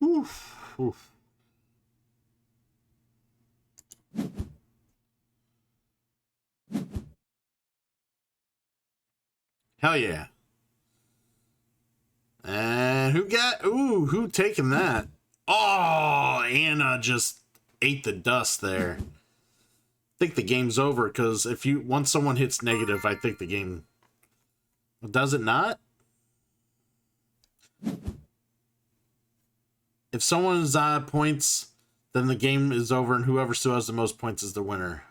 Oof, oof. Hell yeah. And who taking that? Oh, Anna just ate the dust there. I think the game's over, because once someone hits negative, I think the game... Does it not? If someone is out of points, then the game is over, and whoever still has the most points is the winner.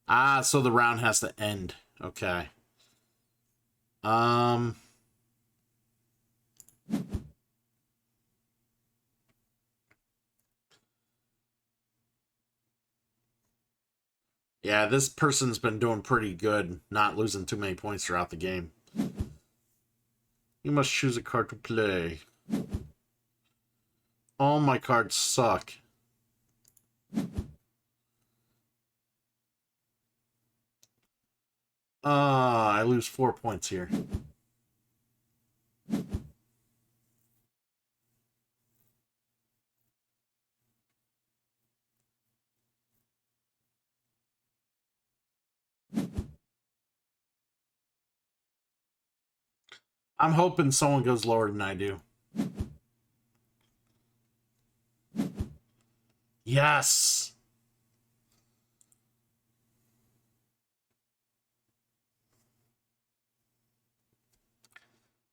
Ah, so the round has to end. Okay. Yeah, this person's been doing pretty good, not losing too many points throughout the game. You must choose a card to play. All my cards suck. I lose 4 points here. I'm hoping someone goes lower than I do. Yes!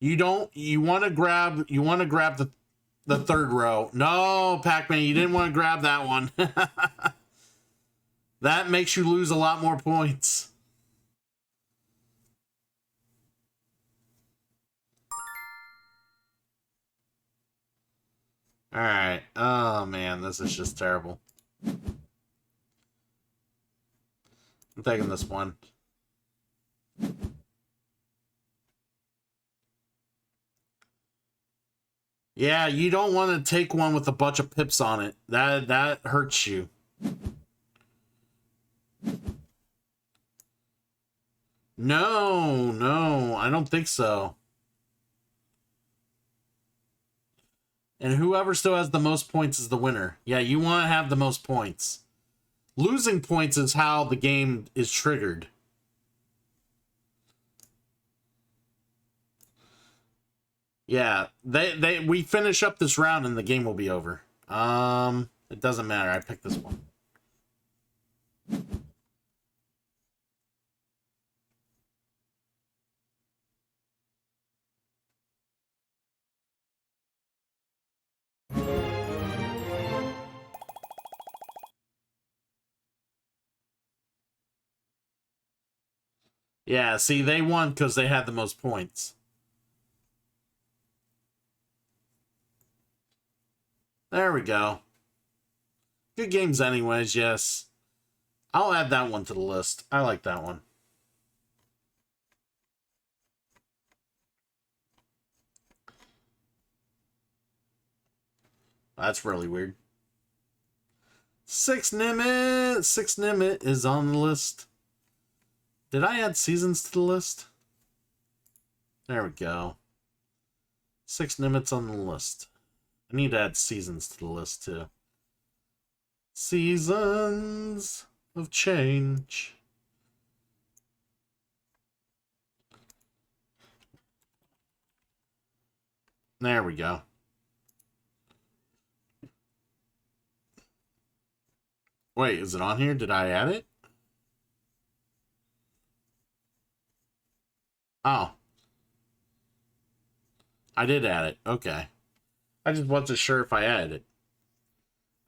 You don't. You want to grab. You want to grab the third row. No, Pac-Man, you didn't want to grab that one. That makes you lose a lot more points. All right. Oh man, this is just terrible. I'm taking this one. Yeah, you don't want to take one with a bunch of pips on it. That hurts you. No, I don't think so. And whoever still has the most points is the winner. Yeah, you want to have the most points. Losing points is how the game is triggered. Yeah, we finish up this round and the game will be over. It doesn't matter. I picked this one. Yeah, see, they won because they had the most points. There we go. Good games anyways, yes. I'll add that one to the list. I like that one. That's really weird. 6 Nimmit! 6 Nimmit is on the list. Did I add seasons to the list? There we go. 6 Nimmit's on the list. I need to add seasons to the list too. Seasons of change. There we go. Wait, is it on here? Did I add it? Oh. I did add it. Okay. I just wasn't sure if I added it.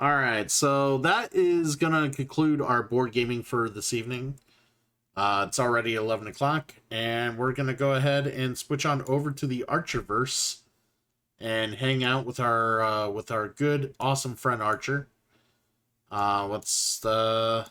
Alright, so that is going to conclude our board gaming for this evening. It's already 11 o'clock, and we're going to go ahead and switch on over to the Archerverse and hang out with our good, awesome friend Archer. What's the...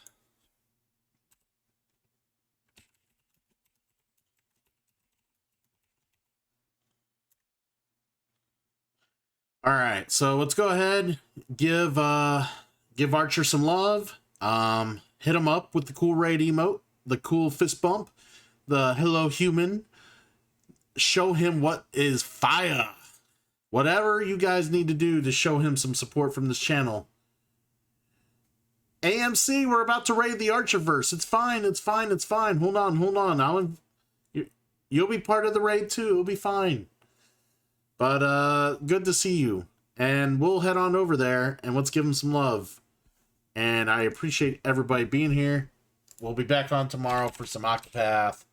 Alright, so let's go ahead, give Archer some love. Hit him up with the cool raid emote, the cool fist bump, the hello human. Show him what is fire. Whatever you guys need to do to show him some support from this channel. AMC, we're about to raid the Archerverse. It's fine, it's fine, it's fine. Hold on. You'll be part of the raid too. It'll be fine. But good to see you. And we'll head on over there and let's give him some love. And I appreciate everybody being here. We'll be back on tomorrow for some Octopath.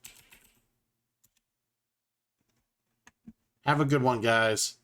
Have a good one, guys.